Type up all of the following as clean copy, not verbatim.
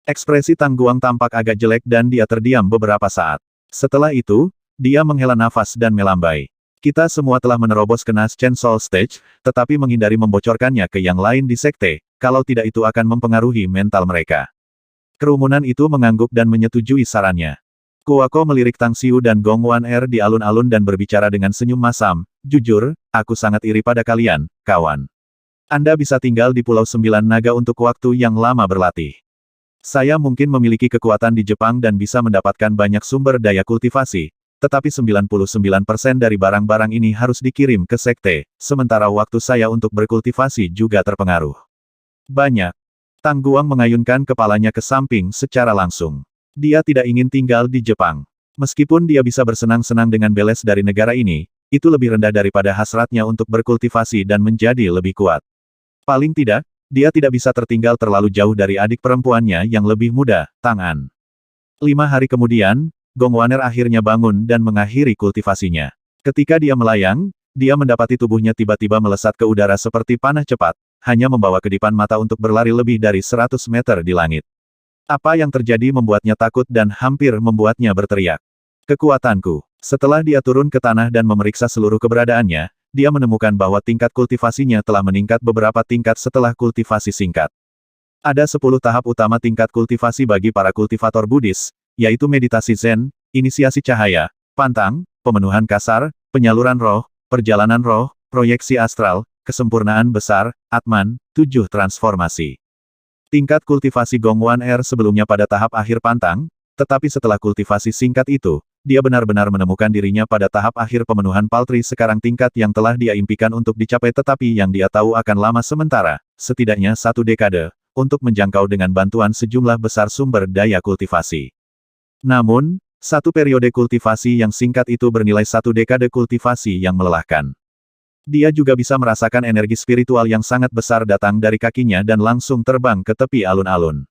Ekspresi Tang Guang tampak agak jelek dan dia terdiam beberapa saat. Setelah itu, dia menghela nafas dan melambai. Kita semua telah menerobos ke Naschen Soul Stage, tetapi menghindari membocorkannya ke yang lain di sekte, kalau tidak itu akan mempengaruhi mental mereka. Kerumunan itu mengangguk dan menyetujui sarannya. Kuoko melirik Tang Xiu dan Gong Wan Er di alun-alun dan berbicara dengan senyum masam, "Jujur, aku sangat iri pada kalian, kawan. Anda bisa tinggal di Pulau Sembilan Naga untuk waktu yang lama berlatih. Saya mungkin memiliki kekuatan di Jepang dan bisa mendapatkan banyak sumber daya kultivasi, tetapi 99% dari barang-barang ini harus dikirim ke sekte, sementara waktu saya untuk berkultivasi juga terpengaruh. Banyak." Tang Guang mengayunkan kepalanya ke samping secara langsung. Dia tidak ingin tinggal di Jepang. Meskipun dia bisa bersenang-senang dengan beles dari negara ini, itu lebih rendah daripada hasratnya untuk berkultivasi dan menjadi lebih kuat. Paling tidak, dia tidak bisa tertinggal terlalu jauh dari adik perempuannya yang lebih muda, Tang An. 5 hari kemudian, Gong Waner akhirnya bangun dan mengakhiri kultivasinya. Ketika dia melayang, dia mendapati tubuhnya tiba-tiba melesat ke udara seperti panah cepat, hanya membawa kedipan mata untuk berlari lebih dari 100 meter di langit. Apa yang terjadi membuatnya takut dan hampir membuatnya berteriak. "Kekuatanku." Setelah dia turun ke tanah dan memeriksa seluruh keberadaannya, dia menemukan bahwa tingkat kultivasinya telah meningkat beberapa tingkat setelah kultivasi singkat. Ada 10 tahap utama tingkat kultivasi bagi para kultivator Buddhis, yaitu meditasi Zen, inisiasi cahaya, pantang, pemenuhan kasar, penyaluran roh, perjalanan roh, proyeksi astral, kesempurnaan besar, Atman, 7 transformasi. Tingkat kultivasi Gong Wan Er sebelumnya pada tahap akhir pantang, tetapi setelah kultivasi singkat itu, dia benar-benar menemukan dirinya pada tahap akhir pemenuhan paltri sekarang tingkat yang telah dia impikan untuk dicapai tetapi yang dia tahu akan lama sementara, setidaknya 1 dekade, untuk menjangkau dengan bantuan sejumlah besar sumber daya kultivasi. Namun, 1 periode kultivasi yang singkat itu bernilai 1 dekade kultivasi yang melelahkan. Dia juga bisa merasakan energi spiritual yang sangat besar datang dari kakinya dan langsung terbang ke tepi alun-alun.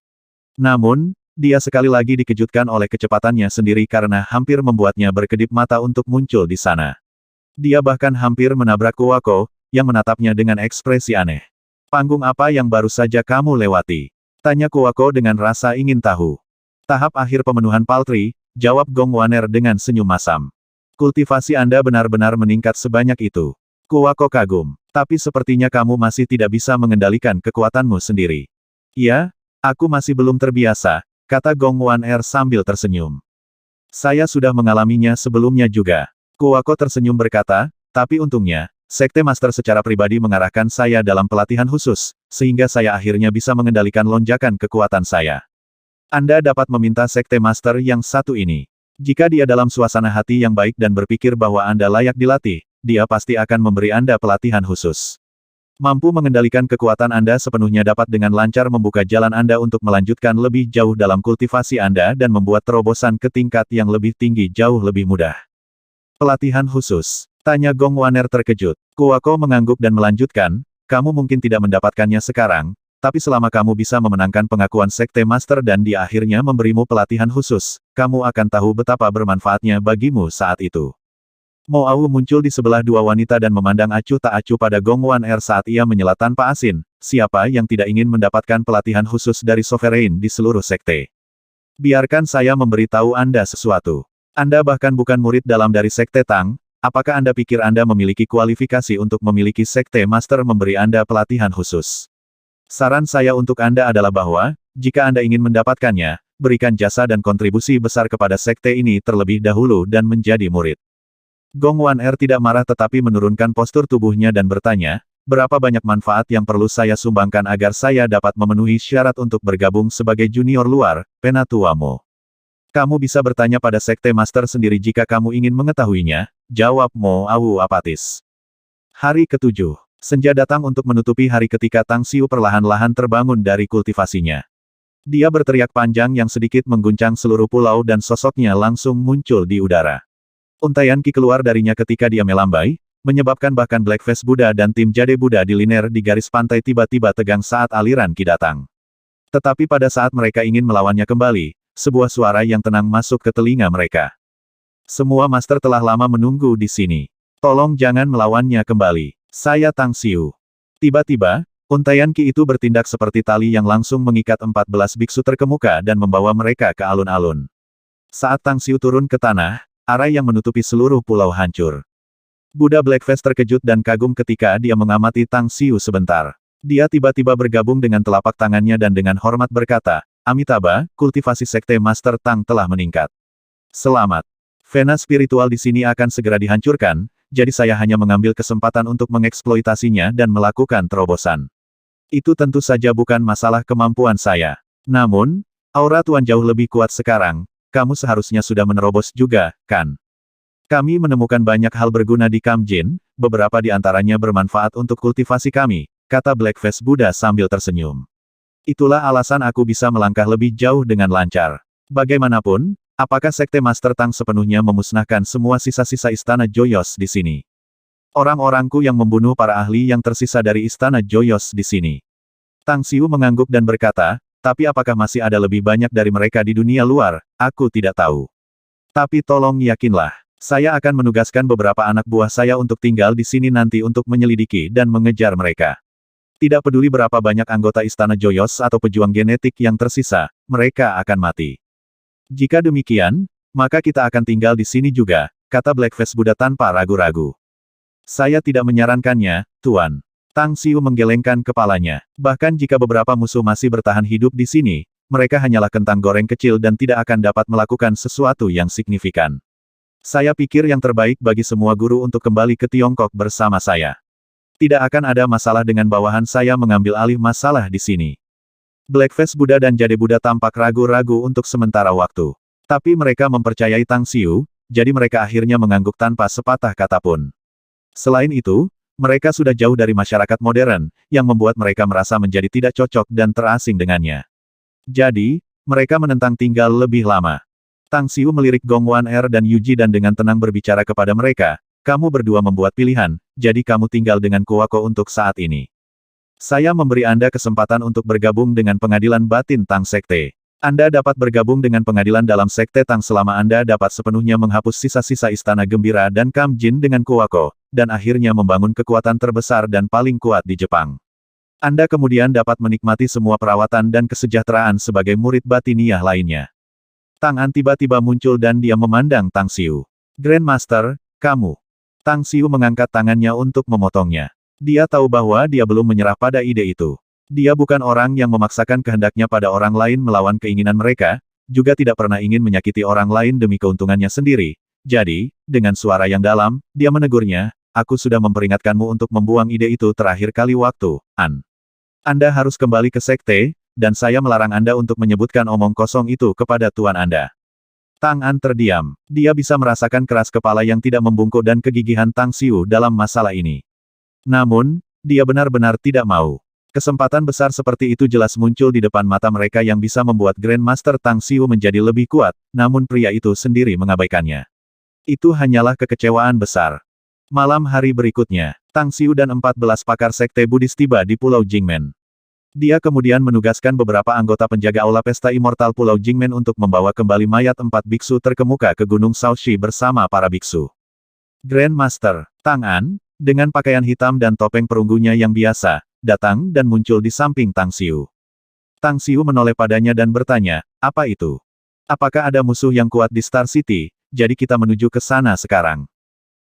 Namun, dia sekali lagi dikejutkan oleh kecepatannya sendiri karena hampir membuatnya berkedip mata untuk muncul di sana. Dia bahkan hampir menabrak Kuoko, yang menatapnya dengan ekspresi aneh. "Panggung apa yang baru saja kamu lewati?" tanya Kuoko dengan rasa ingin tahu. "Tahap akhir pemenuhan paltri," jawab Gong Waner dengan senyum masam. "Kultivasi Anda benar-benar meningkat sebanyak itu." Kuoko kagum. "Tapi sepertinya kamu masih tidak bisa mengendalikan kekuatanmu sendiri." "Ya, aku masih belum terbiasa," kata Gong Wan Er sambil tersenyum. "Saya sudah mengalaminya sebelumnya juga." Kuoko tersenyum berkata, "Tapi untungnya, Sekte Master secara pribadi mengarahkan saya dalam pelatihan khusus, sehingga saya akhirnya bisa mengendalikan lonjakan kekuatan saya. Anda dapat meminta Sekte Master yang satu ini. Jika dia dalam suasana hati yang baik dan berpikir bahwa Anda layak dilatih, dia pasti akan memberi Anda pelatihan khusus. Mampu mengendalikan kekuatan Anda sepenuhnya dapat dengan lancar membuka jalan Anda untuk melanjutkan lebih jauh dalam kultivasi Anda dan membuat terobosan ke tingkat yang lebih tinggi jauh lebih mudah." "Pelatihan khusus?" tanya Gong Waner terkejut. Kuoko mengangguk dan melanjutkan, "Kamu mungkin tidak mendapatkannya sekarang, tapi selama kamu bisa memenangkan pengakuan Sekte Master dan dia akhirnya memberimu pelatihan khusus, kamu akan tahu betapa bermanfaatnya bagimu saat itu." Mo Au muncul di sebelah 2 wanita dan memandang acuh tak acuh pada Gong Wan Er saat ia menyela tanpa asin. Siapa yang tidak ingin mendapatkan pelatihan khusus dari Sovereign di seluruh sekte? "Biarkan saya memberitahu Anda sesuatu. Anda bahkan bukan murid dalam dari Sekte Tang, apakah Anda pikir Anda memiliki kualifikasi untuk memiliki Sekte Master memberi Anda pelatihan khusus? Saran saya untuk Anda adalah bahwa, jika Anda ingin mendapatkannya, berikan jasa dan kontribusi besar kepada sekte ini terlebih dahulu dan menjadi murid." Gong Wan Er tidak marah tetapi menurunkan postur tubuhnya dan bertanya, "Berapa banyak manfaat yang perlu saya sumbangkan agar saya dapat memenuhi syarat untuk bergabung sebagai junior luar, Penatuamo?" "Kamu bisa bertanya pada Sekte Master sendiri jika kamu ingin mengetahuinya," jawab Mo Au apatis. Hari ke-7. Senja datang untuk menutupi hari ketika Tang Xiu perlahan-lahan terbangun dari kultivasinya. Dia berteriak panjang yang sedikit mengguncang seluruh pulau dan sosoknya langsung muncul di udara. Untaian Qi keluar darinya ketika dia melambai, menyebabkan bahkan Blackface Buddha dan tim Jade Buddha di liner di garis pantai tiba-tiba tegang saat aliran Qi datang. Tetapi pada saat mereka ingin melawannya kembali, sebuah suara yang tenang masuk ke telinga mereka. "Semua master telah lama menunggu di sini. Tolong jangan melawannya kembali. Saya Tang Xiu." Tiba-tiba, Untaian Ki itu bertindak seperti tali yang langsung mengikat 14 biksu terkemuka dan membawa mereka ke alun-alun. Saat Tang Xiu turun ke tanah, arai yang menutupi seluruh pulau hancur. Buddha Blackface terkejut dan kagum ketika dia mengamati Tang Xiu sebentar. Dia tiba-tiba bergabung dengan telapak tangannya dan dengan hormat berkata, Amitabha, kultivasi sekte Master Tang telah meningkat. Selamat. Vena spiritual di sini akan segera dihancurkan, jadi saya hanya mengambil kesempatan untuk mengeksploitasinya dan melakukan terobosan. Itu tentu saja bukan masalah kemampuan saya. Namun, aura Tuan jauh lebih kuat sekarang, kamu seharusnya sudah menerobos juga, kan? Kami menemukan banyak hal berguna di Kamjin, beberapa di antaranya bermanfaat untuk kultivasi kami, kata Blackface Buddha sambil tersenyum. Itulah alasan aku bisa melangkah lebih jauh dengan lancar. Bagaimanapun, apakah Sekte Master Tang sepenuhnya memusnahkan semua sisa-sisa Istana Joyos di sini? Orang-orangku yang membunuh para ahli yang tersisa dari Istana Joyos di sini. Tang Xiu mengangguk dan berkata, tapi apakah masih ada lebih banyak dari mereka di dunia luar? Aku tidak tahu. Tapi tolong yakinlah, saya akan menugaskan beberapa anak buah saya untuk tinggal di sini nanti untuk menyelidiki dan mengejar mereka. Tidak peduli berapa banyak anggota Istana Joyos atau pejuang genetik yang tersisa, mereka akan mati. Jika demikian, maka kita akan tinggal di sini juga, kata Blackface Buddha tanpa ragu-ragu. Saya tidak menyarankannya, Tuan. Tang Xiu menggelengkan kepalanya. Bahkan jika beberapa musuh masih bertahan hidup di sini, mereka hanyalah kentang goreng kecil dan tidak akan dapat melakukan sesuatu yang signifikan. Saya pikir yang terbaik bagi semua guru untuk kembali ke Tiongkok bersama saya. Tidak akan ada masalah dengan bawahan saya mengambil alih masalah di sini. Blackface Buddha dan Jade Buddha tampak ragu-ragu untuk sementara waktu. Tapi mereka mempercayai Tang Xiu, jadi mereka akhirnya mengangguk tanpa sepatah kata pun. Selain itu, mereka sudah jauh dari masyarakat modern, yang membuat mereka merasa menjadi tidak cocok dan terasing dengannya. Jadi, mereka menentang tinggal lebih lama. Tang Xiu melirik Gong Wan Er dan Yuji dan dengan tenang berbicara kepada mereka, kamu berdua membuat pilihan, jadi kamu tinggal dengan Kuwako untuk saat ini. Saya memberi Anda kesempatan untuk bergabung dengan pengadilan batin Tang Sekte. Anda dapat bergabung dengan pengadilan dalam Sekte Tang selama Anda dapat sepenuhnya menghapus sisa-sisa Istana Gembira dan Kamjin dengan Kuwako, dan akhirnya membangun kekuatan terbesar dan paling kuat di Jepang. Anda kemudian dapat menikmati semua perawatan dan kesejahteraan sebagai murid batiniah lainnya. Tang An tiba-tiba muncul dan dia memandang Tang Xiu. Grandmaster, kamu. Tang Xiu mengangkat tangannya untuk memotongnya. Dia tahu bahwa dia belum menyerah pada ide itu. Dia bukan orang yang memaksakan kehendaknya pada orang lain melawan keinginan mereka, juga tidak pernah ingin menyakiti orang lain demi keuntungannya sendiri. Jadi, dengan suara yang dalam, dia menegurnya, aku sudah memperingatkanmu untuk membuang ide itu terakhir kali waktu, An. Anda harus kembali ke Sekte, dan saya melarang Anda untuk menyebutkan omong kosong itu kepada Tuan Anda. Tang An terdiam. Dia bisa merasakan keras kepala yang tidak membungkuk dan kegigihan Tang Xiu dalam masalah ini. Namun, dia benar-benar tidak mau. Kesempatan besar seperti itu jelas muncul di depan mata mereka yang bisa membuat Grandmaster Tang Xiu menjadi lebih kuat, namun pria itu sendiri mengabaikannya. Itu hanyalah kekecewaan besar. Malam hari berikutnya, Tang Xiu dan 14 pakar Sekte Buddhis tiba di Pulau Jingmen. Dia kemudian menugaskan beberapa anggota penjaga Aula Pesta Immortal Pulau Jingmen untuk membawa kembali mayat 4 biksu terkemuka ke Gunung Shaoxi bersama para biksu. Grandmaster Tang An, dengan pakaian hitam dan topeng perunggunya yang biasa, datang dan muncul di samping Tang Xiu. Tang Xiu menoleh padanya dan bertanya, apa itu? Apakah ada musuh yang kuat di Star City, jadi kita menuju ke sana sekarang?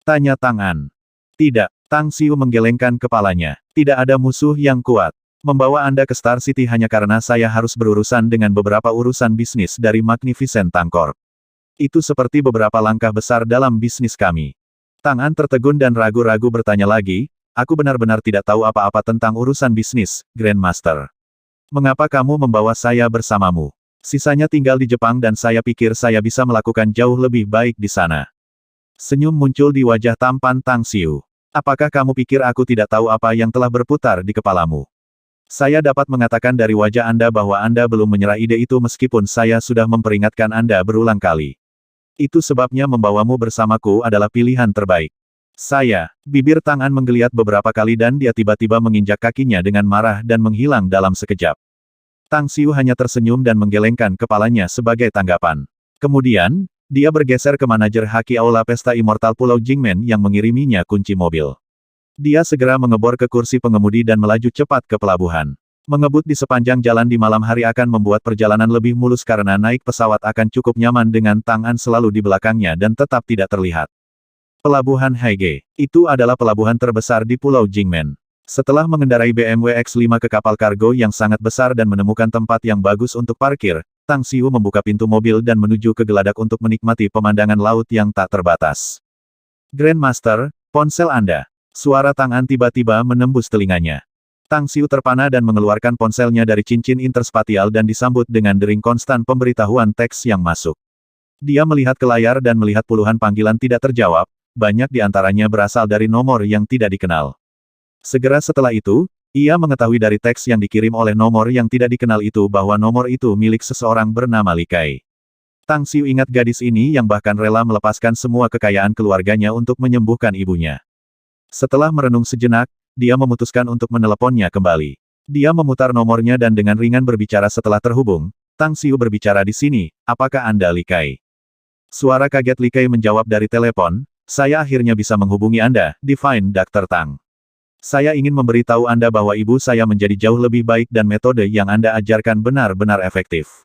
Tanya Tang An. Tidak, Tang Xiu menggelengkan kepalanya. Tidak ada musuh yang kuat. Membawa Anda ke Star City hanya karena saya harus berurusan dengan beberapa urusan bisnis dari Magnificent Tang Corp. Itu seperti beberapa langkah besar dalam bisnis kami. Tang An tertegun dan ragu-ragu bertanya lagi, aku benar-benar tidak tahu apa-apa tentang urusan bisnis, Grandmaster. Mengapa kamu membawa saya bersamamu? Sisanya tinggal di Jepang dan saya pikir saya bisa melakukan jauh lebih baik di sana. Senyum muncul di wajah tampan Tang Xiu. Apakah kamu pikir aku tidak tahu apa yang telah berputar di kepalamu? Saya dapat mengatakan dari wajah Anda bahwa Anda belum menyerah ide itu meskipun saya sudah memperingatkan Anda berulang kali. Itu sebabnya membawamu bersamaku adalah pilihan terbaik. Bibir Tang An menggeliat beberapa kali dan dia tiba-tiba menginjak kakinya dengan marah dan menghilang dalam sekejap. Tang Xiu hanya tersenyum dan menggelengkan kepalanya sebagai tanggapan. Kemudian, dia bergeser ke manajer Haki Aula Pesta Immortal Pulau Jingmen yang mengiriminya kunci mobil. Dia segera mengebor ke kursi pengemudi dan melaju cepat ke pelabuhan. Mengebut di sepanjang jalan di malam hari akan membuat perjalanan lebih mulus karena naik pesawat akan cukup nyaman dengan tangan selalu di belakangnya dan tetap tidak terlihat. Pelabuhan Haige. Itu adalah pelabuhan terbesar di Pulau Jingmen. Setelah mengendarai BMW X5 ke kapal kargo yang sangat besar dan menemukan tempat yang bagus untuk parkir, Tang Xiu membuka pintu mobil dan menuju ke geladak untuk menikmati pemandangan laut yang tak terbatas. Grandmaster, ponsel Anda. Suara Tang An tiba-tiba menembus telinganya. Tang Xiu terpana dan mengeluarkan ponselnya dari cincin interspatial dan disambut dengan dering konstan pemberitahuan teks yang masuk. Dia melihat ke layar dan melihat puluhan panggilan tidak terjawab, banyak di antaranya berasal dari nomor yang tidak dikenal. Segera setelah itu, ia mengetahui dari teks yang dikirim oleh nomor yang tidak dikenal itu bahwa nomor itu milik seseorang bernama Li Kai. Tang Xiu ingat gadis ini yang bahkan rela melepaskan semua kekayaan keluarganya untuk menyembuhkan ibunya. Setelah merenung sejenak, dia memutuskan untuk meneleponnya kembali. Dia memutar nomornya dan dengan ringan berbicara setelah terhubung. Tang Xiu berbicara di sini, apakah Anda Li Kai? Suara kaget Li Kai menjawab dari telepon, saya akhirnya bisa menghubungi Anda, Divine Dr. Tang. Saya ingin memberitahu Anda bahwa ibu saya menjadi jauh lebih baik dan metode yang Anda ajarkan benar-benar efektif.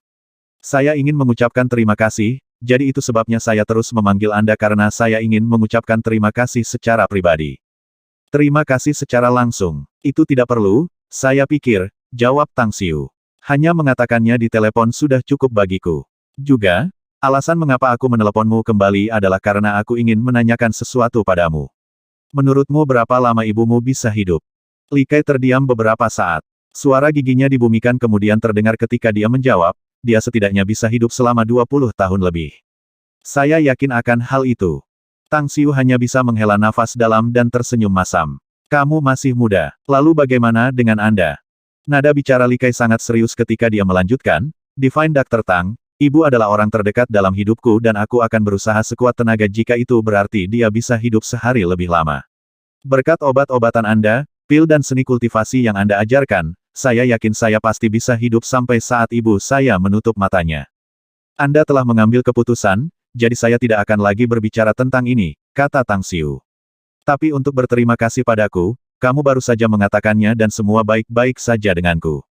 Saya ingin mengucapkan terima kasih, jadi itu sebabnya saya terus memanggil Anda karena saya ingin mengucapkan terima kasih secara pribadi. Terima kasih secara langsung. Itu tidak perlu, saya pikir, jawab Tang Xiu. Hanya mengatakannya di telepon sudah cukup bagiku. Juga, alasan mengapa aku meneleponmu kembali adalah karena aku ingin menanyakan sesuatu padamu. Menurutmu berapa lama ibumu bisa hidup? Li Kai terdiam beberapa saat. Suara giginya dibumikan kemudian terdengar ketika dia menjawab, dia setidaknya bisa hidup selama 20 tahun lebih. Saya yakin akan hal itu. Tang Xiu hanya bisa menghela nafas dalam dan tersenyum masam. Kamu masih muda, lalu bagaimana dengan Anda? Nada bicara Li Kai sangat serius ketika dia melanjutkan, Divine Dr. Tang, ibu adalah orang terdekat dalam hidupku dan aku akan berusaha sekuat tenaga jika itu berarti dia bisa hidup sehari lebih lama. Berkat obat-obatan Anda, pil dan seni kultivasi yang Anda ajarkan, saya yakin saya pasti bisa hidup sampai saat ibu saya menutup matanya. Anda telah mengambil keputusan, jadi saya tidak akan lagi berbicara tentang ini, kata Tang Xiu. Tapi untuk berterima kasih padaku, kamu baru saja mengatakannya dan semua baik-baik saja denganku.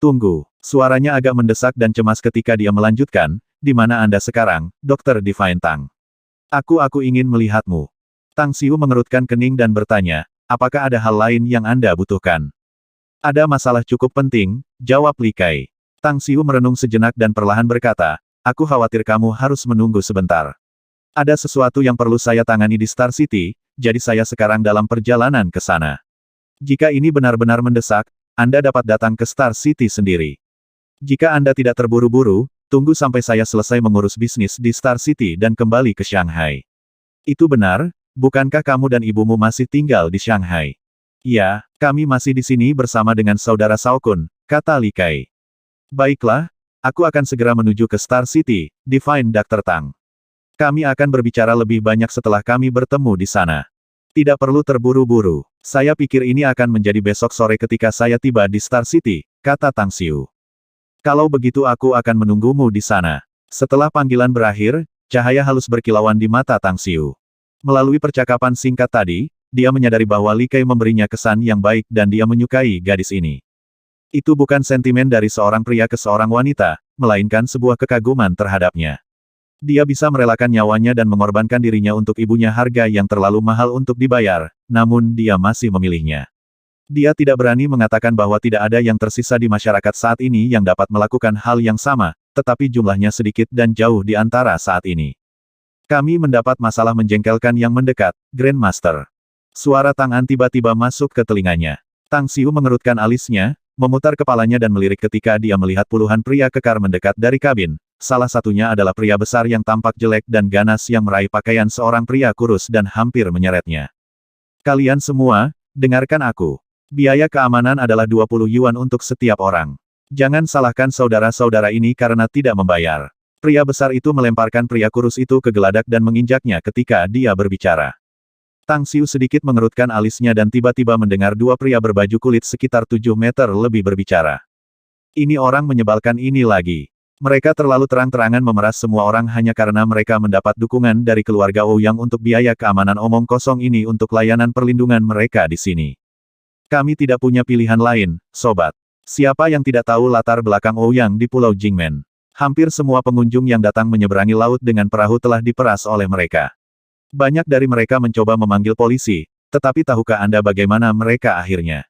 Tunggu, suaranya agak mendesak dan cemas ketika dia melanjutkan, di mana Anda sekarang, Dr. Divine Tang? Aku ingin melihatmu. Tang Xiu mengerutkan kening dan bertanya, apakah ada hal lain yang Anda butuhkan? Ada masalah cukup penting, jawab Li Kai. Tang Xiu merenung sejenak dan perlahan berkata, aku khawatir kamu harus menunggu sebentar. Ada sesuatu yang perlu saya tangani di Star City, jadi saya sekarang dalam perjalanan ke sana. Jika ini benar-benar mendesak, Anda dapat datang ke Star City sendiri. Jika Anda tidak terburu-buru, tunggu sampai saya selesai mengurus bisnis di Star City dan kembali ke Shanghai. Itu benar, bukankah kamu dan ibumu masih tinggal di Shanghai? Ya, kami masih di sini bersama dengan saudara Shao Kun, kata Li Kai. Baiklah, aku akan segera menuju ke Star City, Divine Dr. Tang. Kami akan berbicara lebih banyak setelah kami bertemu di sana. Tidak perlu terburu-buru. Saya pikir ini akan menjadi besok sore ketika saya tiba di Star City, kata Tang Xiu. Kalau begitu aku akan menunggumu di sana. Setelah panggilan berakhir, cahaya halus berkilauan di mata Tang Xiu. Melalui percakapan singkat tadi, dia menyadari bahwa Li Kai memberinya kesan yang baik dan dia menyukai gadis ini. Itu bukan sentimen dari seorang pria ke seorang wanita, melainkan sebuah kekaguman terhadapnya. Dia bisa merelakan nyawanya dan mengorbankan dirinya untuk ibunya harga yang terlalu mahal untuk dibayar, namun dia masih memilihnya. Dia tidak berani mengatakan bahwa tidak ada yang tersisa di masyarakat saat ini yang dapat melakukan hal yang sama, tetapi jumlahnya sedikit dan jauh di antara saat ini. Kami mendapat masalah menjengkelkan yang mendekat, Grandmaster. Suara Tang An tiba-tiba masuk ke telinganya. Tang Xiu mengerutkan alisnya, memutar kepalanya dan melirik ketika dia melihat puluhan pria kekar mendekat dari kabin. Salah satunya adalah pria besar yang tampak jelek dan ganas yang meraih pakaian seorang pria kurus dan hampir menyeretnya. Kalian semua, dengarkan aku. Biaya keamanan adalah 20 yuan untuk setiap orang. Jangan salahkan saudara-saudara ini karena tidak membayar. Pria besar itu melemparkan pria kurus itu ke geladak dan menginjaknya ketika dia berbicara. Tang Xiu sedikit mengerutkan alisnya dan tiba-tiba mendengar dua pria berbaju kulit sekitar 7 meter lebih berbicara. Ini orang menyebalkan ini lagi. Mereka terlalu terang-terangan memeras semua orang hanya karena mereka mendapat dukungan dari keluarga Ouyang untuk biaya keamanan omong kosong ini untuk layanan perlindungan mereka di sini. Kami tidak punya pilihan lain, sobat. Siapa yang tidak tahu latar belakang Ouyang di Pulau Jingmen? Hampir semua pengunjung yang datang menyeberangi laut dengan perahu telah diperas oleh mereka. Banyak dari mereka mencoba memanggil polisi, tetapi tahukah Anda bagaimana mereka akhirnya?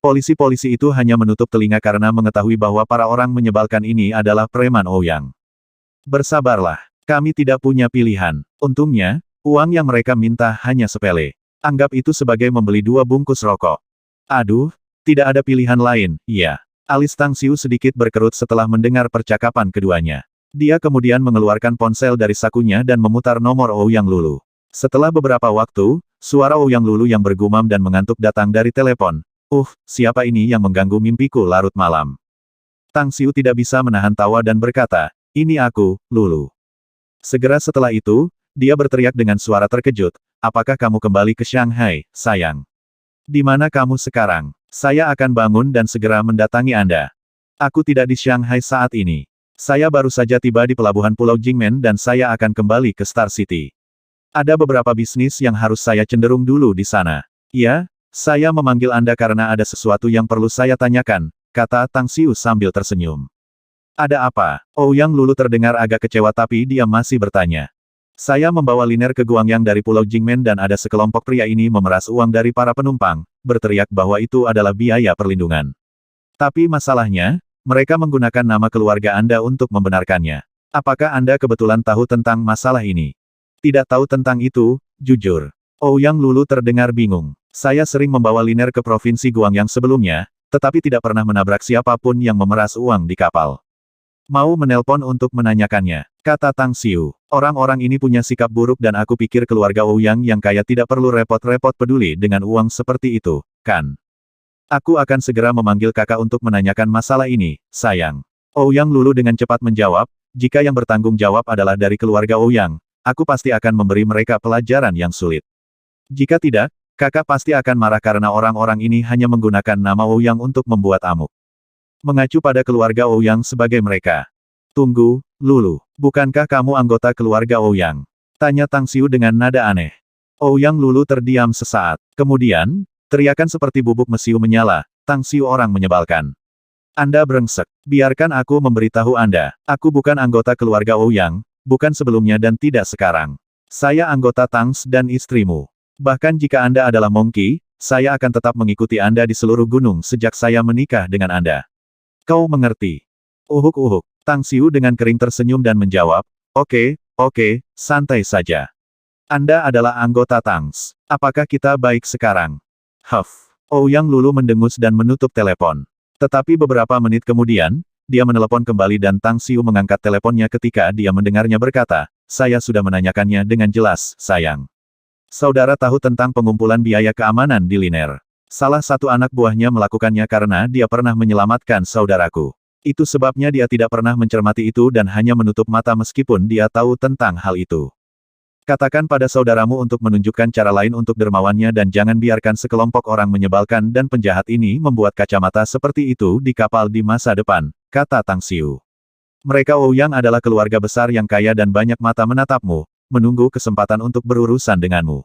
Polisi-polisi itu hanya menutup telinga karena mengetahui bahwa para orang menyebalkan ini adalah preman Ouyang. Bersabarlah, kami tidak punya pilihan. Untungnya, uang yang mereka minta hanya sepele. Anggap itu sebagai membeli 2 bungkus rokok. Aduh, tidak ada pilihan lain, iya. Alis Tang Xiu sedikit berkerut setelah mendengar percakapan keduanya. Dia kemudian mengeluarkan ponsel dari sakunya dan memutar nomor Ouyang Lulu. Setelah beberapa waktu, suara Ouyang Lulu yang bergumam dan mengantuk datang dari telepon. Siapa ini yang mengganggu mimpiku larut malam? Tang Xiu tidak bisa menahan tawa dan berkata, ini aku, Lulu. Segera setelah itu, dia berteriak dengan suara terkejut, apakah kamu kembali ke Shanghai, sayang? Di mana kamu sekarang? Saya akan bangun dan segera mendatangi Anda. Aku tidak di Shanghai saat ini. Saya baru saja tiba di pelabuhan Pulau Jingmen dan saya akan kembali ke Star City. Ada beberapa bisnis yang harus saya cenderung dulu di sana. Ya, saya memanggil Anda karena ada sesuatu yang perlu saya tanyakan, kata Tang Xiu sambil tersenyum. Ada apa? Ouyang Lulu terdengar agak kecewa tapi dia masih bertanya. Saya membawa liner ke Guangyang dari Pulau Jingmen dan ada sekelompok pria ini memeras uang dari para penumpang, berteriak bahwa itu adalah biaya perlindungan. Tapi masalahnya, mereka menggunakan nama keluarga Anda untuk membenarkannya. Apakah Anda kebetulan tahu tentang masalah ini? Tidak tahu tentang itu, jujur. Ouyang Lulu terdengar bingung. Saya sering membawa liner ke provinsi Guangyang sebelumnya, tetapi tidak pernah menabrak siapapun yang memeras uang di kapal. Mau menelpon untuk menanyakannya, kata Tang Xiu. Orang-orang ini punya sikap buruk dan aku pikir keluarga Ouyang yang kaya tidak perlu repot-repot peduli dengan uang seperti itu, kan? Aku akan segera memanggil kakak untuk menanyakan masalah ini, sayang. Ouyang Lulu dengan cepat menjawab, jika yang bertanggung jawab adalah dari keluarga Ouyang, aku pasti akan memberi mereka pelajaran yang sulit. Jika tidak, kakak pasti akan marah karena orang-orang ini hanya menggunakan nama Ouyang untuk membuat amuk. Mengacu pada keluarga Ouyang sebagai mereka. Tunggu, Lulu. Bukankah kamu anggota keluarga Ouyang? Tanya Tang Xiu dengan nada aneh. Ouyang Lulu terdiam sesaat. Kemudian, teriakan seperti bubuk mesiu menyala. Tang Xiu orang menyebalkan. Anda brengsek. Biarkan aku memberitahu Anda. Aku bukan anggota keluarga Ouyang, bukan sebelumnya dan tidak sekarang. Saya anggota Tangs dan istrimu. Bahkan jika Anda adalah Monkey, saya akan tetap mengikuti Anda di seluruh gunung sejak saya menikah dengan Anda. Kau mengerti? Uhuk-uhuk. Tang Xiu dengan kering tersenyum dan menjawab, oke, santai saja. Anda adalah anggota Tangs. Apakah kita baik sekarang? Huff. Ouyang Lulu mendengus dan menutup telepon. Tetapi beberapa menit kemudian, dia menelepon kembali dan Tang Xiu mengangkat teleponnya ketika dia mendengarnya berkata, saya sudah menanyakannya dengan jelas, sayang. Saudara tahu tentang pengumpulan biaya keamanan di liner. Salah satu anak buahnya melakukannya karena dia pernah menyelamatkan saudaraku. Itu sebabnya dia tidak pernah mencermati itu dan hanya menutup mata meskipun dia tahu tentang hal itu. Katakan pada saudaramu untuk menunjukkan cara lain untuk dermawannya dan jangan biarkan sekelompok orang menyebalkan dan penjahat ini membuat kacamata seperti itu di kapal di masa depan, kata Tang Xiu. Mereka Ouyang adalah keluarga besar yang kaya dan banyak mata menatapmu, menunggu kesempatan untuk berurusan denganmu.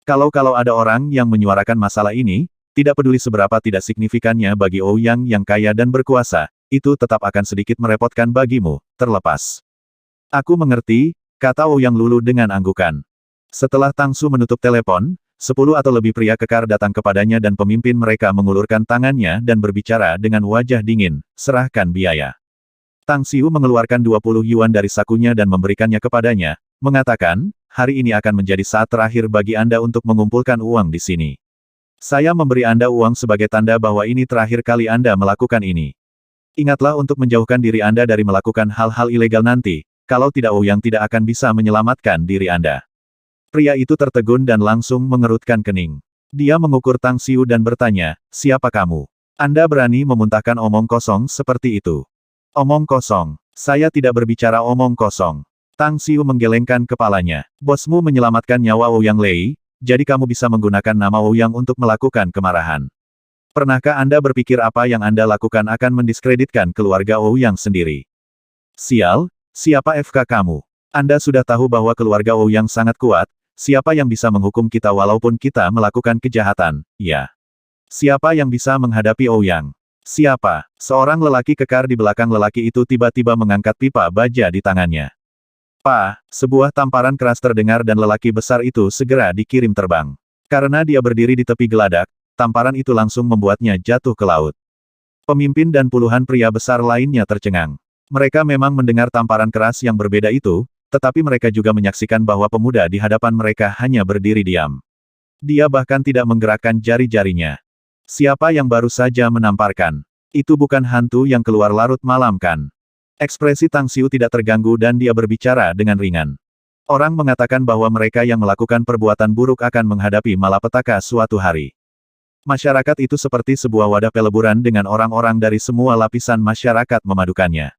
Kalau ada orang yang menyuarakan masalah ini, tidak peduli seberapa tidak signifikannya bagi Ouyang yang kaya dan berkuasa, itu tetap akan sedikit merepotkan bagimu, terlepas. Aku mengerti, kata Ouyang Lulu dengan anggukan. Setelah Tang Su menutup telepon, 10 atau lebih pria kekar datang kepadanya dan pemimpin mereka mengulurkan tangannya dan berbicara dengan wajah dingin, serahkan biaya. Tang Xiu mengeluarkan 20 yuan dari sakunya dan memberikannya kepadanya, mengatakan, hari ini akan menjadi saat terakhir bagi Anda untuk mengumpulkan uang di sini. Saya memberi Anda uang sebagai tanda bahwa ini terakhir kali Anda melakukan ini. Ingatlah untuk menjauhkan diri Anda dari melakukan hal-hal ilegal nanti, kalau tidak Ouyang tidak akan bisa menyelamatkan diri Anda. Pria itu tertegun dan langsung mengerutkan kening. Dia mengukur Tang Xiu dan bertanya, siapa kamu? Anda berani memuntahkan omong kosong seperti itu? Omong kosong. Saya tidak berbicara omong kosong. Tang Xiu menggelengkan kepalanya. Bosmu menyelamatkan nyawa Ouyang Lei, jadi kamu bisa menggunakan nama Ouyang untuk melakukan kemarahan. Pernahkah Anda berpikir apa yang Anda lakukan akan mendiskreditkan keluarga Ouyang sendiri? Sial, siapa FK kamu? Anda sudah tahu bahwa keluarga Ouyang sangat kuat, siapa yang bisa menghukum kita walaupun kita melakukan kejahatan, ya? Siapa yang bisa menghadapi Ouyang? Siapa? Seorang lelaki kekar di belakang lelaki itu tiba-tiba mengangkat pipa baja di tangannya. Pak, sebuah tamparan keras terdengar dan lelaki besar itu segera dikirim terbang. Karena dia berdiri di tepi geladak, tamparan itu langsung membuatnya jatuh ke laut. Pemimpin dan puluhan pria besar lainnya tercengang. Mereka memang mendengar tamparan keras yang berbeda itu, tetapi mereka juga menyaksikan bahwa pemuda di hadapan mereka hanya berdiri diam. Dia bahkan tidak menggerakkan jari-jarinya. Siapa yang baru saja menamparkan? Itu bukan hantu yang keluar larut malam kan? Ekspresi Tang Xiu tidak terganggu dan dia berbicara dengan ringan. Orang mengatakan bahwa mereka yang melakukan perbuatan buruk akan menghadapi malapetaka suatu hari. Masyarakat itu seperti sebuah wadah peleburan dengan orang-orang dari semua lapisan masyarakat memadukannya.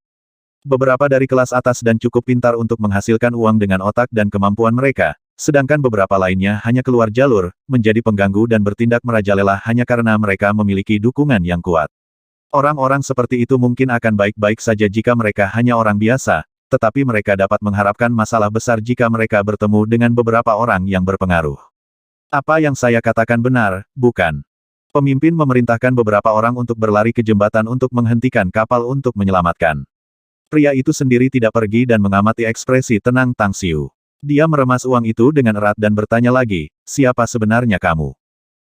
Beberapa dari kelas atas dan cukup pintar untuk menghasilkan uang dengan otak dan kemampuan mereka, sedangkan beberapa lainnya hanya keluar jalur, menjadi pengganggu dan bertindak merajalela hanya karena mereka memiliki dukungan yang kuat. Orang-orang seperti itu mungkin akan baik-baik saja jika mereka hanya orang biasa, tetapi mereka dapat mengharapkan masalah besar jika mereka bertemu dengan beberapa orang yang berpengaruh. Apa yang saya katakan benar, bukan? Pemimpin memerintahkan beberapa orang untuk berlari ke jembatan untuk menghentikan kapal untuk menyelamatkan. Pria itu sendiri tidak pergi dan mengamati ekspresi tenang Tang Xiu. Dia meremas uang itu dengan erat dan bertanya lagi, siapa sebenarnya kamu?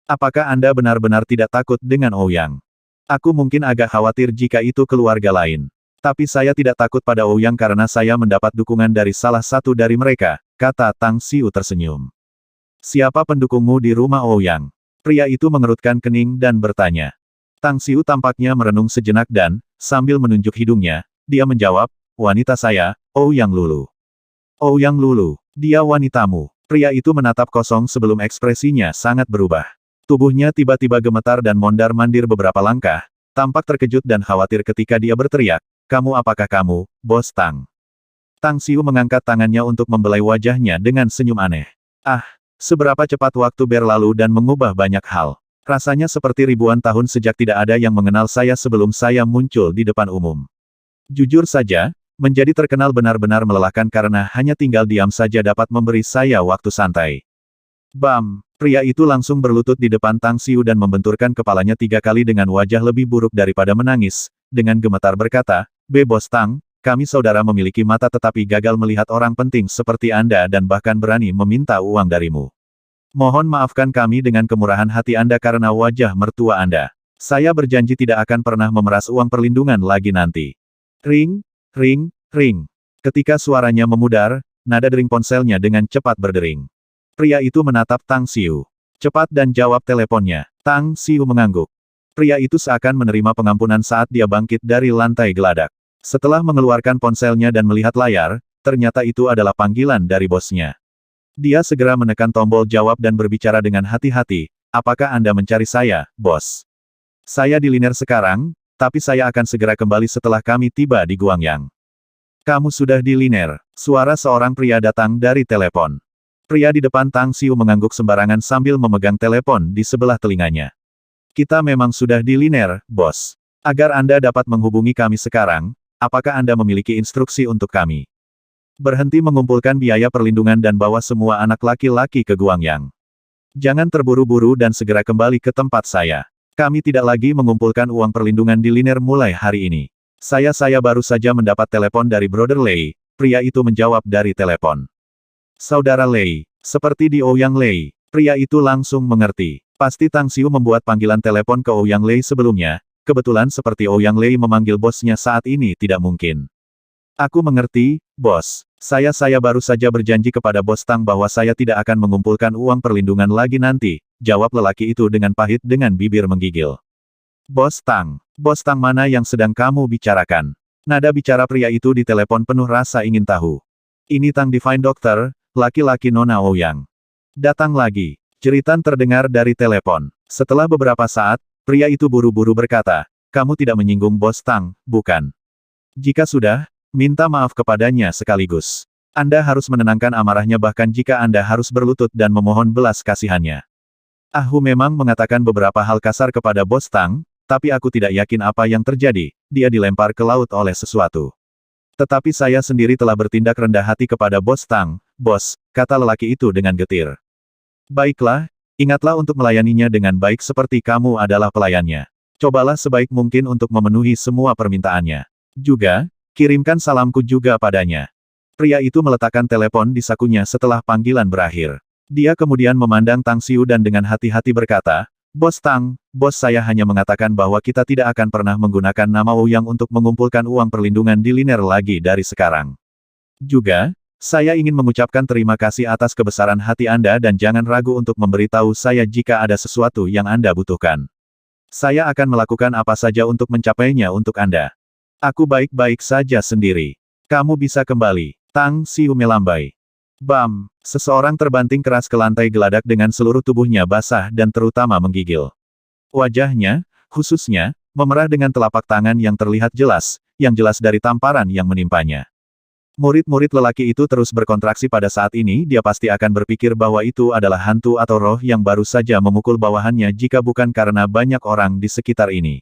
Apakah Anda benar-benar tidak takut dengan Ouyang? Aku mungkin agak khawatir jika itu keluarga lain. Tapi saya tidak takut pada Ouyang karena saya mendapat dukungan dari salah satu dari mereka, kata Tang Xiu tersenyum. Siapa pendukungmu di rumah Ouyang? Pria itu mengerutkan kening dan bertanya. Tang Xiu tampaknya merenung sejenak dan, sambil menunjuk hidungnya, dia menjawab, wanita saya, Ouyang Lulu. Ouyang Lulu, dia wanitamu. Pria itu menatap kosong sebelum ekspresinya sangat berubah. Tubuhnya tiba-tiba gemetar dan mondar-mandir beberapa langkah, tampak terkejut dan khawatir ketika dia berteriak, kamu apakah kamu, Bos Tang? Tang Xiu mengangkat tangannya untuk membelai wajahnya dengan senyum aneh. Ah, seberapa cepat waktu berlalu dan mengubah banyak hal. Rasanya seperti ribuan tahun sejak tidak ada yang mengenal saya sebelum saya muncul di depan umum. Jujur saja, menjadi terkenal benar-benar melelahkan karena hanya tinggal diam saja dapat memberi saya waktu santai. Bam! Pria itu langsung berlutut di depan Tang Xiu dan membenturkan kepalanya 3 kali dengan wajah lebih buruk daripada menangis, dengan gemetar berkata, Bos Tang, kami saudara memiliki mata tetapi gagal melihat orang penting seperti Anda dan bahkan berani meminta uang darimu. Mohon maafkan kami dengan kemurahan hati Anda karena wajah mertua Anda. Saya berjanji tidak akan pernah memeras uang perlindungan lagi nanti. Ring, ring, ring. Ketika suaranya memudar, nada dering ponselnya dengan cepat berdering. Pria itu menatap Tang Xiu. Cepat dan jawab teleponnya. Tang Xiu mengangguk. Pria itu seakan menerima pengampunan saat dia bangkit dari lantai geladak. Setelah mengeluarkan ponselnya dan melihat layar, ternyata itu adalah panggilan dari bosnya. Dia segera menekan tombol jawab dan berbicara dengan hati-hati, apakah Anda mencari saya, bos? Saya di Liner sekarang, tapi saya akan segera kembali setelah kami tiba di Guangyang. Kamu sudah di Liner, suara seorang pria datang dari telepon. Pria di depan Tang Xiu mengangguk sembarangan sambil memegang telepon di sebelah telinganya. Kita memang sudah di Liner, bos. Agar Anda dapat menghubungi kami sekarang, apakah Anda memiliki instruksi untuk kami? Berhenti mengumpulkan biaya perlindungan dan bawa semua anak laki-laki ke Guangyang. Jangan terburu-buru dan segera kembali ke tempat saya. Kami tidak lagi mengumpulkan uang perlindungan di Liner mulai hari ini. Saya baru saja mendapat telepon dari Brother Lei, pria itu menjawab dari telepon. Saudara Lei, seperti di Ouyang Lei, pria itu langsung mengerti. Pasti Tang Xiu membuat panggilan telepon ke Ouyang Lei sebelumnya, kebetulan seperti Ouyang Lei memanggil bosnya saat ini tidak mungkin. Aku mengerti, bos. Saya baru saja berjanji kepada Bos Tang bahwa saya tidak akan mengumpulkan uang perlindungan lagi nanti, jawab lelaki itu dengan pahit dengan bibir menggigil. Bos Tang mana yang sedang kamu bicarakan? Nada bicara pria itu di telepon penuh rasa ingin tahu. Ini Tang Divine Doctor, laki-laki Nona Ouyang. Datang lagi. Jeritan terdengar dari telepon. Setelah beberapa saat, pria itu buru-buru berkata, kamu tidak menyinggung Bos Tang, bukan? Jika sudah, minta maaf kepadanya sekaligus. Anda harus menenangkan amarahnya bahkan jika Anda harus berlutut dan memohon belas kasihannya. Aku memang mengatakan beberapa hal kasar kepada Bos Tang, tapi aku tidak yakin apa yang terjadi, dia dilempar ke laut oleh sesuatu. Tetapi saya sendiri telah bertindak rendah hati kepada Bos Tang, Bos, kata lelaki itu dengan getir. Baiklah, ingatlah untuk melayaninya dengan baik seperti kamu adalah pelayannya. Cobalah sebaik mungkin untuk memenuhi semua permintaannya. Juga, kirimkan salamku juga padanya. Pria itu meletakkan telepon di sakunya setelah panggilan berakhir. Dia kemudian memandang Tang Xiu dan dengan hati-hati berkata, Bos Tang, bos saya hanya mengatakan bahwa kita tidak akan pernah menggunakan nama Ouyang untuk mengumpulkan uang perlindungan di Liner lagi dari sekarang. Juga, saya ingin mengucapkan terima kasih atas kebesaran hati Anda dan jangan ragu untuk memberitahu saya jika ada sesuatu yang Anda butuhkan. Saya akan melakukan apa saja untuk mencapainya untuk Anda. Aku baik-baik saja sendiri. Kamu bisa kembali. Tang Xiu melambai. Bam! Seseorang terbanting keras ke lantai geladak dengan seluruh tubuhnya basah dan terutama menggigil. Wajahnya, khususnya, memerah dengan telapak tangan yang terlihat jelas, yang jelas dari tamparan yang menimpanya. Murid-murid lelaki itu terus berkontraksi pada saat ini, dia pasti akan berpikir bahwa itu adalah hantu atau roh yang baru saja memukul bawahannya jika bukan karena banyak orang di sekitar ini.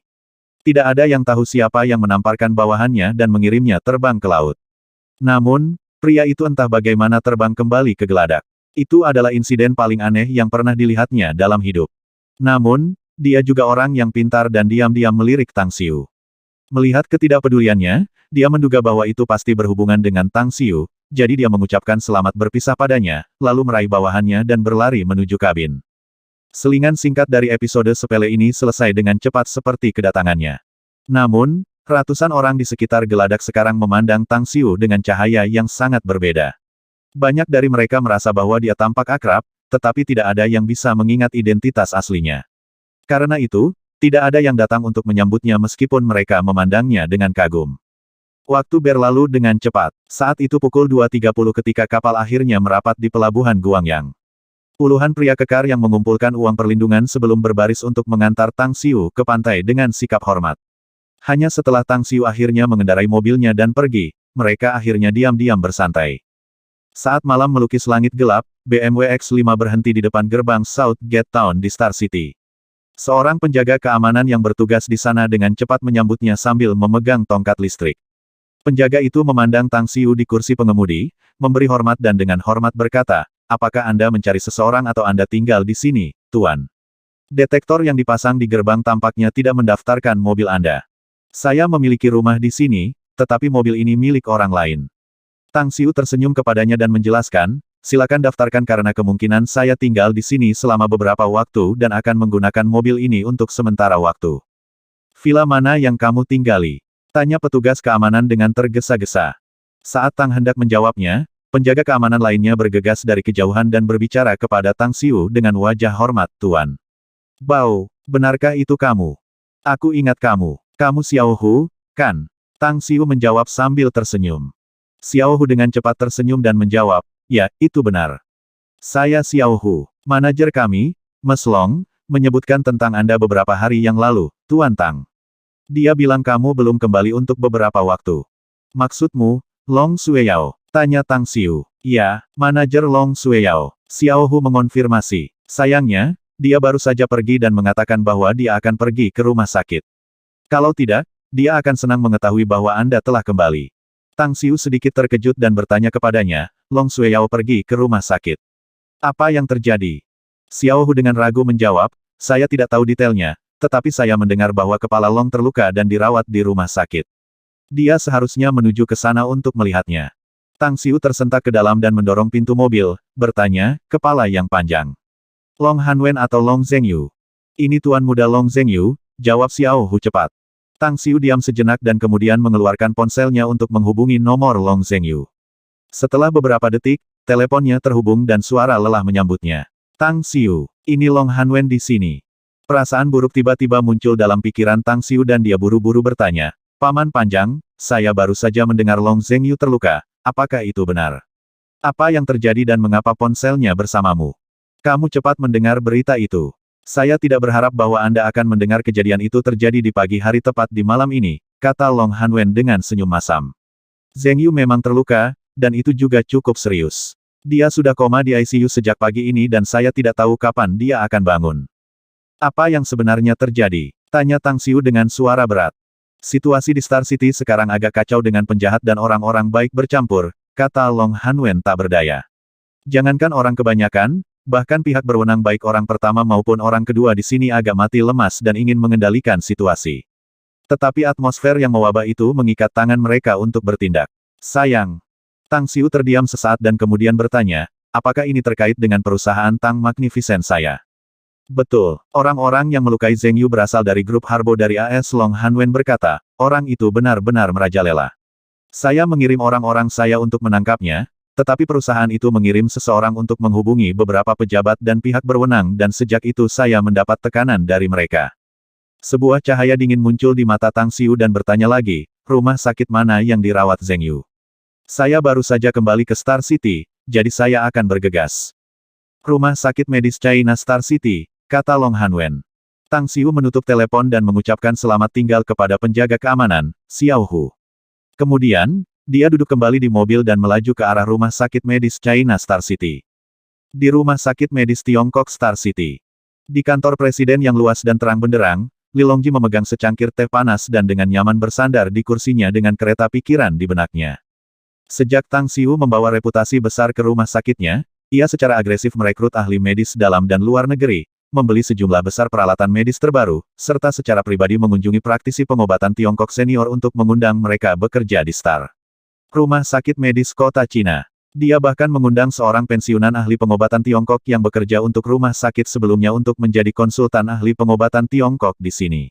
Tidak ada yang tahu siapa yang menamparkan bawahannya dan mengirimnya terbang ke laut. Namun, pria itu entah bagaimana terbang kembali ke geladak. Itu adalah insiden paling aneh yang pernah dilihatnya dalam hidup. Namun, dia juga orang yang pintar dan diam-diam melirik Tang Xiu. Melihat ketidakpeduliannya, dia menduga bahwa itu pasti berhubungan dengan Tang Xiu, jadi dia mengucapkan selamat berpisah padanya, lalu meraih bawahannya dan berlari menuju kabin. Selingan singkat dari episode sepele ini selesai dengan cepat seperti kedatangannya. Namun, ratusan orang di sekitar geladak sekarang memandang Tang Xiu dengan cahaya yang sangat berbeda. Banyak dari mereka merasa bahwa dia tampak akrab, tetapi tidak ada yang bisa mengingat identitas aslinya. Karena itu, tidak ada yang datang untuk menyambutnya meskipun mereka memandangnya dengan kagum. Waktu berlalu dengan cepat. Saat itu pukul 2.30 ketika kapal akhirnya merapat di pelabuhan Guangyang. Puluhan pria kekar yang mengumpulkan uang perlindungan sebelum berbaris untuk mengantar Tang Xiu ke pantai dengan sikap hormat. Hanya setelah Tang Xiu akhirnya mengendarai mobilnya dan pergi, mereka akhirnya diam-diam bersantai. Saat malam melukis langit gelap, BMW X5 berhenti di depan gerbang South Gate Town di Star City. Seorang penjaga keamanan yang bertugas di sana dengan cepat menyambutnya sambil memegang tongkat listrik. Penjaga itu memandang Tang Xiu di kursi pengemudi, memberi hormat dan dengan hormat berkata, apakah Anda mencari seseorang atau Anda tinggal di sini, Tuan? Detektor yang dipasang di gerbang tampaknya tidak mendaftarkan mobil Anda. Saya memiliki rumah di sini, tetapi mobil ini milik orang lain. Tang Xiu tersenyum kepadanya dan menjelaskan, silakan daftarkan karena kemungkinan saya tinggal di sini selama beberapa waktu dan akan menggunakan mobil ini untuk sementara waktu. Villa mana yang kamu tinggali? Tanya petugas keamanan dengan tergesa-gesa. Saat Tang hendak menjawabnya, penjaga keamanan lainnya bergegas dari kejauhan dan berbicara kepada Tang Xiu dengan wajah hormat, Tuan. Bau, benarkah itu kamu? Aku ingat kamu. Kamu Xiao Hu, kan? Tang Xiu menjawab sambil tersenyum. Xiao Hu dengan cepat tersenyum dan menjawab, ya, itu benar. Saya Xiao Hu, manajer kami, Mes Long, menyebutkan tentang Anda beberapa hari yang lalu, Tuan Tang. Dia bilang kamu belum kembali untuk beberapa waktu. Maksudmu, Long Sueyao? Tanya Tang Xiu. Ya, manajer Long Sueyao. Xiao Hu mengonfirmasi. Sayangnya, dia baru saja pergi dan mengatakan bahwa dia akan pergi ke rumah sakit. Kalau tidak, dia akan senang mengetahui bahwa Anda telah kembali. Tang Xiu sedikit terkejut dan bertanya kepadanya, Long Sueyao pergi ke rumah sakit. Apa yang terjadi? Xiao Hu dengan ragu menjawab, saya tidak tahu detailnya, tetapi saya mendengar bahwa kepala Long terluka dan dirawat di rumah sakit. Dia seharusnya menuju ke sana untuk melihatnya. Tang Xiu tersentak ke dalam dan mendorong pintu mobil, bertanya, kepala yang panjang. Long Hanwen atau Long Zhengyu? Ini Tuan Muda Long Zhengyu, jawab Xiao Hu cepat. Tang Xiu diam sejenak dan kemudian mengeluarkan ponselnya untuk menghubungi nomor Long Zhengyu. Setelah beberapa detik, teleponnya terhubung dan suara lelah menyambutnya. Tang Xiu, ini Long Hanwen di sini. Perasaan buruk tiba-tiba muncul dalam pikiran Tang Xiu dan dia buru-buru bertanya, Paman Panjang, saya baru saja mendengar Long Zhengyu terluka, apakah itu benar? Apa yang terjadi dan mengapa ponselnya bersamamu? Kamu cepat mendengar berita itu. Saya tidak berharap bahwa Anda akan mendengar kejadian itu terjadi di pagi hari tepat di malam ini, kata Long Hanwen dengan senyum masam. Zhengyu memang terluka, dan itu juga cukup serius. Dia sudah koma di ICU sejak pagi ini dan saya tidak tahu kapan dia akan bangun. Apa yang sebenarnya terjadi? Tanya Tang Xiu dengan suara berat. Situasi di Star City sekarang agak kacau dengan penjahat dan orang-orang baik bercampur, kata Long Hanwen tak berdaya. Jangankan orang kebanyakan, bahkan pihak berwenang baik orang pertama maupun orang kedua di sini agak mati lemas dan ingin mengendalikan situasi. Tetapi atmosfer yang mewabah itu mengikat tangan mereka untuk bertindak. Sayang. Tang Xiu terdiam sesaat dan kemudian bertanya, apakah ini terkait dengan perusahaan Tang Magnificent saya? Betul, orang-orang yang melukai Zheng Yu berasal dari grup Harbo dari AS. Long Hanwen berkata, orang itu benar-benar merajalela. Saya mengirim orang-orang saya untuk menangkapnya, tetapi perusahaan itu mengirim seseorang untuk menghubungi beberapa pejabat dan pihak berwenang dan sejak itu saya mendapat tekanan dari mereka. Sebuah cahaya dingin muncul di mata Tang Xiu dan bertanya lagi, rumah sakit mana yang dirawat Zheng Yu? Saya baru saja kembali ke Star City, jadi saya akan bergegas. Rumah sakit medis China Star City, kata Long Hanwen. Tang Xiu menutup telepon dan mengucapkan selamat tinggal kepada penjaga keamanan, Xiao Hu. Kemudian, dia duduk kembali di mobil dan melaju ke arah rumah sakit medis China Star City. Di rumah sakit medis Tiongkok Star City. Di kantor presiden yang luas dan terang benderang, Li Longji memegang secangkir teh panas dan dengan nyaman bersandar di kursinya dengan kereta pikiran di benaknya. Sejak Tang Xiu membawa reputasi besar ke rumah sakitnya, ia secara agresif merekrut ahli medis dalam dan luar negeri, membeli sejumlah besar peralatan medis terbaru, serta secara pribadi mengunjungi praktisi pengobatan Tiongkok senior untuk mengundang mereka bekerja di Star Rumah Sakit Medis Kota Cina. Dia bahkan mengundang seorang pensiunan ahli pengobatan Tiongkok yang bekerja untuk rumah sakit sebelumnya untuk menjadi konsultan ahli pengobatan Tiongkok di sini.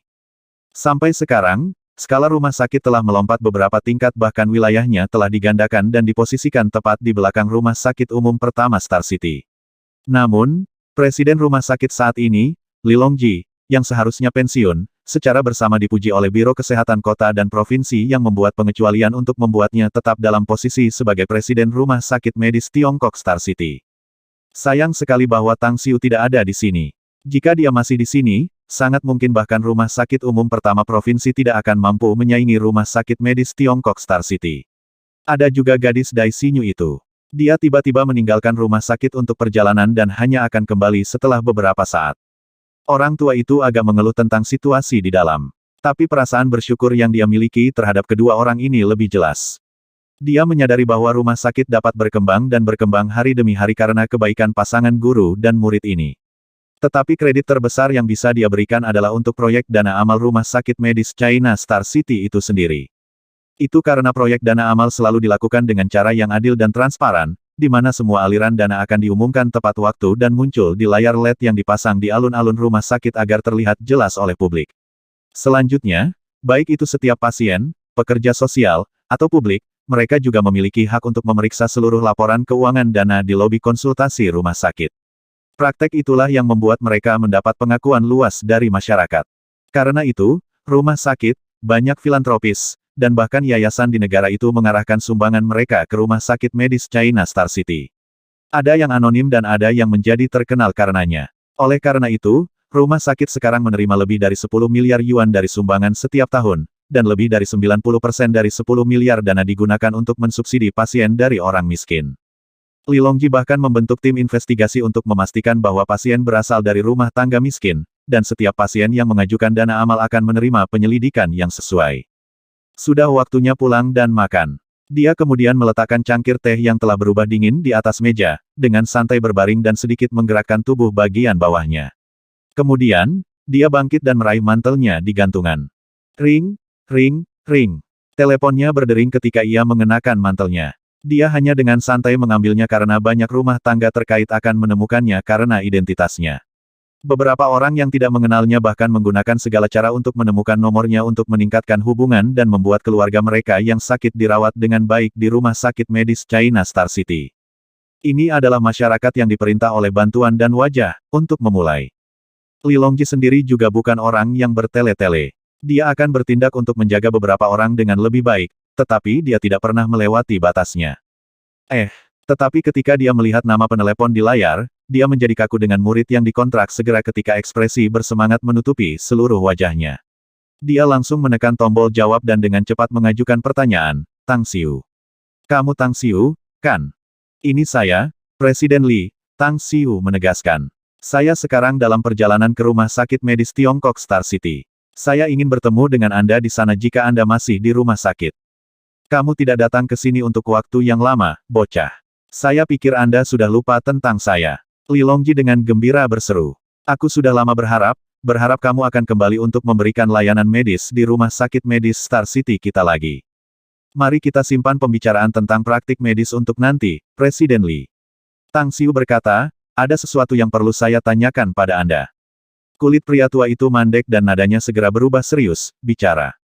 Sampai sekarang, skala rumah sakit telah melompat beberapa tingkat bahkan wilayahnya telah digandakan dan diposisikan tepat di belakang rumah sakit umum pertama Star City. Namun, Presiden rumah sakit saat ini, Li Longji, yang seharusnya pensiun, secara bersama dipuji oleh Biro Kesehatan Kota dan Provinsi yang membuat pengecualian untuk membuatnya tetap dalam posisi sebagai Presiden Rumah Sakit Medis Tiongkok Star City. Sayang sekali bahwa Tang Xiu tidak ada di sini. Jika dia masih di sini, sangat mungkin bahkan Rumah Sakit Umum Pertama Provinsi tidak akan mampu menyaingi Rumah Sakit Medis Tiongkok Star City. Ada juga gadis Dai Xinyu itu. Dia tiba-tiba meninggalkan rumah sakit untuk perjalanan dan hanya akan kembali setelah beberapa saat. Orang tua itu agak mengeluh tentang situasi di dalam. Tapi perasaan bersyukur yang dia miliki terhadap kedua orang ini lebih jelas. Dia menyadari bahwa rumah sakit dapat berkembang dan berkembang hari demi hari karena kebaikan pasangan guru dan murid ini. Tetapi kredit terbesar yang bisa dia berikan adalah untuk proyek dana amal rumah sakit medis China Star City itu sendiri. Itu karena proyek dana amal selalu dilakukan dengan cara yang adil dan transparan, di mana semua aliran dana akan diumumkan tepat waktu dan muncul di layar LED yang dipasang di alun-alun rumah sakit agar terlihat jelas oleh publik. Selanjutnya, baik itu setiap pasien, pekerja sosial, atau publik, mereka juga memiliki hak untuk memeriksa seluruh laporan keuangan dana di lobi konsultasi rumah sakit. Praktek itulah yang membuat mereka mendapat pengakuan luas dari masyarakat. Karena itu, rumah sakit, banyak filantropis, dan bahkan yayasan di negara itu mengarahkan sumbangan mereka ke rumah sakit medis China Star City. Ada yang anonim dan ada yang menjadi terkenal karenanya. Oleh karena itu, rumah sakit sekarang menerima lebih dari 10 miliar yuan dari sumbangan setiap tahun, dan lebih dari 90% dari 10 miliar dana digunakan untuk mensubsidi pasien dari orang miskin. Li Longji bahkan membentuk tim investigasi untuk memastikan bahwa pasien berasal dari rumah tangga miskin, dan setiap pasien yang mengajukan dana amal akan menerima penyelidikan yang sesuai. Sudah waktunya pulang dan makan. Dia kemudian meletakkan cangkir teh yang telah berubah dingin di atas meja, dengan santai berbaring dan sedikit menggerakkan tubuh bagian bawahnya. Kemudian, dia bangkit dan meraih mantelnya di gantungan. Ring, ring, ring. Teleponnya berdering ketika ia mengenakan mantelnya. Dia hanya dengan santai mengambilnya karena banyak rumah tangga terkait akan menemukannya karena identitasnya. Beberapa orang yang tidak mengenalnya bahkan menggunakan segala cara untuk menemukan nomornya untuk meningkatkan hubungan dan membuat keluarga mereka yang sakit dirawat dengan baik di rumah sakit medis China Star City. Ini adalah masyarakat yang diperintah oleh bantuan dan wajah, untuk memulai. Li Longji sendiri juga bukan orang yang bertele-tele. Dia akan bertindak untuk menjaga beberapa orang dengan lebih baik, tetapi dia tidak pernah melewati batasnya. Tetapi ketika dia melihat nama penelepon di layar, dia menjadi kaku dengan murid yang dikontrak segera ketika ekspresi bersemangat menutupi seluruh wajahnya. Dia langsung menekan tombol jawab dan dengan cepat mengajukan pertanyaan, Tang Xiu. Kamu Tang Xiu, kan? Ini saya, Presiden Li, Tang Xiu menegaskan. Saya sekarang dalam perjalanan ke rumah sakit medis Tiongkok Star City. Saya ingin bertemu dengan Anda di sana jika Anda masih di rumah sakit. Kamu tidak datang ke sini untuk waktu yang lama, bocah. Saya pikir Anda sudah lupa tentang saya. Li Longji dengan gembira berseru. Aku sudah lama berharap kamu akan kembali untuk memberikan layanan medis di rumah sakit medis Star City kita lagi. Mari kita simpan pembicaraan tentang praktik medis untuk nanti, Presiden Li. Tang Xiu berkata, ada sesuatu yang perlu saya tanyakan pada Anda. Kulit pria tua itu mandek dan nadanya segera berubah serius, bicara.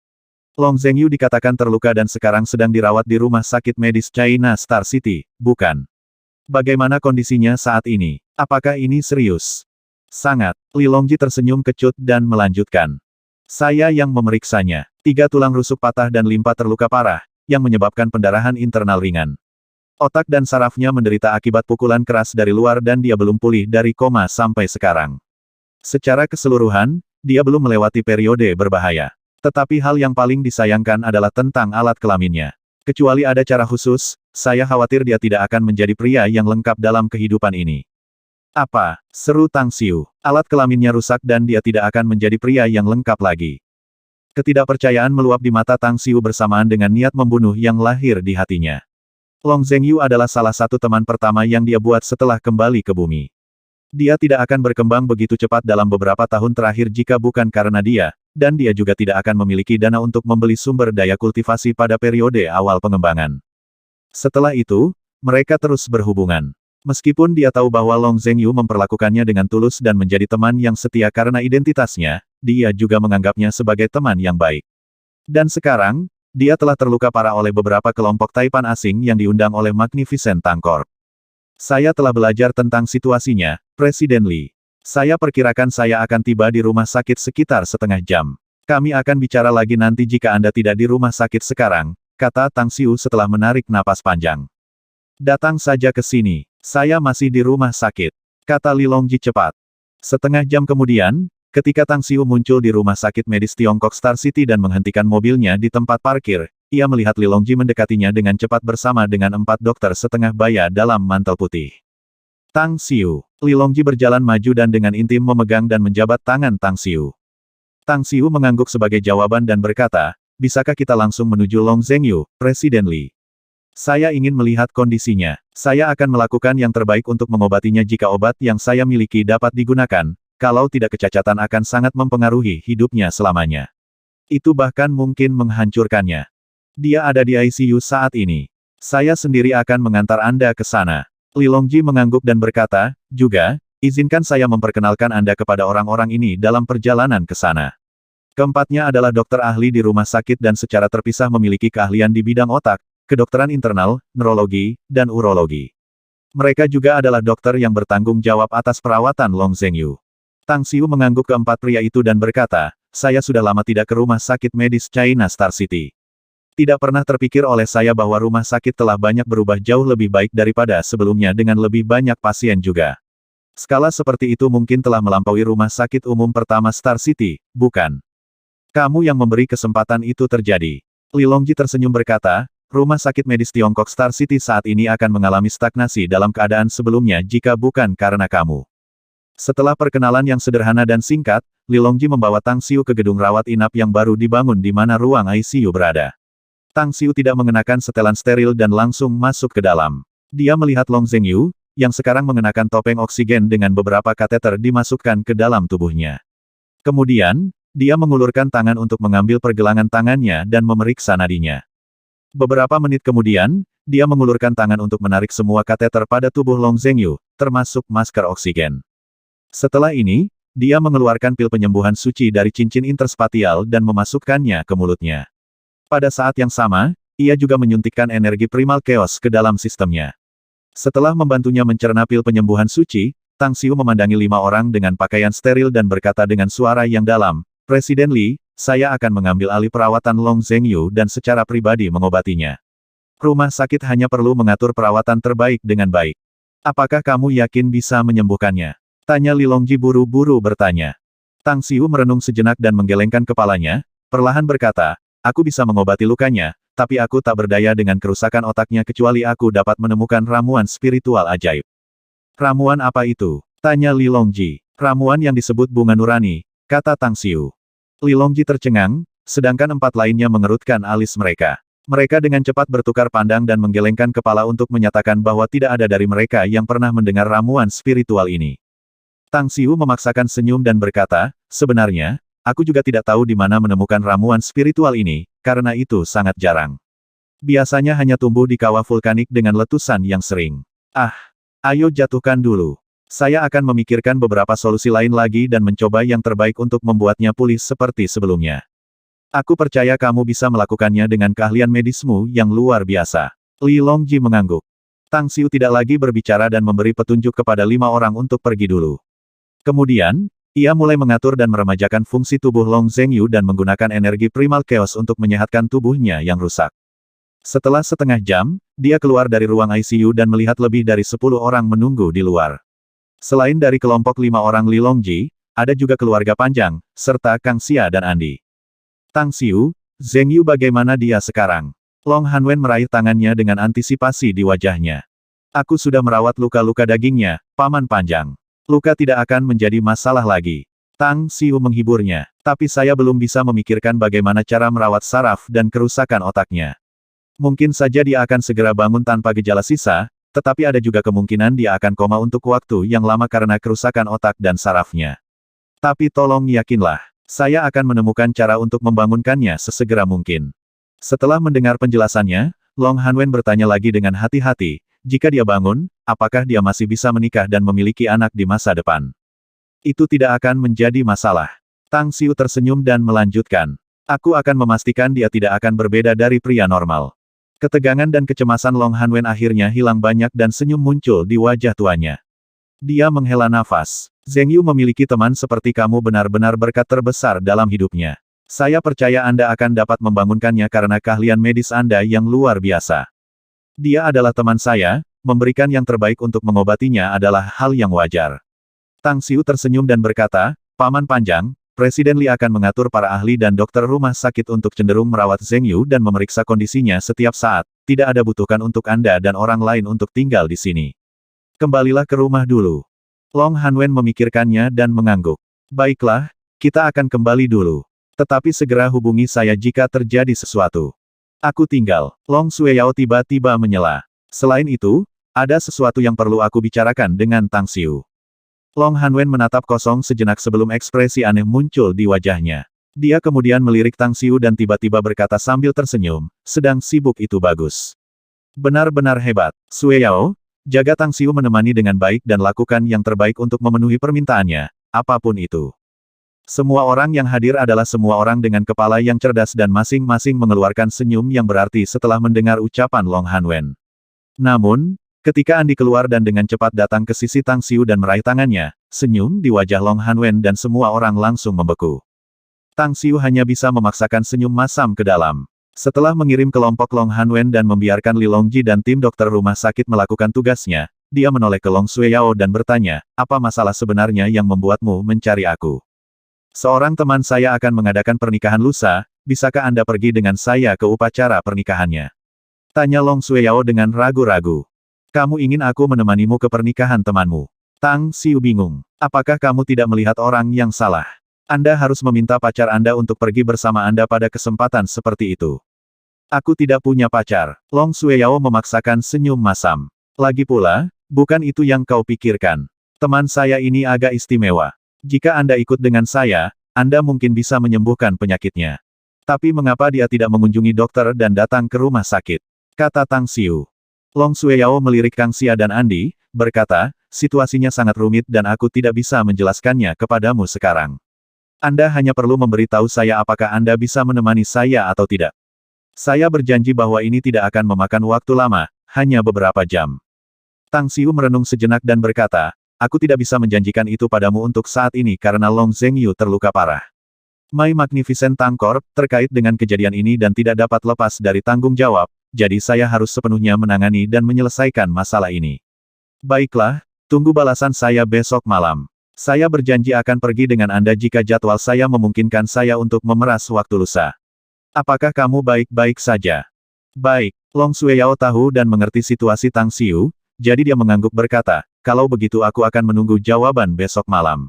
Long Zhengyu dikatakan terluka dan sekarang sedang dirawat di rumah sakit medis China Star City, bukan? Bagaimana kondisinya saat ini? Apakah ini serius? Sangat. Li Longji tersenyum kecut dan melanjutkan. Saya yang memeriksanya. 3 tulang rusuk patah dan limpa terluka parah, yang menyebabkan pendarahan internal ringan. Otak dan sarafnya menderita akibat pukulan keras dari luar dan dia belum pulih dari koma sampai sekarang. Secara keseluruhan, dia belum melewati periode berbahaya. Tetapi hal yang paling disayangkan adalah tentang alat kelaminnya. Kecuali ada cara khusus, saya khawatir dia tidak akan menjadi pria yang lengkap dalam kehidupan ini. Apa? Seru Tang Xiu. Alat kelaminnya rusak dan dia tidak akan menjadi pria yang lengkap lagi. Ketidakpercayaan meluap di mata Tang Xiu bersamaan dengan niat membunuh yang lahir di hatinya. Long Zhengyu adalah salah satu teman pertama yang dia buat setelah kembali ke bumi. Dia tidak akan berkembang begitu cepat dalam beberapa tahun terakhir jika bukan karena dia, dan dia juga tidak akan memiliki dana untuk membeli sumber daya kultivasi pada periode awal pengembangan. Setelah itu, mereka terus berhubungan. Meskipun dia tahu bahwa Long Zhengyu memperlakukannya dengan tulus dan menjadi teman yang setia karena identitasnya, dia juga menganggapnya sebagai teman yang baik. Dan sekarang, dia telah terluka parah oleh beberapa kelompok taipan asing yang diundang oleh Magnificent Tang Corp. Saya telah belajar tentang situasinya, Presiden Li. Saya perkirakan saya akan tiba di rumah sakit sekitar setengah jam. Kami akan bicara lagi nanti jika Anda tidak di rumah sakit sekarang, kata Tang Xiu setelah menarik napas panjang. Datang saja ke sini. Saya masih di rumah sakit, kata Li Longji cepat. Setengah jam kemudian, ketika Tang Xiu muncul di rumah sakit medis Tiongkok Star City dan menghentikan mobilnya di tempat parkir, ia melihat Li Longji mendekatinya dengan cepat bersama dengan 4 dokter setengah baya dalam mantel putih. Tang Xiu. Li Longji berjalan maju dan dengan intim memegang dan menjabat tangan Tang Xiu. Tang Xiu mengangguk sebagai jawaban dan berkata, bisakah kita langsung menuju Long Zhengyu, Presiden Li? Saya ingin melihat kondisinya. Saya akan melakukan yang terbaik untuk mengobatinya jika obat yang saya miliki dapat digunakan, kalau tidak kecacatan akan sangat mempengaruhi hidupnya selamanya. Itu bahkan mungkin menghancurkannya. Dia ada di ICU saat ini. Saya sendiri akan mengantar Anda ke sana. Li Longji mengangguk dan berkata, juga, izinkan saya memperkenalkan Anda kepada orang-orang ini dalam perjalanan ke sana. Keempatnya adalah dokter ahli di rumah sakit dan secara terpisah memiliki keahlian di bidang otak, kedokteran internal, neurologi, dan urologi. Mereka juga adalah dokter yang bertanggung jawab atas perawatan Long Zhengyu. Tang Xiu mengangguk ke 4 pria itu dan berkata, saya sudah lama tidak ke rumah sakit medis China Star City. Tidak pernah terpikir oleh saya bahwa rumah sakit telah banyak berubah jauh lebih baik daripada sebelumnya dengan lebih banyak pasien juga. Skala seperti itu mungkin telah melampaui rumah sakit umum pertama Star City, bukan? Kamu yang memberi kesempatan itu terjadi. Li Longji tersenyum berkata, rumah sakit medis Tiongkok Star City saat ini akan mengalami stagnasi dalam keadaan sebelumnya jika bukan karena kamu. Setelah perkenalan yang sederhana dan singkat, Li Longji membawa Tang Xiu ke gedung rawat inap yang baru dibangun di mana ruang ICU berada. Tang Xiu tidak mengenakan setelan steril dan langsung masuk ke dalam. Dia melihat Long Zhengyu, yang sekarang mengenakan topeng oksigen dengan beberapa kateter dimasukkan ke dalam tubuhnya. Kemudian, dia mengulurkan tangan untuk mengambil pergelangan tangannya dan memeriksa nadinya. Beberapa menit kemudian, dia mengulurkan tangan untuk menarik semua kateter pada tubuh Long Zhengyu, termasuk masker oksigen. Setelah ini, dia mengeluarkan pil penyembuhan suci dari cincin interspatial dan memasukkannya ke mulutnya. Pada saat yang sama, ia juga menyuntikkan energi primal chaos ke dalam sistemnya. Setelah membantunya mencerna pil penyembuhan suci, Tang Xiu memandangi 5 orang dengan pakaian steril dan berkata dengan suara yang dalam, Presiden Li, saya akan mengambil alih perawatan Long Zhengyu dan secara pribadi mengobatinya. Rumah sakit hanya perlu mengatur perawatan terbaik dengan baik. Apakah kamu yakin bisa menyembuhkannya? Tanya Li Longji buru-buru bertanya. Tang Xiu merenung sejenak dan menggelengkan kepalanya, perlahan berkata, aku bisa mengobati lukanya, tapi aku tak berdaya dengan kerusakan otaknya kecuali aku dapat menemukan ramuan spiritual ajaib. Ramuan apa itu? Tanya Li Longji. Ramuan yang disebut bunga nurani, kata Tang Xiu. Li Longji tercengang, sedangkan 4 lainnya mengerutkan alis mereka. Mereka dengan cepat bertukar pandang dan menggelengkan kepala untuk menyatakan bahwa tidak ada dari mereka yang pernah mendengar ramuan spiritual ini. Tang Xiu memaksakan senyum dan berkata, sebenarnya, aku juga tidak tahu di mana menemukan ramuan spiritual ini, karena itu sangat jarang. Biasanya hanya tumbuh di kawah vulkanik dengan letusan yang sering. Ah, ayo jatuhkan dulu. Saya akan memikirkan beberapa solusi lain lagi dan mencoba yang terbaik untuk membuatnya pulih seperti sebelumnya. Aku percaya kamu bisa melakukannya dengan keahlian medismu yang luar biasa. Li Longji mengangguk. Tang Xiu tidak lagi berbicara dan memberi petunjuk kepada 5 orang untuk pergi dulu. Kemudian, ia mulai mengatur dan meremajakan fungsi tubuh Long Zhengyu dan menggunakan energi primal chaos untuk menyehatkan tubuhnya yang rusak. Setelah setengah jam, dia keluar dari ruang ICU dan melihat lebih dari 10 orang menunggu di luar. Selain dari kelompok 5 orang Li Longji, ada juga keluarga Panjang, serta Kang Xia dan Andi. Tang Xiu, Zhengyu bagaimana dia sekarang? Long Hanwen meraih tangannya dengan antisipasi di wajahnya. Aku sudah merawat luka-luka dagingnya, Paman Panjang. Luka tidak akan menjadi masalah lagi. Tang Xiu menghiburnya, tapi saya belum bisa memikirkan bagaimana cara merawat saraf dan kerusakan otaknya. Mungkin saja dia akan segera bangun tanpa gejala sisa, tetapi ada juga kemungkinan dia akan koma untuk waktu yang lama karena kerusakan otak dan sarafnya. Tapi tolong yakinlah, saya akan menemukan cara untuk membangunkannya sesegera mungkin. Setelah mendengar penjelasannya, Long Hanwen bertanya lagi dengan hati-hati, jika dia bangun, apakah dia masih bisa menikah dan memiliki anak di masa depan? Itu tidak akan menjadi masalah. Tang Xiu tersenyum dan melanjutkan. Aku akan memastikan dia tidak akan berbeda dari pria normal. Ketegangan dan kecemasan Long Hanwen akhirnya hilang banyak dan senyum muncul di wajah tuanya. Dia menghela nafas. Zhengyu memiliki teman seperti kamu benar-benar berkat terbesar dalam hidupnya. Saya percaya Anda akan dapat membangunkannya karena keahlian medis Anda yang luar biasa. Dia adalah teman saya, memberikan yang terbaik untuk mengobatinya adalah hal yang wajar. Tang Xiu tersenyum dan berkata, Paman Panjang, Presiden Li akan mengatur para ahli dan dokter rumah sakit untuk cenderung merawat Zhengyu dan memeriksa kondisinya setiap saat, tidak ada butuhkan untuk Anda dan orang lain untuk tinggal di sini. Kembalilah ke rumah dulu. Long Hanwen memikirkannya dan mengangguk. Baiklah, kita akan kembali dulu. Tetapi segera hubungi saya jika terjadi sesuatu. Aku tinggal. Long Sueyao tiba-tiba menyela. Selain itu, ada sesuatu yang perlu aku bicarakan dengan Tang Xiu. Long Hanwen menatap kosong sejenak sebelum ekspresi aneh muncul di wajahnya. Dia kemudian melirik Tang Xiu dan tiba-tiba berkata sambil tersenyum, sedang sibuk itu bagus. Benar-benar hebat. Sueyao, jaga Tang Xiu menemani dengan baik dan lakukan yang terbaik untuk memenuhi permintaannya, apapun itu. Semua orang yang hadir adalah semua orang dengan kepala yang cerdas dan masing-masing mengeluarkan senyum yang berarti setelah mendengar ucapan Long Hanwen. Namun, ketika Andi keluar dan dengan cepat datang ke sisi Tang Xiu dan meraih tangannya, senyum di wajah Long Hanwen dan semua orang langsung membeku. Tang Xiu hanya bisa memaksakan senyum masam ke dalam. Setelah mengirim kelompok Long Hanwen dan membiarkan Li Longji dan tim dokter rumah sakit melakukan tugasnya, dia menoleh ke Long Sueyao dan bertanya, apa masalah sebenarnya yang membuatmu mencari aku? Seorang teman saya akan mengadakan pernikahan lusa, bisakah Anda pergi dengan saya ke upacara pernikahannya? Tanya Long Sueyao dengan ragu-ragu. Kamu ingin aku menemanimu ke pernikahan temanmu? Tang Xiu bingung. Apakah kamu tidak melihat orang yang salah? Anda harus meminta pacar Anda untuk pergi bersama Anda pada kesempatan seperti itu. Aku tidak punya pacar. Long Sueyao memaksakan senyum masam. Lagi pula, bukan itu yang kau pikirkan. Teman saya ini agak istimewa. Jika Anda ikut dengan saya, Anda mungkin bisa menyembuhkan penyakitnya. Tapi mengapa dia tidak mengunjungi dokter dan datang ke rumah sakit? Kata Tang Xiu. Long Sueyao melirik Kang Xia dan Andi, berkata, situasinya sangat rumit dan aku tidak bisa menjelaskannya kepadamu sekarang. Anda hanya perlu memberitahu saya apakah Anda bisa menemani saya atau tidak. Saya berjanji bahwa ini tidak akan memakan waktu lama, hanya beberapa jam. Tang Xiu merenung sejenak dan berkata, aku tidak bisa menjanjikan itu padamu untuk saat ini karena Long Zhengyu terluka parah. My Magnificent Tang Corp terkait dengan kejadian ini dan tidak dapat lepas dari tanggung jawab, jadi saya harus sepenuhnya menangani dan menyelesaikan masalah ini. Baiklah, tunggu balasan saya besok malam. Saya berjanji akan pergi dengan Anda jika jadwal saya memungkinkan saya untuk memeras waktu lusa. Apakah kamu baik-baik saja? Baik, Long Sueyao tahu dan mengerti situasi Tang Xiu, jadi dia mengangguk berkata, kalau begitu aku akan menunggu jawaban besok malam.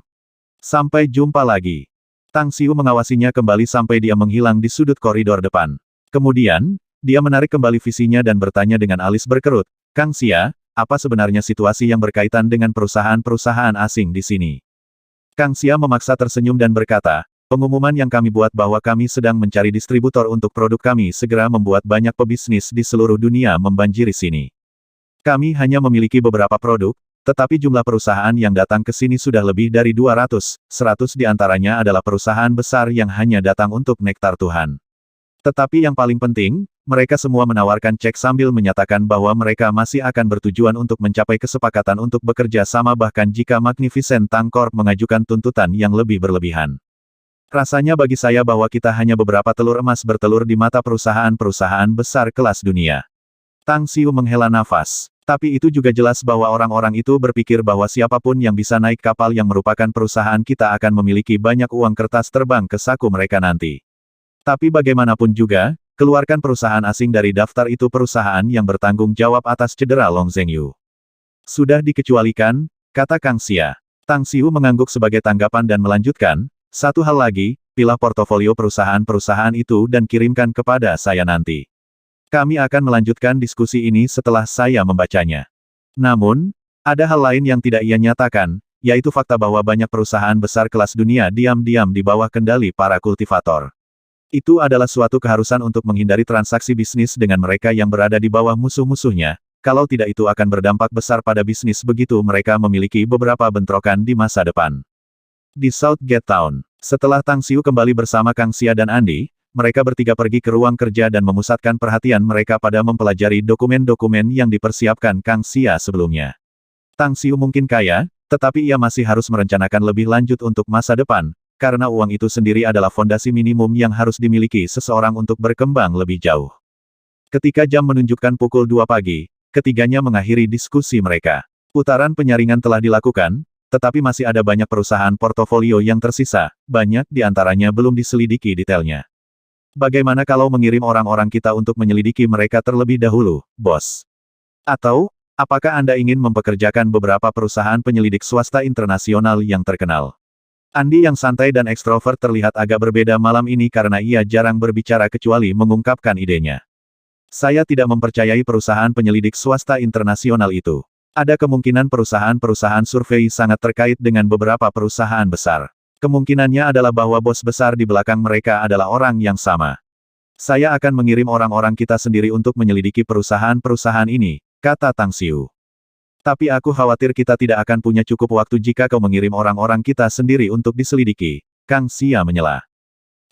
Sampai jumpa lagi. Tang Xiu mengawasinya kembali sampai dia menghilang di sudut koridor depan. Kemudian, dia menarik kembali visinya dan bertanya dengan alis berkerut, "Kang Xia, apa sebenarnya situasi yang berkaitan dengan perusahaan-perusahaan asing di sini?" Kang Xia memaksa tersenyum dan berkata, "Pengumuman yang kami buat bahwa kami sedang mencari distributor untuk produk kami segera membuat banyak pebisnis di seluruh dunia membanjiri sini. Kami hanya memiliki beberapa produk, tetapi jumlah perusahaan yang datang ke sini sudah lebih dari 200, 100 di antaranya adalah perusahaan besar yang hanya datang untuk nektar Tuhan. Tetapi yang paling penting, mereka semua menawarkan cek sambil menyatakan bahwa mereka masih akan bertujuan untuk mencapai kesepakatan untuk bekerja sama bahkan jika Magnificent Tang Corp mengajukan tuntutan yang lebih berlebihan. Rasanya bagi saya bahwa kita hanya beberapa telur emas bertelur di mata perusahaan-perusahaan besar kelas dunia." Tang Xiu menghela nafas. Tapi itu juga jelas bahwa orang-orang itu berpikir bahwa siapapun yang bisa naik kapal yang merupakan perusahaan kita akan memiliki banyak uang kertas terbang ke saku mereka nanti. Tapi bagaimanapun juga, keluarkan perusahaan asing dari daftar itu perusahaan yang bertanggung jawab atas cedera Long Zhengyu. "Sudah dikecualikan," kata Kang Xia. Tang Xiu mengangguk sebagai tanggapan dan melanjutkan, "Satu hal lagi, pilah portofolio perusahaan-perusahaan itu dan kirimkan kepada saya nanti. Kami akan melanjutkan diskusi ini setelah saya membacanya." Namun, ada hal lain yang tidak ia nyatakan, yaitu fakta bahwa banyak perusahaan besar kelas dunia diam-diam di bawah kendali para kultivator. Itu adalah suatu keharusan untuk menghindari transaksi bisnis dengan mereka yang berada di bawah musuh-musuhnya, kalau tidak itu akan berdampak besar pada bisnis begitu mereka memiliki beberapa bentrokan di masa depan. Di Southgate Town, setelah Tang Xiu kembali bersama Kang Xia dan Andi, mereka bertiga pergi ke ruang kerja dan memusatkan perhatian mereka pada mempelajari dokumen-dokumen yang dipersiapkan Kang Xia sebelumnya. Tang Xiu mungkin kaya, tetapi ia masih harus merencanakan lebih lanjut untuk masa depan, karena uang itu sendiri adalah fondasi minimum yang harus dimiliki seseorang untuk berkembang lebih jauh. Ketika jam menunjukkan pukul 2 pagi, ketiganya mengakhiri diskusi mereka. Putaran penyaringan telah dilakukan, tetapi masih ada banyak perusahaan portofolio yang tersisa, banyak di antaranya belum diselidiki detailnya. "Bagaimana kalau mengirim orang-orang kita untuk menyelidiki mereka terlebih dahulu, bos? Atau, apakah Anda ingin mempekerjakan beberapa perusahaan penyelidik swasta internasional yang terkenal?" Andi yang santai dan ekstrovert terlihat agak berbeda malam ini karena ia jarang berbicara kecuali mengungkapkan idenya. "Saya tidak mempercayai perusahaan penyelidik swasta internasional itu. Ada kemungkinan perusahaan-perusahaan survei sangat terkait dengan beberapa perusahaan besar. Kemungkinannya adalah bahwa bos besar di belakang mereka adalah orang yang sama. Saya akan mengirim orang-orang kita sendiri untuk menyelidiki perusahaan-perusahaan ini," kata Tang Xiu. "Tapi aku khawatir kita tidak akan punya cukup waktu jika kau mengirim orang-orang kita sendiri untuk diselidiki," Kang Xia menyela.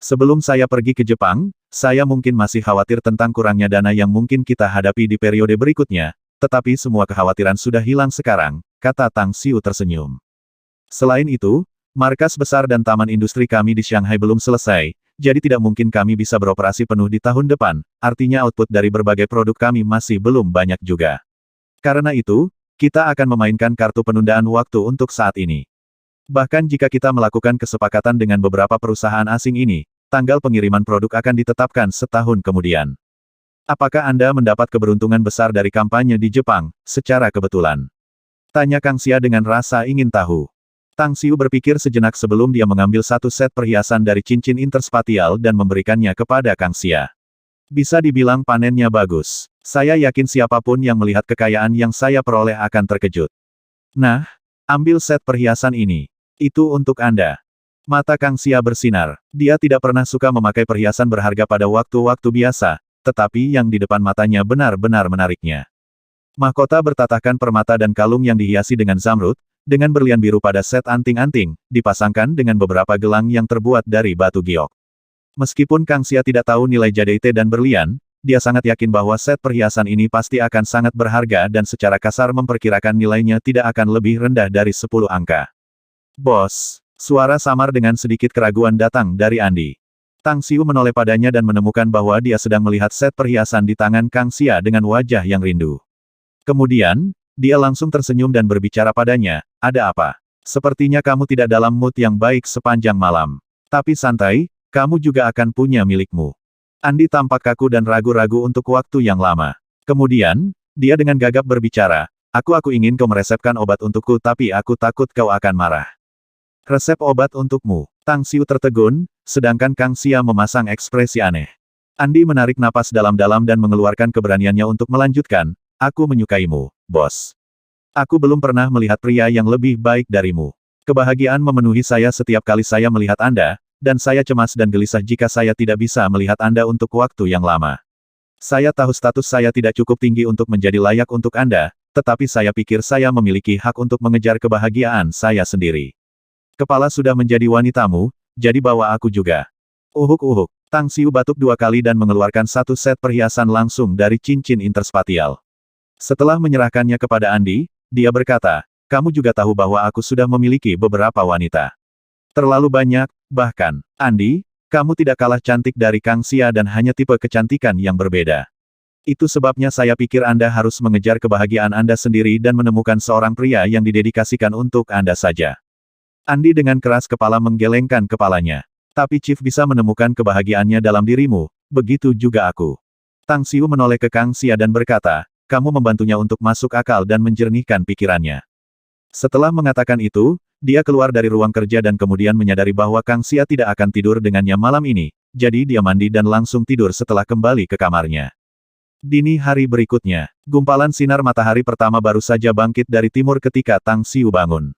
"Sebelum saya pergi ke Jepang, saya mungkin masih khawatir tentang kurangnya dana yang mungkin kita hadapi di periode berikutnya, tetapi semua kekhawatiran sudah hilang sekarang," kata Tang Xiu tersenyum. "Selain itu, markas besar dan taman industri kami di Shanghai belum selesai, jadi tidak mungkin kami bisa beroperasi penuh di tahun depan, artinya output dari berbagai produk kami masih belum banyak juga. Karena itu, kita akan memainkan kartu penundaan waktu untuk saat ini. Bahkan jika kita melakukan kesepakatan dengan beberapa perusahaan asing ini, tanggal pengiriman produk akan ditetapkan setahun kemudian. Apakah Anda mendapat keberuntungan besar dari kampanye di Jepang, secara kebetulan?" tanya Kang Xia dengan rasa ingin tahu. Tang Xiu berpikir sejenak sebelum dia mengambil satu set perhiasan dari cincin interspatial dan memberikannya kepada Kang Xia. "Bisa dibilang panennya bagus. Saya yakin siapapun yang melihat kekayaan yang saya peroleh akan terkejut. Nah, ambil set perhiasan ini. Itu untuk Anda." Mata Kang Xia bersinar. Dia tidak pernah suka memakai perhiasan berharga pada waktu-waktu biasa, tetapi yang di depan matanya benar-benar menariknya. Mahkota bertatahkan permata dan kalung yang dihiasi dengan zamrud, dengan berlian biru pada set anting-anting, dipasangkan dengan beberapa gelang yang terbuat dari batu giok. Meskipun Kang Xia tidak tahu nilai jadeite dan berlian, dia sangat yakin bahwa set perhiasan ini pasti akan sangat berharga dan secara kasar memperkirakan nilainya tidak akan lebih rendah dari 10 angka. "Bos," suara samar dengan sedikit keraguan datang dari Andi. Tang Xiu menoleh padanya dan menemukan bahwa dia sedang melihat set perhiasan di tangan Kang Xia dengan wajah yang rindu. Kemudian, dia langsung tersenyum dan berbicara padanya, "Ada apa? Sepertinya kamu tidak dalam mood yang baik sepanjang malam. Tapi santai, kamu juga akan punya milikmu." Andi tampak kaku dan ragu-ragu untuk waktu yang lama. Kemudian, dia dengan gagap berbicara, Aku ingin kau meresepkan obat untukku tapi aku takut kau akan marah." Resep obat untukmu. Tang Xiu tertegun, sedangkan Kang Xia memasang ekspresi aneh. Andi menarik napas dalam-dalam dan mengeluarkan keberaniannya untuk melanjutkan, aku menyukaimu, bos. Aku belum pernah melihat pria yang lebih baik darimu. Kebahagiaan memenuhi saya setiap kali saya melihat Anda, dan saya cemas dan gelisah jika saya tidak bisa melihat Anda untuk waktu yang lama. Saya tahu status saya tidak cukup tinggi untuk menjadi layak untuk Anda, tetapi saya pikir saya memiliki hak untuk mengejar kebahagiaan saya sendiri. Kepala sudah menjadi wanitamu, jadi bawa aku juga. Uhuk-uhuk. Tang Xiu batuk 2 kali dan mengeluarkan 1 set perhiasan langsung dari cincin interspatial. Setelah menyerahkannya kepada Andi, dia berkata, kamu juga tahu bahwa aku sudah memiliki beberapa wanita. Terlalu banyak, bahkan, Andi, kamu tidak kalah cantik dari Kang Xia dan hanya tipe kecantikan yang berbeda. Itu sebabnya saya pikir Anda harus mengejar kebahagiaan Anda sendiri dan menemukan seorang pria yang didedikasikan untuk Anda saja. Andi dengan keras kepala menggelengkan kepalanya. Tapi Chief bisa menemukan kebahagiaannya dalam dirimu, begitu juga aku. Tang Xiu menoleh ke Kang Xia dan berkata, kamu membantunya untuk masuk akal dan menjernihkan pikirannya. Setelah mengatakan itu, dia keluar dari ruang kerja dan kemudian menyadari bahwa Kang Xia tidak akan tidur dengannya malam ini, jadi dia mandi dan langsung tidur setelah kembali ke kamarnya. Dini hari berikutnya, gumpalan sinar matahari pertama baru saja bangkit dari timur ketika Tang Xiu bangun.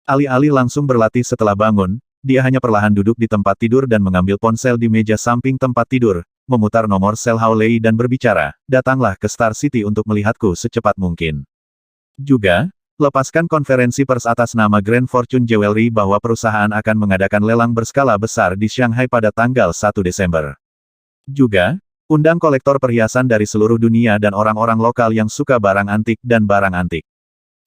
Alih-alih langsung berlatih setelah bangun, dia hanya perlahan duduk di tempat tidur dan mengambil ponsel di meja samping tempat tidur, memutar nomor sel Hao Lei dan berbicara, datanglah ke Star City untuk melihatku secepat mungkin. Juga, lepaskan konferensi pers atas nama Grand Fortune Jewelry bahwa perusahaan akan mengadakan lelang berskala besar di Shanghai pada tanggal 1 Desember. Juga, undang kolektor perhiasan dari seluruh dunia dan orang-orang lokal yang suka barang antik dan barang antik.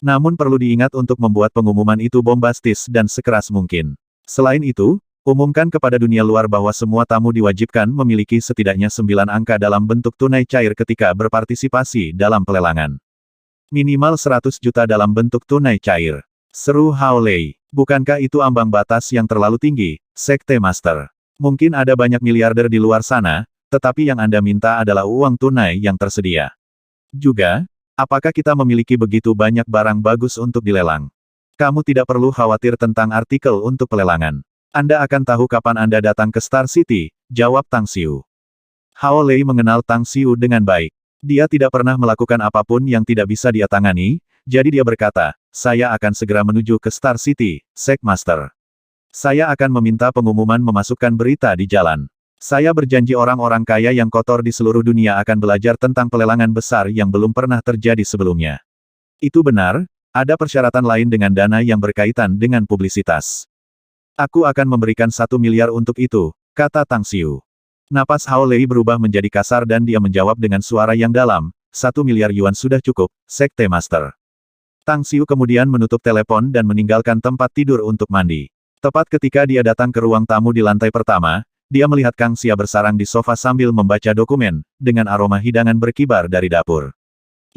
Namun perlu diingat untuk membuat pengumuman itu bombastis dan sekeras mungkin. Selain itu, umumkan kepada dunia luar bahwa semua tamu diwajibkan memiliki setidaknya 9 angka dalam bentuk tunai cair ketika berpartisipasi dalam pelelangan. Minimal 100 juta dalam bentuk tunai cair. Seru Hao Lei. Bukankah itu ambang batas yang terlalu tinggi, Sekte Master? Mungkin ada banyak miliarder di luar sana, tetapi yang Anda minta adalah uang tunai yang tersedia. Juga, apakah kita memiliki begitu banyak barang bagus untuk dilelang? Kamu tidak perlu khawatir tentang artikel untuk pelelangan. Anda akan tahu kapan Anda datang ke Star City, jawab Tang Xiu. Hao Lei mengenal Tang Xiu dengan baik. Dia tidak pernah melakukan apapun yang tidak bisa dia tangani, jadi dia berkata, saya akan segera menuju ke Star City, Sek Master. Saya akan meminta pengumuman memasukkan berita di jalan. Saya berjanji orang-orang kaya yang kotor di seluruh dunia akan belajar tentang pelelangan besar yang belum pernah terjadi sebelumnya. Itu benar, ada persyaratan lain dengan dana yang berkaitan dengan publisitas. Aku akan memberikan 1 miliar untuk itu, kata Tang Xiu. Napas Hao Lei berubah menjadi kasar dan dia menjawab dengan suara yang dalam, 1 miliar yuan sudah cukup, Sekte Master. Tang Xiu kemudian menutup telepon dan meninggalkan tempat tidur untuk mandi. Tepat ketika dia datang ke ruang tamu di lantai pertama, dia melihat Kang Xia bersarang di sofa sambil membaca dokumen, dengan aroma hidangan berkibar dari dapur.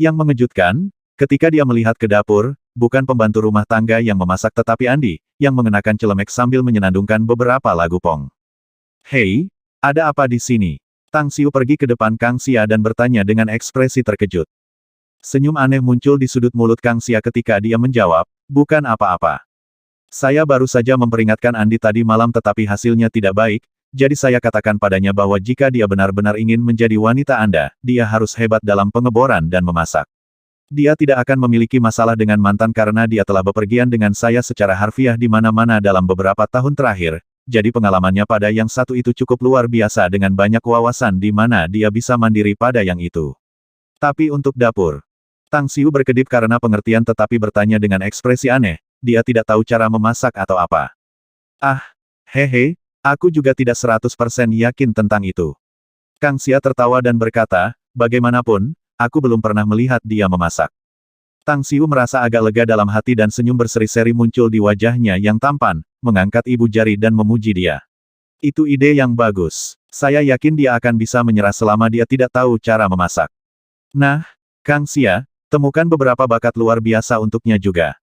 Yang mengejutkan, ketika dia melihat ke dapur, bukan pembantu rumah tangga yang memasak tetapi Andi, yang mengenakan celemek sambil menyenandungkan beberapa lagu Pong. Hei, ada apa di sini? Tang Xiu pergi ke depan Kang Xia dan bertanya dengan ekspresi terkejut. Senyum aneh muncul di sudut mulut Kang Xia ketika dia menjawab, bukan apa-apa. Saya baru saja memperingatkan Andi tadi malam tetapi hasilnya tidak baik, jadi saya katakan padanya bahwa jika dia benar-benar ingin menjadi wanita Anda, dia harus hebat dalam pengeboran dan memasak. Dia tidak akan memiliki masalah dengan mantan karena dia telah bepergian dengan saya secara harfiah di mana-mana dalam beberapa tahun terakhir. Jadi pengalamannya pada yang satu itu cukup luar biasa dengan banyak wawasan di mana dia bisa mandiri pada yang itu. Tapi untuk dapur, Tang Xiu berkedip karena pengertian tetapi bertanya dengan ekspresi aneh, dia tidak tahu cara memasak atau apa. Ah, hehe, aku juga tidak 100% yakin tentang itu. Kang Xia tertawa dan berkata, bagaimanapun, aku belum pernah melihat dia memasak. Tang Xiu merasa agak lega dalam hati dan senyum berseri-seri muncul di wajahnya yang tampan, mengangkat ibu jari dan memuji dia. Itu ide yang bagus. Saya yakin dia akan bisa menyerah selama dia tidak tahu cara memasak. Nah, Kang Xia, temukan beberapa bakat luar biasa untuknya juga.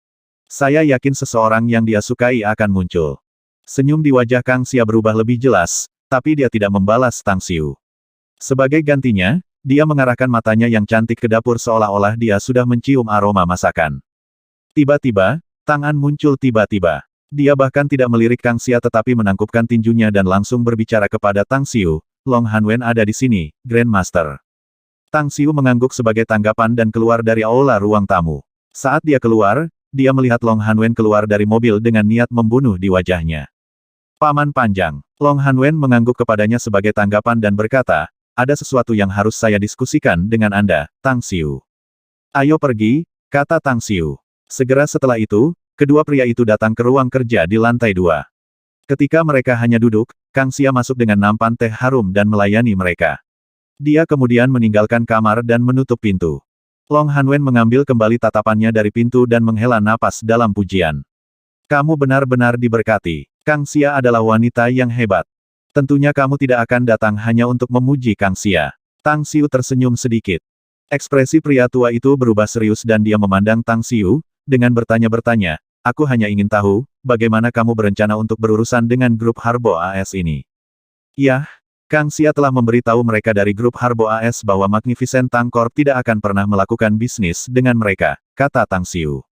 Saya yakin seseorang yang dia sukai akan muncul. Senyum di wajah Kang Xia berubah lebih jelas, tapi dia tidak membalas Tang Xiu. Sebagai gantinya, dia mengarahkan matanya yang cantik ke dapur seolah-olah dia sudah mencium aroma masakan. Tiba-tiba, tangan muncul tiba-tiba. Dia bahkan tidak melirik Kang Xia tetapi menangkupkan tinjunya dan langsung berbicara kepada Tang Xiu, Long Hanwen ada di sini, Grandmaster. Tang Xiu mengangguk sebagai tanggapan dan keluar dari aula ruang tamu. Saat dia keluar, dia melihat Long Hanwen keluar dari mobil dengan niat membunuh di wajahnya. Paman Panjang. Long Hanwen mengangguk kepadanya sebagai tanggapan dan berkata, ada sesuatu yang harus saya diskusikan dengan Anda, Tang Xiu. Ayo pergi, kata Tang Xiu. Segera setelah itu, kedua pria itu datang ke ruang kerja di lantai 2. Ketika mereka hanya duduk, Kang Xia masuk dengan nampan teh harum dan melayani mereka. Dia kemudian meninggalkan kamar dan menutup pintu. Long Hanwen mengambil kembali tatapannya dari pintu dan menghela napas dalam pujian. Kamu benar-benar diberkati. Kang Xia adalah wanita yang hebat. Tentunya kamu tidak akan datang hanya untuk memuji Kang Xia. Tang Xiu tersenyum sedikit. Ekspresi pria tua itu berubah serius dan dia memandang Tang Xiu, dengan bertanya-bertanya, aku hanya ingin tahu, bagaimana kamu berencana untuk berurusan dengan grup Harbo AS ini? Yah, Kang Xia telah memberitahu mereka dari grup Harbo AS bahwa Magnificent Tang Corp tidak akan pernah melakukan bisnis dengan mereka, kata Tang Xiu.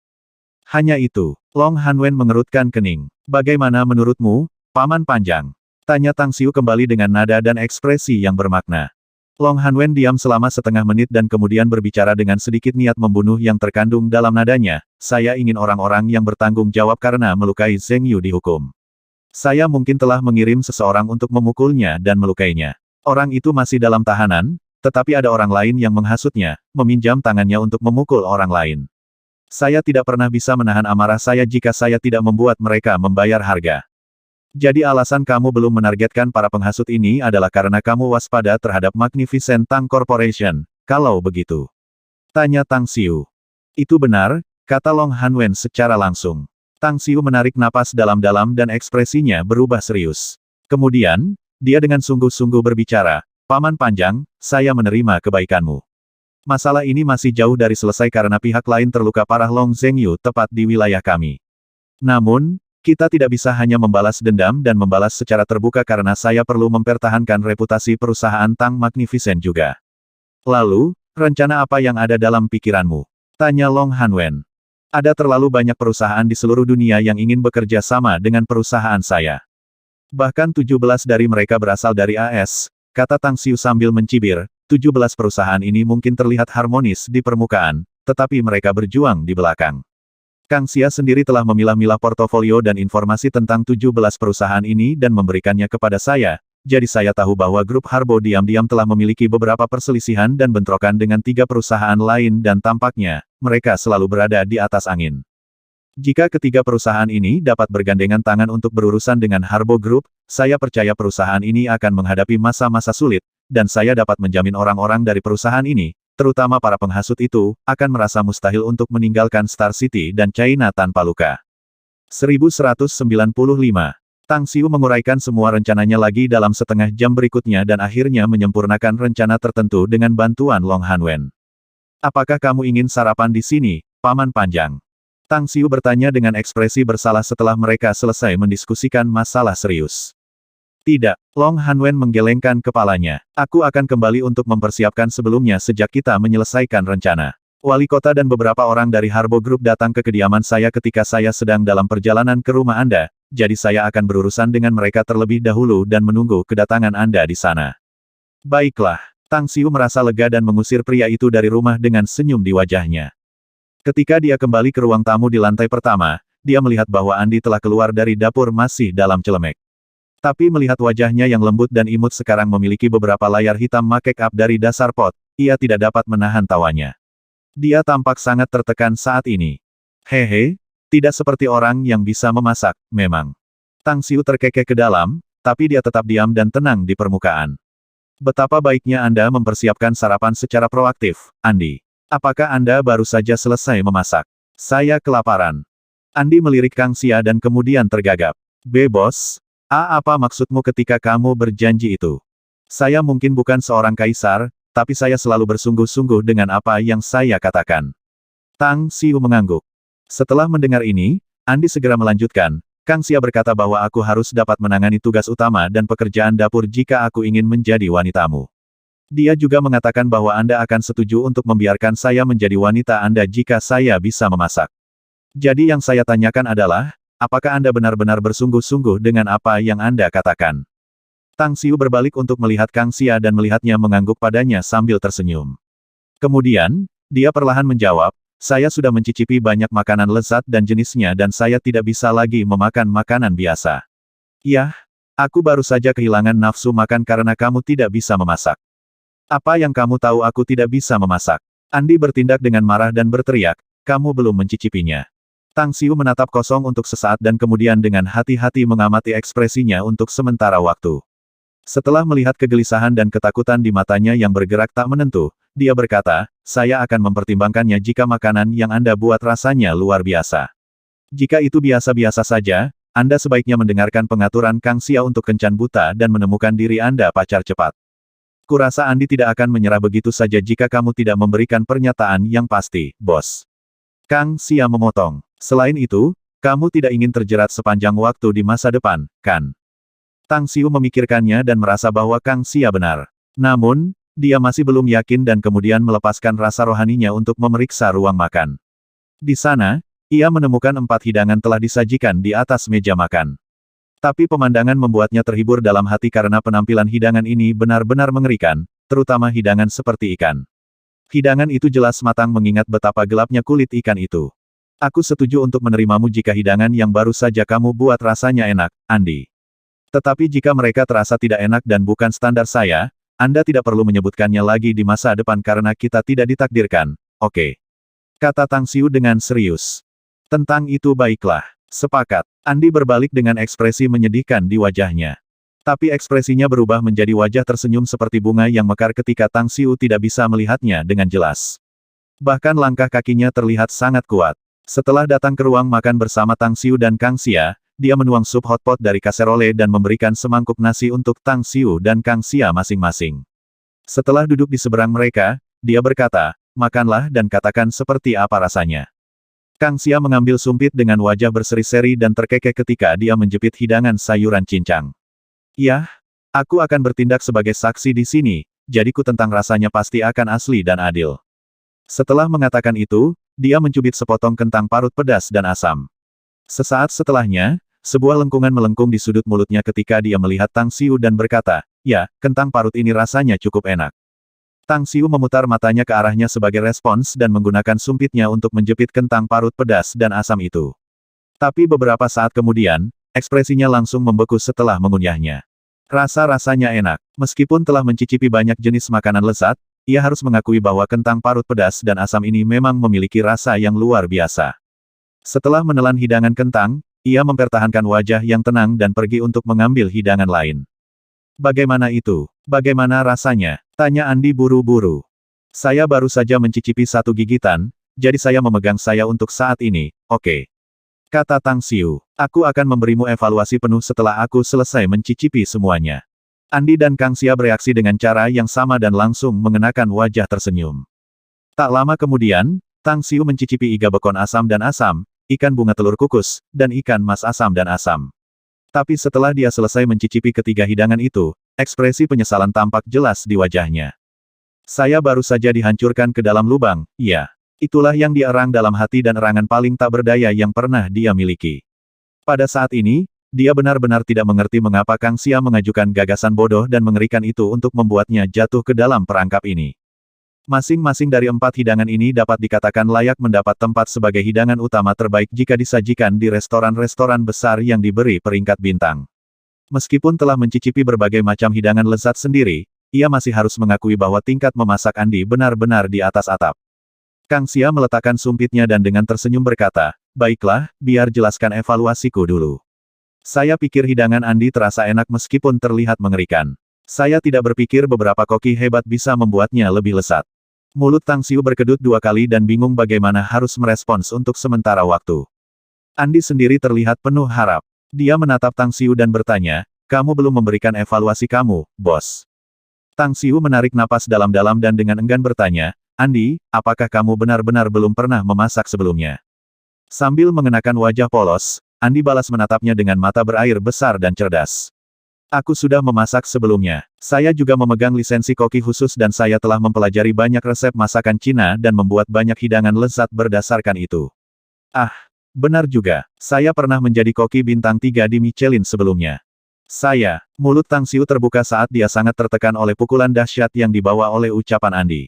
Hanya itu, Long Hanwen mengerutkan kening. Bagaimana menurutmu, Paman Panjang? Tanya Tang Xiu kembali dengan nada dan ekspresi yang bermakna. Long Hanwen diam selama setengah menit dan kemudian berbicara dengan sedikit niat membunuh yang terkandung dalam nadanya, saya ingin orang-orang yang bertanggung jawab karena melukai Zheng Yu dihukum. Saya mungkin telah mengirim seseorang untuk memukulnya dan melukainya. Orang itu masih dalam tahanan, tetapi ada orang lain yang menghasutnya, meminjam tangannya untuk memukul orang lain. Saya tidak pernah bisa menahan amarah saya jika saya tidak membuat mereka membayar harga. Jadi alasan kamu belum menargetkan para penghasut ini adalah karena kamu waspada terhadap Magnificent Tang Corporation, kalau begitu. Tanya Tang Xiu. Itu benar, kata Long Hanwen secara langsung. Tang Xiu menarik napas dalam-dalam dan ekspresinya berubah serius. Kemudian, dia dengan sungguh-sungguh berbicara, Paman Panjang, saya menerima kebaikanmu. Masalah ini masih jauh dari selesai karena pihak lain terluka parah Long Zheng Yu tepat di wilayah kami. Namun, kita tidak bisa hanya membalas dendam dan membalas secara terbuka karena saya perlu mempertahankan reputasi perusahaan Tang Magnificent juga. Lalu, rencana apa yang ada dalam pikiranmu? Tanya Long Hanwen. Ada terlalu banyak perusahaan di seluruh dunia yang ingin bekerja sama dengan perusahaan saya. Bahkan 17 dari mereka berasal dari AS, kata Tang Xiu sambil mencibir, 17 perusahaan ini mungkin terlihat harmonis di permukaan, tetapi mereka berjuang di belakang. Kang Xia sendiri telah memilah-milah portofolio dan informasi tentang 17 perusahaan ini dan memberikannya kepada saya, jadi saya tahu bahwa grup Harbo diam-diam telah memiliki beberapa perselisihan dan bentrokan dengan 3 perusahaan lain dan tampaknya, mereka selalu berada di atas angin. Jika ketiga perusahaan ini dapat bergandengan tangan untuk berurusan dengan Harbo Group, saya percaya perusahaan ini akan menghadapi masa-masa sulit, dan saya dapat menjamin orang-orang dari perusahaan ini, terutama para penghasut itu, akan merasa mustahil untuk meninggalkan Star City dan China tanpa luka. 1195. Tang Xiu menguraikan semua rencananya lagi dalam setengah jam berikutnya dan akhirnya menyempurnakan rencana tertentu dengan bantuan Long Hanwen. Apakah kamu ingin sarapan di sini, Paman Panjang? Tang Xiu bertanya dengan ekspresi bersalah setelah mereka selesai mendiskusikan masalah serius. Tidak, Long Hanwen menggelengkan kepalanya. Aku akan kembali untuk mempersiapkan sebelumnya sejak kita menyelesaikan rencana. Wali kota dan beberapa orang dari Harbo Group datang ke kediaman saya ketika saya sedang dalam perjalanan ke rumah Anda, jadi saya akan berurusan dengan mereka terlebih dahulu dan menunggu kedatangan Anda di sana. Baiklah, Tang Xiu merasa lega dan mengusir pria itu dari rumah dengan senyum di wajahnya. Ketika dia kembali ke ruang tamu di lantai pertama, dia melihat bahwa Andi telah keluar dari dapur masih dalam celemek. Tapi melihat wajahnya yang lembut dan imut sekarang memiliki beberapa layar hitam make-up dari dasar pot, ia tidak dapat menahan tawanya. Dia tampak sangat tertekan saat ini. Hehe, tidak seperti orang yang bisa memasak, memang. Tang Xiu terkekeh ke dalam, tapi dia tetap diam dan tenang di permukaan. Betapa baiknya Anda mempersiapkan sarapan secara proaktif, Andi. Apakah Anda baru saja selesai memasak? Saya kelaparan. Andi melirik Kang Xia dan kemudian tergagap. Bos. Apa maksudmu ketika kamu berjanji itu? Saya mungkin bukan seorang kaisar, tapi saya selalu bersungguh-sungguh dengan apa yang saya katakan. Tang Xiu mengangguk. Setelah mendengar ini, Andi segera melanjutkan, Kang Xia berkata bahwa aku harus dapat menangani tugas utama dan pekerjaan dapur jika aku ingin menjadi wanitamu. Dia juga mengatakan bahwa Anda akan setuju untuk membiarkan saya menjadi wanita Anda jika saya bisa memasak. Jadi yang saya tanyakan adalah, apakah Anda benar-benar bersungguh-sungguh dengan apa yang Anda katakan? Tang Xiu berbalik untuk melihat Kang Xia dan melihatnya mengangguk padanya sambil tersenyum. Kemudian, dia perlahan menjawab, saya sudah mencicipi banyak makanan lezat dan jenisnya dan saya tidak bisa lagi memakan makanan biasa. Yah, aku baru saja kehilangan nafsu makan karena kamu tidak bisa memasak. Apa yang kamu tahu aku tidak bisa memasak? Andi bertindak dengan marah dan berteriak, kamu belum mencicipinya. Tang Xiu menatap kosong untuk sesaat dan kemudian dengan hati-hati mengamati ekspresinya untuk sementara waktu. Setelah melihat kegelisahan dan ketakutan di matanya yang bergerak tak menentu, dia berkata, saya akan mempertimbangkannya jika makanan yang Anda buat rasanya luar biasa. Jika itu biasa-biasa saja, Anda sebaiknya mendengarkan pengaturan Kang Xia untuk kencan buta dan menemukan diri Anda pacar cepat. Kurasa Andi tidak akan menyerah begitu saja jika kamu tidak memberikan pernyataan yang pasti, bos. Kang Xia memotong. Selain itu, kamu tidak ingin terjerat sepanjang waktu di masa depan, kan? Tang Xiu memikirkannya dan merasa bahwa Kang Xia benar. Namun, dia masih belum yakin dan kemudian melepaskan rasa rohaninya untuk memeriksa ruang makan. Di sana, ia menemukan 4 hidangan telah disajikan di atas meja makan. Tapi pemandangan membuatnya terhibur dalam hati karena penampilan hidangan ini benar-benar mengerikan, terutama hidangan seperti ikan. Hidangan itu jelas matang mengingat betapa gelapnya kulit ikan itu. Aku setuju untuk menerimamu jika hidangan yang baru saja kamu buat rasanya enak, Andi. Tetapi jika mereka terasa tidak enak dan bukan standar saya, Anda tidak perlu menyebutkannya lagi di masa depan karena kita tidak ditakdirkan, oke? Kata Tang Xiu dengan serius. Tentang itu baiklah. Sepakat. Andi berbalik dengan ekspresi menyedihkan di wajahnya. Tapi ekspresinya berubah menjadi wajah tersenyum seperti bunga yang mekar ketika Tang Xiu tidak bisa melihatnya dengan jelas. Bahkan langkah kakinya terlihat sangat kuat. Setelah datang ke ruang makan bersama Tang Xiu dan Kang Xia, dia menuang sup hotpot dari kaserole dan memberikan semangkuk nasi untuk Tang Xiu dan Kang Xia masing-masing. Setelah duduk di seberang mereka, dia berkata, makanlah dan katakan seperti apa rasanya. Kang Xia mengambil sumpit dengan wajah berseri-seri dan terkekeh ketika dia menjepit hidangan sayuran cincang. Yah, aku akan bertindak sebagai saksi di sini, jadiku tentang rasanya pasti akan asli dan adil. Setelah mengatakan itu, dia mencubit sepotong kentang parut pedas dan asam. Sesaat setelahnya, sebuah lengkungan melengkung di sudut mulutnya ketika dia melihat Tang Xiu dan berkata, ya, kentang parut ini rasanya cukup enak. Tang Xiu memutar matanya ke arahnya sebagai respons dan menggunakan sumpitnya untuk menjepit kentang parut pedas dan asam itu. Tapi beberapa saat kemudian, ekspresinya langsung membeku setelah mengunyahnya. Rasa-rasanya enak. Meskipun telah mencicipi banyak jenis makanan lezat, ia harus mengakui bahwa kentang parut pedas dan asam ini memang memiliki rasa yang luar biasa. Setelah menelan hidangan kentang, ia mempertahankan wajah yang tenang dan pergi untuk mengambil hidangan lain. Bagaimana itu? Bagaimana rasanya? Tanya Andi buru-buru. Saya baru saja mencicipi 1 gigitan, jadi saya memegang saya untuk saat ini, oke. Kata Tang Xiu, aku akan memberimu evaluasi penuh setelah aku selesai mencicipi semuanya. Andi dan Kang Xia bereaksi dengan cara yang sama dan langsung mengenakan wajah tersenyum. Tak lama kemudian, Tang Xiu mencicipi iga bekon asam dan asam, ikan bunga telur kukus, dan ikan mas asam dan asam. Tapi setelah dia selesai mencicipi ketiga hidangan itu, ekspresi penyesalan tampak jelas di wajahnya. Saya baru saja dihancurkan ke dalam lubang, iya. Itulah yang dia erang dalam hati dan erangan paling tak berdaya yang pernah dia miliki. Pada saat ini, dia benar-benar tidak mengerti mengapa Kang Xia mengajukan gagasan bodoh dan mengerikan itu untuk membuatnya jatuh ke dalam perangkap ini. Masing-masing dari 4 hidangan ini dapat dikatakan layak mendapat tempat sebagai hidangan utama terbaik jika disajikan di restoran-restoran besar yang diberi peringkat bintang. Meskipun telah mencicipi berbagai macam hidangan lezat sendiri, ia masih harus mengakui bahwa tingkat memasak Andi benar-benar di atas atap. Kang Xia meletakkan sumpitnya dan dengan tersenyum berkata, baiklah, biar jelaskan evaluasiku dulu. Saya pikir hidangan Andi terasa enak meskipun terlihat mengerikan. Saya tidak berpikir beberapa koki hebat bisa membuatnya lebih lezat. Mulut Tang Xiu berkedut 2 kali dan bingung bagaimana harus merespons untuk sementara waktu. Andi sendiri terlihat penuh harap. Dia menatap Tang Xiu dan bertanya, kamu belum memberikan evaluasi kamu, bos. Tang Xiu menarik napas dalam-dalam dan dengan enggan bertanya, Andi, apakah kamu benar-benar belum pernah memasak sebelumnya? Sambil mengenakan wajah polos, Andi balas menatapnya dengan mata berair besar dan cerdas. Aku sudah memasak sebelumnya. Saya juga memegang lisensi koki khusus dan saya telah mempelajari banyak resep masakan Cina dan membuat banyak hidangan lezat berdasarkan itu. Ah, Benar juga, saya pernah menjadi koki bintang 3 di Michelin sebelumnya. Mulut Tang Xiu terbuka saat dia sangat tertekan oleh pukulan dahsyat yang dibawa oleh ucapan Andi.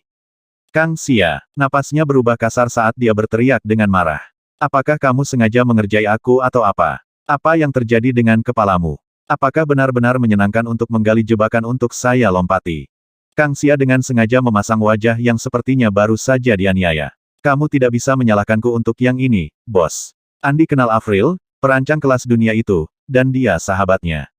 Kang Xia, napasnya berubah kasar saat dia berteriak dengan marah. Apakah kamu sengaja mengerjai aku atau apa? Apa yang terjadi dengan kepalamu? Apakah benar-benar menyenangkan untuk menggali jebakan untuk saya lompati? Kang Xia dengan sengaja memasang wajah yang sepertinya baru saja dianiaya. Kamu tidak bisa menyalahkanku untuk yang ini, bos. Andi kenal Avril, perancang kelas dunia itu, dan dia sahabatnya.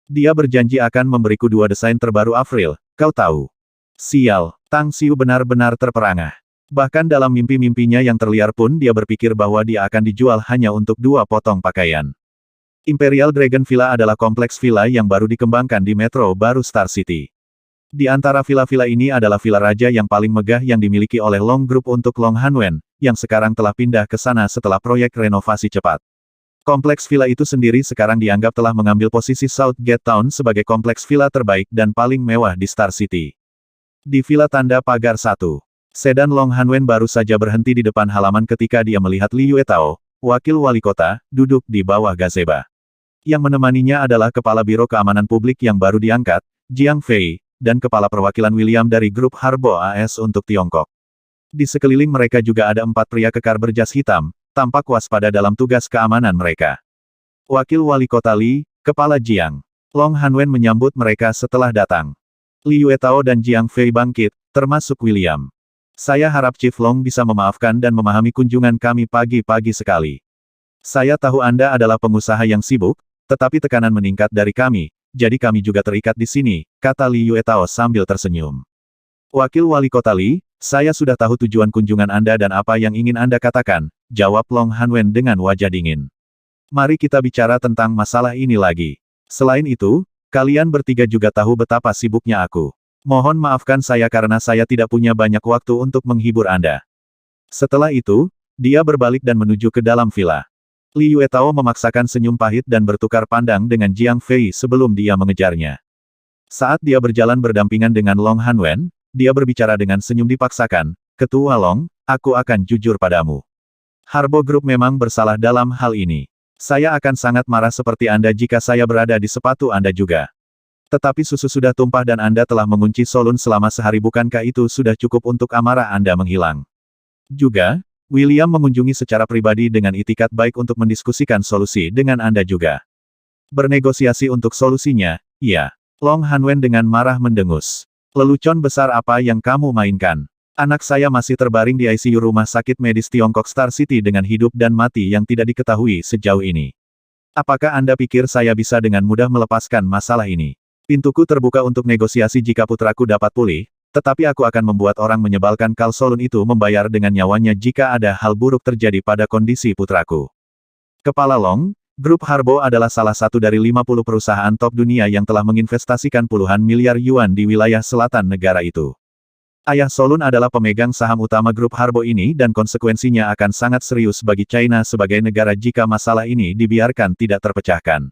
Dia berjanji akan memberiku 2 desain terbaru Avril, kau tahu. Sial, Tang Xiu benar-benar terperangah. Bahkan dalam mimpi-mimpinya yang terliar pun dia berpikir bahwa dia akan dijual hanya untuk 2 potong pakaian. Imperial Dragon Villa adalah kompleks villa yang baru dikembangkan di Metro Baru Star City. Di antara villa-villa ini adalah villa raja yang paling megah yang dimiliki oleh Long Group untuk Long Hanwen, yang sekarang telah pindah ke sana setelah proyek renovasi cepat. Kompleks villa itu sendiri sekarang dianggap telah mengambil posisi Southgate Town sebagai kompleks villa terbaik dan paling mewah di Star City. Di Villa Tanda Pagar 1, sedan Long Hanwen baru saja berhenti di depan halaman ketika dia melihat Li Yuetao, wakil wali kota, duduk di bawah gazebo. Yang menemaninya adalah Kepala Biro Keamanan Publik yang baru diangkat, Jiang Fei, dan Kepala Perwakilan William dari grup Harbo AS untuk Tiongkok. Di sekeliling mereka juga ada 4 pria kekar berjas hitam, tampak waspada dalam tugas keamanan mereka. Wakil Wali Kota Li, Kepala Jiang. Long Hanwen menyambut mereka setelah datang. Li Yuetao dan Jiang Fei bangkit, termasuk William. Saya harap Chief Long bisa memaafkan dan memahami kunjungan kami pagi-pagi sekali. Saya tahu Anda adalah pengusaha yang sibuk, tetapi tekanan meningkat dari kami, jadi kami juga terikat di sini, kata Li Yuetao sambil tersenyum. Wakil Wali Kota Li, saya sudah tahu tujuan kunjungan Anda dan apa yang ingin Anda katakan, jawab Long Hanwen dengan wajah dingin. Mari kita bicara tentang masalah ini lagi. Selain itu, kalian bertiga juga tahu betapa sibuknya aku. Mohon maafkan saya karena saya tidak punya banyak waktu untuk menghibur Anda. Setelah itu, dia berbalik dan menuju ke dalam villa. Li Yuetao memaksakan senyum pahit dan bertukar pandang dengan Jiang Fei sebelum dia mengejarnya. Saat dia berjalan berdampingan dengan Long Hanwen, dia berbicara dengan senyum dipaksakan, Ketua Long, aku akan jujur padamu. Harbo Group memang bersalah dalam hal ini. Saya akan sangat marah seperti Anda jika saya berada di sepatu Anda juga. Tetapi susu sudah tumpah dan Anda telah mengunci Solun selama sehari, bukankah itu sudah cukup untuk amarah Anda menghilang? Juga, William mengunjungi secara pribadi dengan itikat baik untuk mendiskusikan solusi dengan Anda juga. Bernegosiasi untuk solusinya, iya. Long Hanwen dengan marah mendengus. Lelucon besar apa yang kamu mainkan? Anak saya masih terbaring di ICU Rumah Sakit Medis Tiongkok Star City dengan hidup dan mati yang tidak diketahui sejauh ini. Apakah Anda pikir saya bisa dengan mudah melepaskan masalah ini? Pintuku terbuka untuk negosiasi jika putraku dapat pulih, tetapi aku akan membuat orang menyebalkan Kal Solun itu membayar dengan nyawanya jika ada hal buruk terjadi pada kondisi putraku. Kepala Long, Grup Harbo adalah salah satu dari 50 perusahaan top dunia yang telah menginvestasikan puluhan miliar yuan di wilayah selatan negara itu. Ayah Solun adalah pemegang saham utama Grup Harbo ini dan konsekuensinya akan sangat serius bagi China sebagai negara jika masalah ini dibiarkan tidak terpecahkan.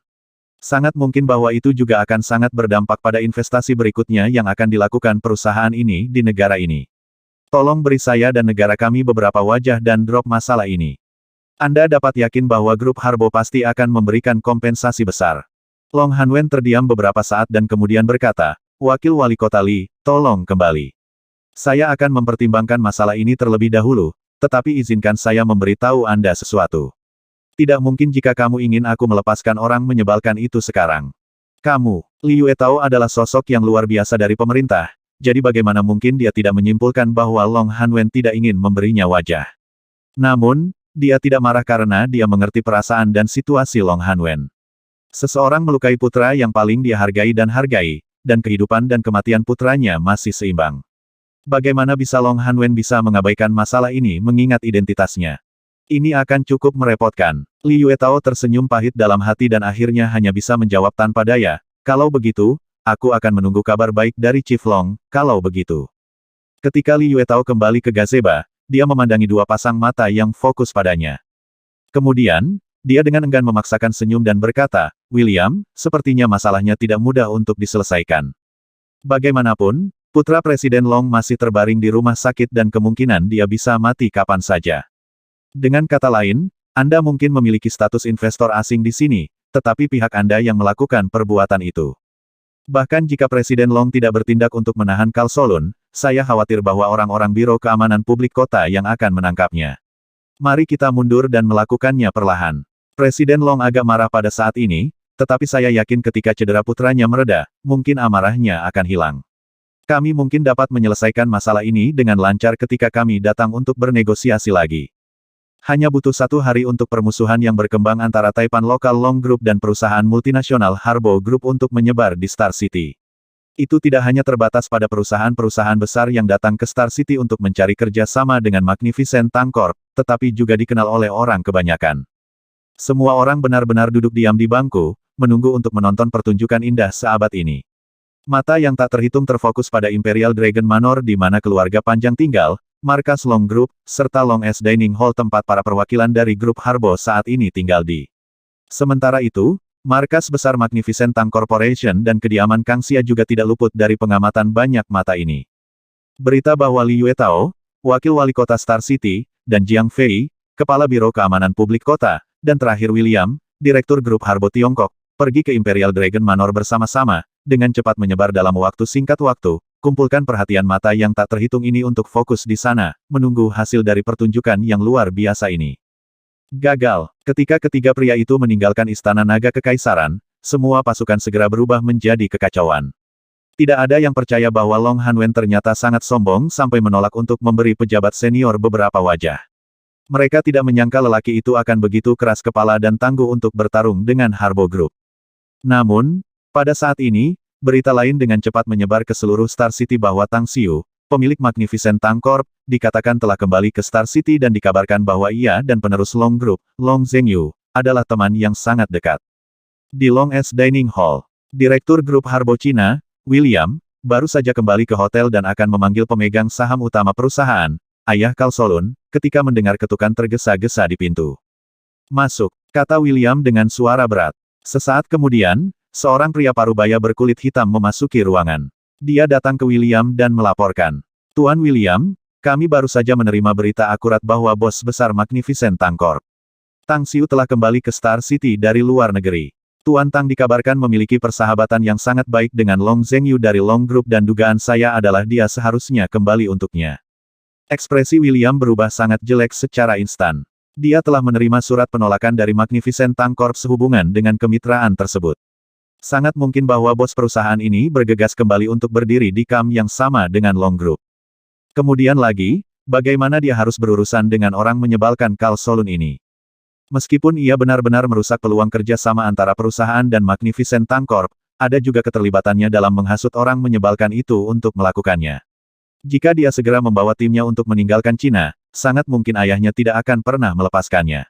Sangat mungkin bahwa itu juga akan sangat berdampak pada investasi berikutnya yang akan dilakukan perusahaan ini di negara ini. Tolong beri saya dan negara kami beberapa wajah dan drop masalah ini. Anda dapat yakin bahwa Grup Harbo pasti akan memberikan kompensasi besar. Long Hanwen terdiam beberapa saat dan kemudian berkata, Wakil Wali Kota Li, tolong kembali. Saya akan mempertimbangkan masalah ini terlebih dahulu, tetapi izinkan saya memberitahu Anda sesuatu. Tidak mungkin jika kamu ingin aku melepaskan orang menyebalkan itu sekarang. Kamu, Li Yuetao adalah sosok yang luar biasa dari pemerintah, jadi bagaimana mungkin dia tidak menyimpulkan bahwa Long Hanwen tidak ingin memberinya wajah. Namun, dia tidak marah karena dia mengerti perasaan dan situasi Long Hanwen. Seseorang melukai putra yang paling dia hargai, dan kehidupan dan kematian putranya masih seimbang. Bagaimana bisa Long Hanwen bisa mengabaikan masalah ini mengingat identitasnya? Ini akan cukup merepotkan. Li Yuetao tersenyum pahit dalam hati dan akhirnya hanya bisa menjawab tanpa daya, kalau begitu, aku akan menunggu kabar baik dari Chief Long, kalau begitu. Ketika Li Yuetao kembali ke gazebo, dia memandangi 2 pasang mata yang fokus padanya. Kemudian, dia dengan enggan memaksakan senyum dan berkata, William, sepertinya masalahnya tidak mudah untuk diselesaikan. Bagaimanapun, putra Presiden Long masih terbaring di rumah sakit dan kemungkinan dia bisa mati kapan saja. Dengan kata lain, Anda mungkin memiliki status investor asing di sini, tetapi pihak Anda yang melakukan perbuatan itu. Bahkan jika Presiden Long tidak bertindak untuk menahan Carl Solon, saya khawatir bahwa orang-orang Biro Keamanan Publik Kota yang akan menangkapnya. Mari kita mundur dan melakukannya perlahan. Presiden Long agak marah pada saat ini, tetapi saya yakin ketika cedera putranya mereda, mungkin amarahnya akan hilang. Kami mungkin dapat menyelesaikan masalah ini dengan lancar ketika kami datang untuk bernegosiasi lagi. Hanya butuh 1 hari untuk permusuhan yang berkembang antara Taipan Lokal Long Group dan perusahaan multinasional Harbo Group untuk menyebar di Star City. Itu tidak hanya terbatas pada perusahaan-perusahaan besar yang datang ke Star City untuk mencari kerja sama dengan Magnificent Tank Corp, tetapi juga dikenal oleh orang kebanyakan. Semua orang benar-benar duduk diam di bangku, menunggu untuk menonton pertunjukan indah seabad ini. Mata yang tak terhitung terfokus pada Imperial Dragon Manor di mana keluarga panjang tinggal, markas Long Group, serta Long S Dining Hall tempat para perwakilan dari grup Harbo saat ini tinggal di. Sementara itu, markas besar Magnificent Tank Corporation dan kediaman Kang Xia juga tidak luput dari pengamatan banyak mata ini. Berita bahwa Li Yuetao, wakil wali kota Star City, dan Jiang Fei, kepala Biro Keamanan Publik Kota, dan terakhir William, direktur grup Harbo Tiongkok, pergi ke Imperial Dragon Manor bersama-sama, dengan cepat menyebar dalam waktu singkat waktu, kumpulkan perhatian mata yang tak terhitung ini untuk fokus di sana, menunggu hasil dari pertunjukan yang luar biasa ini. Gagal. Ketika ketiga pria itu meninggalkan Istana Naga Kekaisaran, semua pasukan segera berubah menjadi kekacauan. Tidak ada yang percaya bahwa Long Hanwen ternyata sangat sombong sampai menolak untuk memberi pejabat senior beberapa wajah. Mereka tidak menyangka lelaki itu akan begitu keras kepala dan tangguh untuk bertarung dengan Harbo Group. Namun, pada saat ini, berita lain dengan cepat menyebar ke seluruh Star City bahwa Tang Xiu, pemilik Magnificent Tank Corp, dikatakan telah kembali ke Star City dan dikabarkan bahwa ia dan penerus Long Group, Long Zhengyu, adalah teman yang sangat dekat. Di Long S Dining Hall, Direktur Grup Harbo China, William, baru saja kembali ke hotel dan akan memanggil pemegang saham utama perusahaan, ayah Carl Solon, ketika mendengar ketukan tergesa-gesa di pintu. "Masuk," kata William dengan suara berat. Sesaat kemudian, seorang pria parubaya berkulit hitam memasuki ruangan. Dia datang ke William dan melaporkan, "Tuan William, kami baru saja menerima berita akurat bahwa bos besar Magnificent Tank Corp, Tang Xiu telah kembali ke Star City dari luar negeri. Tuan Tang dikabarkan memiliki persahabatan yang sangat baik dengan Long Zhengyu dari Long Group dan dugaan saya adalah dia seharusnya kembali untuknya." Ekspresi William berubah sangat jelek secara instan. Dia telah menerima surat penolakan dari Magnificent Tank Corp sehubungan dengan kemitraan tersebut. Sangat mungkin bahwa bos perusahaan ini bergegas kembali untuk berdiri di kam yang sama dengan Long Group. Kemudian lagi, bagaimana dia harus berurusan dengan orang menyebalkan Carl Solon ini? Meskipun ia benar-benar merusak peluang kerja sama antara perusahaan dan Magnificent Tank Corp, ada juga keterlibatannya dalam menghasut orang menyebalkan itu untuk melakukannya. Jika dia segera membawa timnya untuk meninggalkan Cina, sangat mungkin ayahnya tidak akan pernah melepaskannya.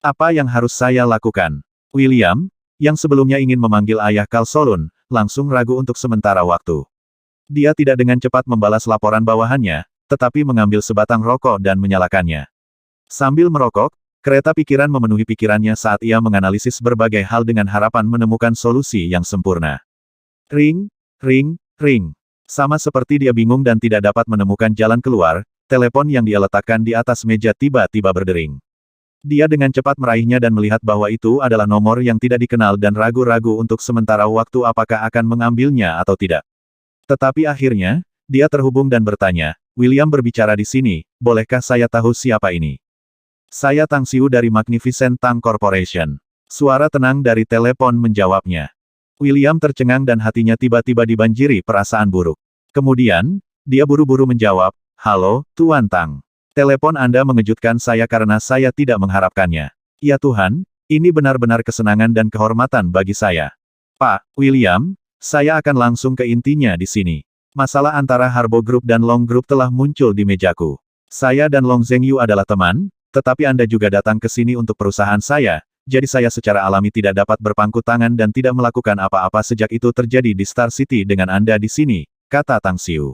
Apa yang harus saya lakukan? William, yang sebelumnya ingin memanggil ayah Carl Solon, langsung ragu untuk sementara waktu. Dia tidak dengan cepat membalas laporan bawahannya, tetapi mengambil sebatang rokok dan menyalakannya. Sambil merokok, kereta pikiran memenuhi pikirannya saat ia menganalisis berbagai hal dengan harapan menemukan solusi yang sempurna. Ring, ring, ring. Sama seperti dia bingung dan tidak dapat menemukan jalan keluar, telepon yang dia letakkan di atas meja tiba-tiba berdering. Dia dengan cepat meraihnya dan melihat bahwa itu adalah nomor yang tidak dikenal dan ragu-ragu untuk sementara waktu apakah akan mengambilnya atau tidak. Tetapi akhirnya, dia terhubung dan bertanya, "William berbicara di sini, bolehkah saya tahu siapa ini?" "Saya Tang Xiu dari Magnificent Tank Corporation." Suara tenang dari telepon menjawabnya. William tercengang dan hatinya tiba-tiba dibanjiri perasaan buruk. Kemudian, dia buru-buru menjawab, "Halo, Tuan Tang. Telepon Anda mengejutkan saya karena saya tidak mengharapkannya. Ya Tuhan, ini benar-benar kesenangan dan kehormatan bagi saya. Pak William, saya akan langsung ke intinya di sini. Masalah antara Harbo Group dan Long Group telah muncul di mejaku. Saya dan Long Zhengyu adalah teman, tetapi Anda juga datang ke sini untuk perusahaan saya, jadi saya secara alami tidak dapat berpangku tangan dan tidak melakukan apa-apa sejak itu terjadi di Star City dengan Anda di sini," kata Tang Xiu.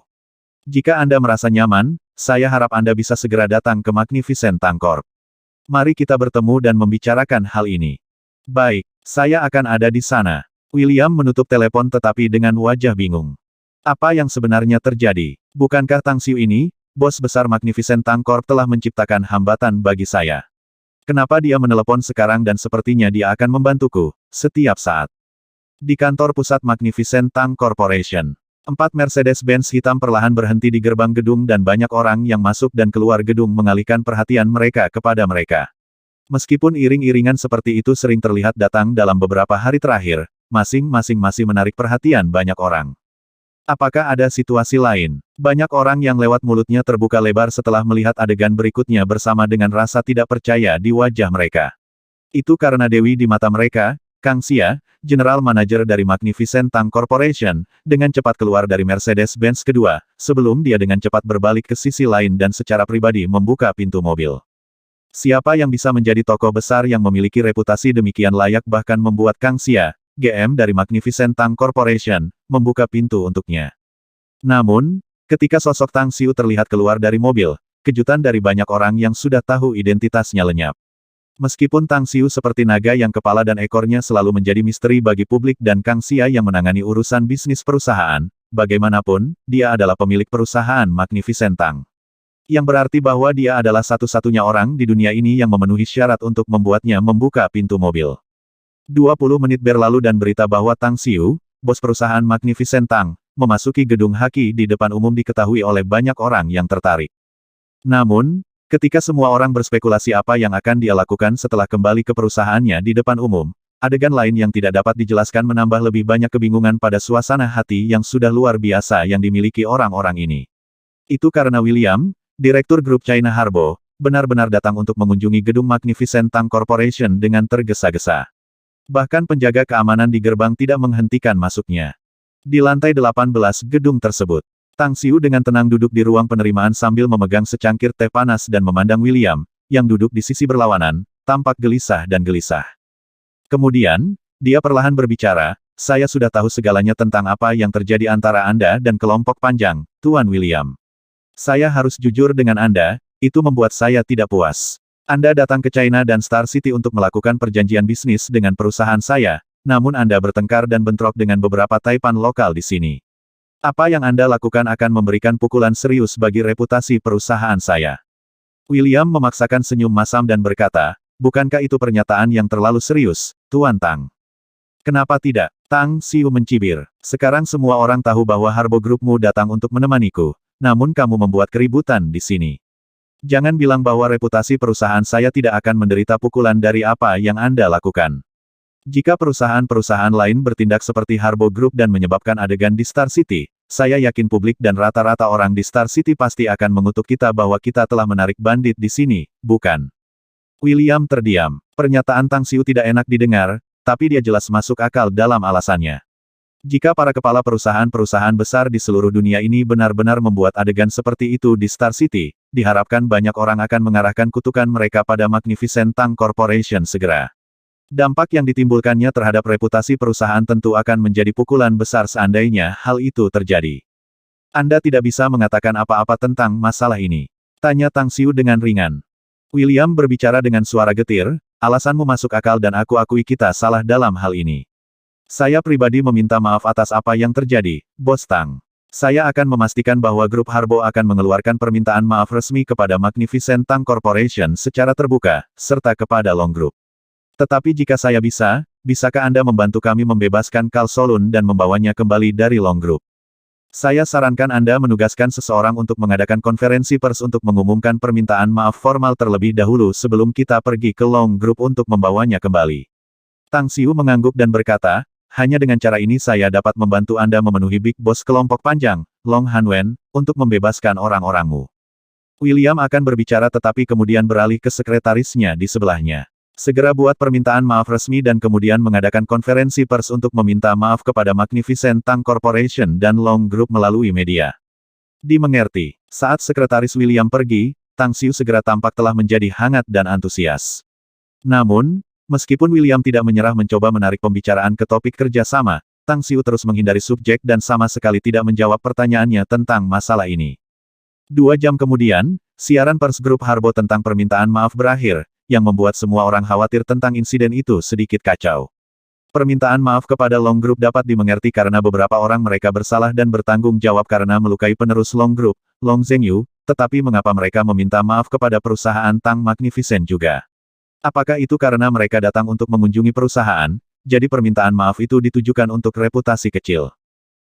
"Jika Anda merasa nyaman, saya harap Anda bisa segera datang ke Magnificent Tank Corp. Mari kita bertemu dan membicarakan hal ini." "Baik, saya akan ada di sana." William menutup telepon tetapi dengan wajah bingung. Apa yang sebenarnya terjadi? Bukankah Tang Xiu ini, bos besar Magnificent Tank Corp telah menciptakan hambatan bagi saya? Kenapa dia menelepon sekarang dan sepertinya dia akan membantuku, setiap saat. Di kantor pusat Magnificent Tank Corporation. 4 Mercedes-Benz hitam perlahan berhenti di gerbang gedung dan banyak orang yang masuk dan keluar gedung mengalihkan perhatian mereka kepada mereka. Meskipun iring-iringan seperti itu sering terlihat datang dalam beberapa hari terakhir, masing-masing masih menarik perhatian banyak orang. Apakah ada situasi lain? Banyak orang yang lewat mulutnya terbuka lebar setelah melihat adegan berikutnya bersama dengan rasa tidak percaya di wajah mereka. Itu karena Dewi di mata mereka, Kang Xia, General Manager dari Magnificent Tank Corporation, dengan cepat keluar dari Mercedes-Benz kedua, sebelum dia dengan cepat berbalik ke sisi lain dan secara pribadi membuka pintu mobil. Siapa yang bisa menjadi tokoh besar yang memiliki reputasi demikian layak bahkan membuat Kang Xia, GM dari Magnificent Tank Corporation, membuka pintu untuknya. Namun, ketika sosok Tang Xiu terlihat keluar dari mobil, kejutan dari banyak orang yang sudah tahu identitasnya lenyap. Meskipun Tang Xiu seperti naga yang kepala dan ekornya selalu menjadi misteri bagi publik dan Kang Xia yang menangani urusan bisnis perusahaan, bagaimanapun, dia adalah pemilik perusahaan Magnificent Tank. Yang berarti bahwa dia adalah satu-satunya orang di dunia ini yang memenuhi syarat untuk membuatnya membuka pintu mobil. 20 menit berlalu dan berita bahwa Tang Xiu, bos perusahaan Magnificent Tank, memasuki gedung Haki di depan umum diketahui oleh banyak orang yang tertarik. Namun, ketika semua orang berspekulasi apa yang akan dia lakukan setelah kembali ke perusahaannya di depan umum, adegan lain yang tidak dapat dijelaskan menambah lebih banyak kebingungan pada suasana hati yang sudah luar biasa yang dimiliki orang-orang ini. Itu karena William, Direktur Grup China Harbo, benar-benar datang untuk mengunjungi gedung Magnificent Tank Corporation dengan tergesa-gesa. Bahkan penjaga keamanan di gerbang tidak menghentikan masuknya. Di lantai 18 gedung tersebut, Tang Xiu dengan tenang duduk di ruang penerimaan sambil memegang secangkir teh panas dan memandang William, yang duduk di sisi berlawanan, tampak gelisah dan gelisah. Kemudian, dia perlahan berbicara, "Saya sudah tahu segalanya tentang apa yang terjadi antara Anda dan kelompok panjang, Tuan William. Saya harus jujur dengan Anda, itu membuat saya tidak puas. Anda datang ke China dan Star City untuk melakukan perjanjian bisnis dengan perusahaan saya, namun Anda bertengkar dan bentrok dengan beberapa taipan lokal di sini. Apa yang Anda lakukan akan memberikan pukulan serius bagi reputasi perusahaan saya." William memaksakan senyum masam dan berkata, "Bukankah itu pernyataan yang terlalu serius, Tuan Tang?" "Kenapa tidak?" Tang Xiu mencibir. "Sekarang semua orang tahu bahwa Harbo Groupmu datang untuk menemaniku, namun kamu membuat keributan di sini. Jangan bilang bahwa reputasi perusahaan saya tidak akan menderita pukulan dari apa yang Anda lakukan. Jika perusahaan-perusahaan lain bertindak seperti Harbo Group dan menyebabkan adegan di Star City, saya yakin publik dan rata-rata orang di Star City pasti akan mengutuk kita bahwa kita telah menarik bandit di sini, bukan?" William terdiam. Pernyataan Tang Xiu tidak enak didengar, tapi dia jelas masuk akal dalam alasannya. Jika para kepala perusahaan-perusahaan besar di seluruh dunia ini benar-benar membuat adegan seperti itu di Star City, diharapkan banyak orang akan mengarahkan kutukan mereka pada Magnificent Tank Corporation segera. Dampak yang ditimbulkannya terhadap reputasi perusahaan tentu akan menjadi pukulan besar seandainya hal itu terjadi. "Anda tidak bisa mengatakan apa-apa tentang masalah ini?" tanya Tang Xiu dengan ringan. William berbicara dengan suara getir, "Alasanmu masuk akal dan aku akui kita salah dalam hal ini. Saya pribadi meminta maaf atas apa yang terjadi, Bos Tang. Saya akan memastikan bahwa Grup Harbo akan mengeluarkan permintaan maaf resmi kepada Magnificent Tank Corporation secara terbuka, serta kepada Long Group. Tetapi jika saya bisa, bisakah Anda membantu kami membebaskan Carl Solun dan membawanya kembali dari Long Group? Saya sarankan Anda menugaskan seseorang untuk mengadakan konferensi pers untuk mengumumkan permintaan maaf formal terlebih dahulu sebelum kita pergi ke Long Group untuk membawanya kembali." Tang Xiu mengangguk dan berkata, "Hanya dengan cara ini saya dapat membantu Anda memenuhi Big Boss kelompok panjang, Long Hanwen, untuk membebaskan orang-orangmu." William akan berbicara tetapi kemudian beralih ke sekretarisnya di sebelahnya. "Segera buat permintaan maaf resmi dan kemudian mengadakan konferensi pers untuk meminta maaf kepada Magnificent Tank Corporation dan Long Group melalui media." Dimengerti. Saat sekretaris William pergi, Tang Xiu segera tampak telah menjadi hangat dan antusias. Namun, meskipun William tidak menyerah mencoba menarik pembicaraan ke topik kerjasama, Tang Xiu terus menghindari subjek dan sama sekali tidak menjawab pertanyaannya tentang masalah ini. 2 jam kemudian, siaran pers grup Harbo tentang permintaan maaf berakhir, yang membuat semua orang khawatir tentang insiden itu sedikit kacau. Permintaan maaf kepada Long Group dapat dimengerti karena beberapa orang mereka bersalah dan bertanggung jawab karena melukai penerus Long Group, Long Zhengyu, tetapi mengapa mereka meminta maaf kepada perusahaan Tang Magnificent juga? Apakah itu karena mereka datang untuk mengunjungi perusahaan, jadi permintaan maaf itu ditujukan untuk reputasi kecil.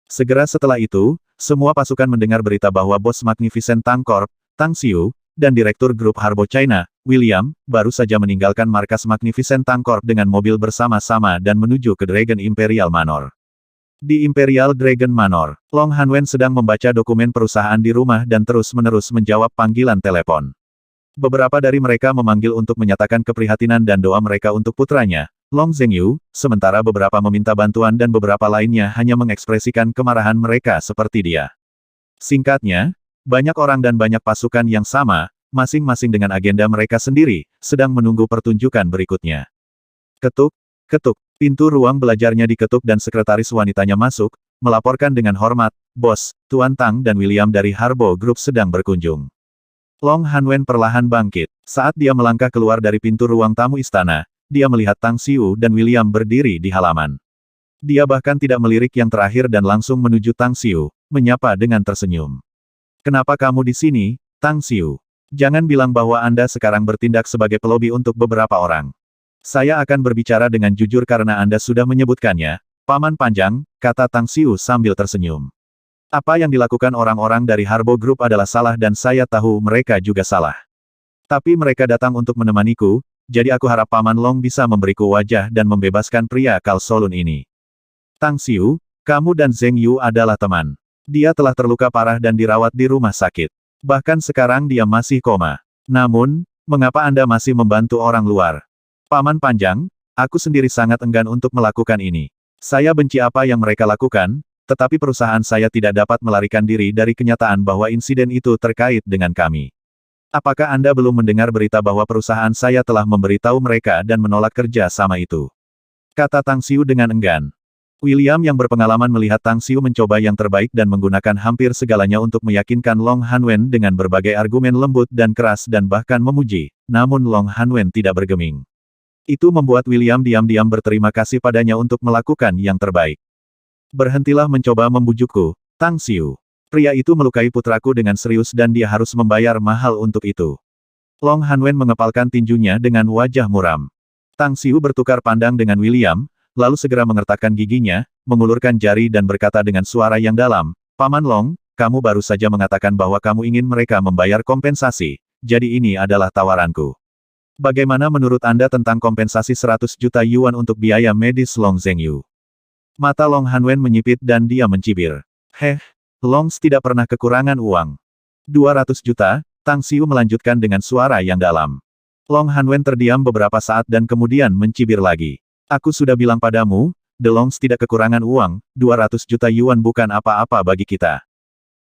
Segera setelah itu, semua pasukan mendengar berita bahwa bos Magnificent Tank Corp, Tang Xiu, dan Direktur Grup Harbo China, William, baru saja meninggalkan markas Magnificent Tank Corp dengan mobil bersama-sama dan menuju ke Dragon Imperial Manor. Di Imperial Dragon Manor, Long Hanwen sedang membaca dokumen perusahaan di rumah dan terus-menerus menjawab panggilan telepon. Beberapa dari mereka memanggil untuk menyatakan keprihatinan dan doa mereka untuk putranya, Long Zhengyu, sementara beberapa meminta bantuan dan beberapa lainnya hanya mengekspresikan kemarahan mereka seperti dia. Singkatnya, banyak orang dan banyak pasukan yang sama, masing-masing dengan agenda mereka sendiri, sedang menunggu pertunjukan berikutnya. Ketuk, ketuk, pintu ruang belajarnya diketuk dan sekretaris wanitanya masuk, melaporkan dengan hormat, "Bos, Tuan Tang dan William dari Harbo Group sedang berkunjung." Long Hanwen perlahan bangkit. Saat dia melangkah keluar dari pintu ruang tamu istana, dia melihat Tang Xiu dan William berdiri di halaman. Dia bahkan tidak melirik yang terakhir dan langsung menuju Tang Xiu, menyapa dengan tersenyum. "Kenapa kamu di sini, Tang Xiu? Jangan bilang bahwa Anda sekarang bertindak sebagai pelobi untuk beberapa orang. Saya akan berbicara dengan jujur karena Anda sudah menyebutkannya, Paman Panjang," kata Tang Xiu sambil tersenyum. "Apa yang dilakukan orang-orang dari Harbo Group adalah salah dan saya tahu mereka juga salah. Tapi mereka datang untuk menemaniku, jadi aku harap Paman Long bisa memberiku wajah dan membebaskan pria Kal Solun ini." "Tang Xiu, kamu dan Zheng Yu adalah teman. Dia telah terluka parah dan dirawat di rumah sakit. Bahkan sekarang dia masih koma. Namun, mengapa Anda masih membantu orang luar?" "Paman Panjang, aku sendiri sangat enggan untuk melakukan ini. Saya benci apa yang mereka lakukan, tetapi perusahaan saya tidak dapat melarikan diri dari kenyataan bahwa insiden itu terkait dengan kami. Apakah Anda belum mendengar berita bahwa perusahaan saya telah memberitahu mereka dan menolak kerja sama itu?" kata Tang Xiu dengan enggan. William yang berpengalaman melihat Tang Xiu mencoba yang terbaik dan menggunakan hampir segalanya untuk meyakinkan Long Hanwen dengan berbagai argumen lembut dan keras dan bahkan memuji, namun Long Hanwen tidak bergeming. Itu membuat William diam-diam berterima kasih padanya untuk melakukan yang terbaik. "Berhentilah mencoba membujukku, Tang Xiu. Pria itu melukai putraku dengan serius dan dia harus membayar mahal untuk itu." Long Hanwen mengepalkan tinjunya dengan wajah muram. Tang Xiu bertukar pandang dengan William, lalu segera mengertakkan giginya, mengulurkan jari dan berkata dengan suara yang dalam, "Paman Long, kamu baru saja mengatakan bahwa kamu ingin mereka membayar kompensasi, jadi ini adalah tawaranku. Bagaimana menurut Anda tentang kompensasi 100 juta yuan untuk biaya medis Long Zhengyu?" Mata Long Hanwen menyipit dan dia mencibir. Longs tidak pernah kekurangan uang. 200 juta, Tang Xiu melanjutkan dengan suara yang dalam. Long Hanwen terdiam beberapa saat dan kemudian mencibir lagi. "Aku sudah bilang padamu, The Longs tidak kekurangan uang, 200 juta yuan bukan apa-apa bagi kita."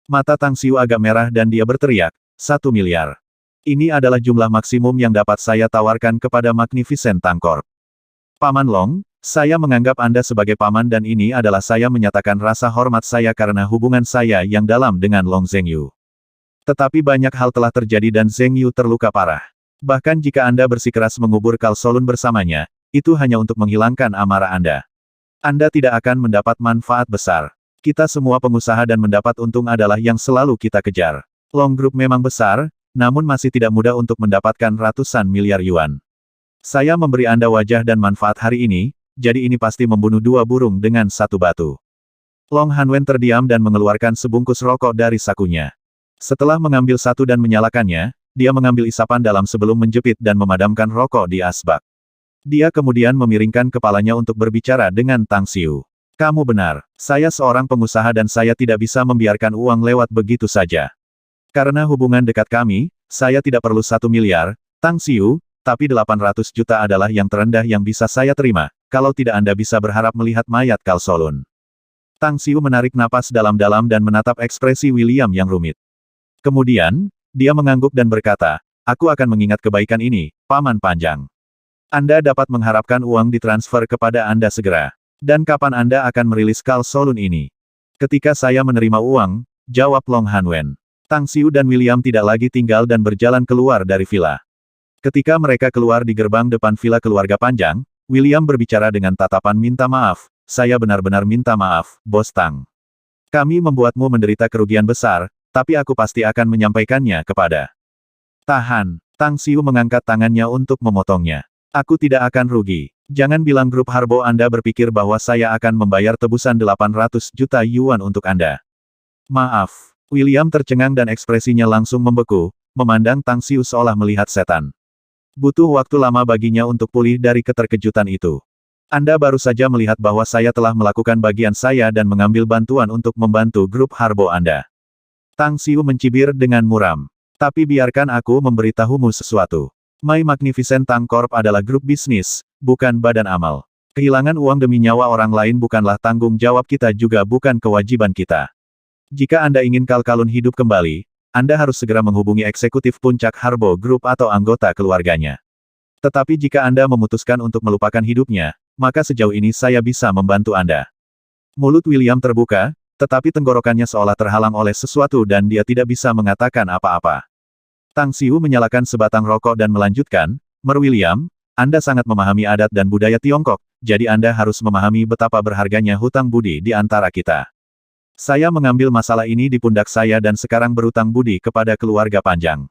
Mata Tang Xiu agak merah dan dia berteriak, 1 miliar. "Ini adalah jumlah maksimum yang dapat saya tawarkan kepada Magnificent Tank Corp. Paman Long, saya menganggap Anda sebagai paman dan ini adalah saya menyatakan rasa hormat saya karena hubungan saya yang dalam dengan Long Zhengyu. Tetapi banyak hal telah terjadi dan Zhengyu terluka parah. Bahkan jika Anda bersikeras mengubur Kal Solun bersamanya, itu hanya untuk menghilangkan amarah Anda. Anda tidak akan mendapat manfaat besar. Kita semua pengusaha dan mendapat untung adalah yang selalu kita kejar. Long Group memang besar, namun masih tidak mudah untuk mendapatkan ratusan miliar yuan. Saya memberi Anda wajah dan manfaat hari ini, jadi ini pasti membunuh 2 burung dengan 1 batu." Long Hanwen terdiam dan mengeluarkan sebungkus rokok dari sakunya. Setelah mengambil satu dan menyalakannya, dia mengambil isapan dalam sebelum menjepit dan memadamkan rokok di asbak. Dia kemudian memiringkan kepalanya untuk berbicara dengan Tang Xiu. "Kamu benar, saya seorang pengusaha dan saya tidak bisa membiarkan uang lewat begitu saja. Karena hubungan dekat kami, saya tidak perlu 1 miliar, Tang Xiu, tapi 800 juta adalah yang terendah yang bisa saya terima, kalau tidak Anda bisa berharap melihat mayat Kal Solun." Tang Xiu menarik napas dalam-dalam dan menatap ekspresi William yang rumit. Kemudian, dia mengangguk dan berkata, "Aku akan mengingat kebaikan ini, Paman Panjang. Anda dapat mengharapkan uang ditransfer kepada Anda segera. Dan kapan Anda akan merilis Kal Solun ini?" "Ketika saya menerima uang," jawab Long Hanwen. Tang Xiu dan William tidak lagi tinggal dan berjalan keluar dari villa. Ketika mereka keluar di gerbang depan villa keluarga Panjang, William berbicara dengan tatapan minta maaf, "Saya benar-benar minta maaf, Bos Tang. Kami membuatmu menderita kerugian besar, tapi aku pasti akan menyampaikannya kepada..." "Tahan." Tang Xiu mengangkat tangannya untuk memotongnya. Aku tidak akan rugi. Jangan bilang grup Harbo Anda berpikir bahwa saya akan membayar tebusan 800 juta yuan untuk Anda. Maaf. William tercengang dan ekspresinya langsung membeku, memandang Tang Xiu seolah melihat setan. Butuh waktu lama baginya untuk pulih dari keterkejutan itu. Anda baru saja melihat bahwa saya telah melakukan bagian saya dan mengambil bantuan untuk membantu grup Harbo Anda. Tang Xiu mencibir dengan muram. Tapi biarkan aku memberitahumu sesuatu. My Magnificent Tang Corp adalah grup bisnis, bukan badan amal. Kehilangan uang demi nyawa orang lain bukanlah tanggung jawab kita juga bukan kewajiban kita. Jika Anda ingin Kalkalun hidup kembali, Anda harus segera menghubungi eksekutif puncak Harbo Group atau anggota keluarganya. Tetapi jika Anda memutuskan untuk melupakan hidupnya, maka sejauh ini saya bisa membantu Anda. Mulut William terbuka, tetapi tenggorokannya seolah terhalang oleh sesuatu dan dia tidak bisa mengatakan apa-apa. Tang Xiu menyalakan sebatang rokok dan melanjutkan, Mer William, Anda sangat memahami adat dan budaya Tiongkok, jadi Anda harus memahami betapa berharganya hutang budi di antara kita. Saya mengambil masalah ini di pundak saya dan sekarang berutang budi kepada keluarga Panjang.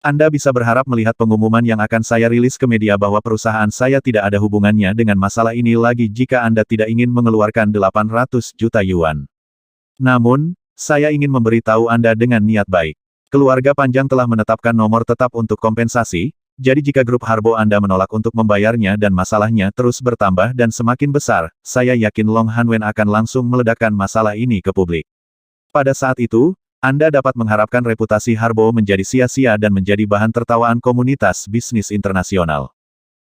Anda bisa berharap melihat pengumuman yang akan saya rilis ke media bahwa perusahaan saya tidak ada hubungannya dengan masalah ini lagi jika Anda tidak ingin mengeluarkan 800 juta yuan. Namun, saya ingin memberitahu Anda dengan niat baik. Keluarga Panjang telah menetapkan nomor tetap untuk kompensasi, jadi jika grup Harbo Anda menolak untuk membayarnya dan masalahnya terus bertambah dan semakin besar, saya yakin Long Hanwen akan langsung meledakkan masalah ini ke publik. Pada saat itu, Anda dapat mengharapkan reputasi Harbo menjadi sia-sia dan menjadi bahan tertawaan komunitas bisnis internasional.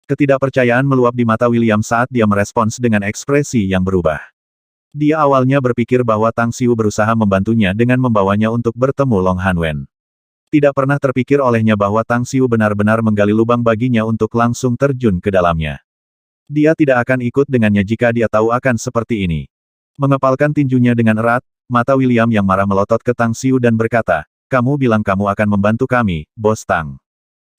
Ketidakpercayaan meluap di mata William saat dia merespons dengan ekspresi yang berubah. Dia awalnya berpikir bahwa Tang Xiu berusaha membantunya dengan membawanya untuk bertemu Long Hanwen. Tidak pernah terpikir olehnya bahwa Tang Xiu benar-benar menggali lubang baginya untuk langsung terjun ke dalamnya. Dia tidak akan ikut dengannya jika dia tahu akan seperti ini. Mengepalkan tinjunya dengan erat, mata William yang marah melotot ke Tang Xiu dan berkata, "Kamu bilang kamu akan membantu kami, Bos Tang.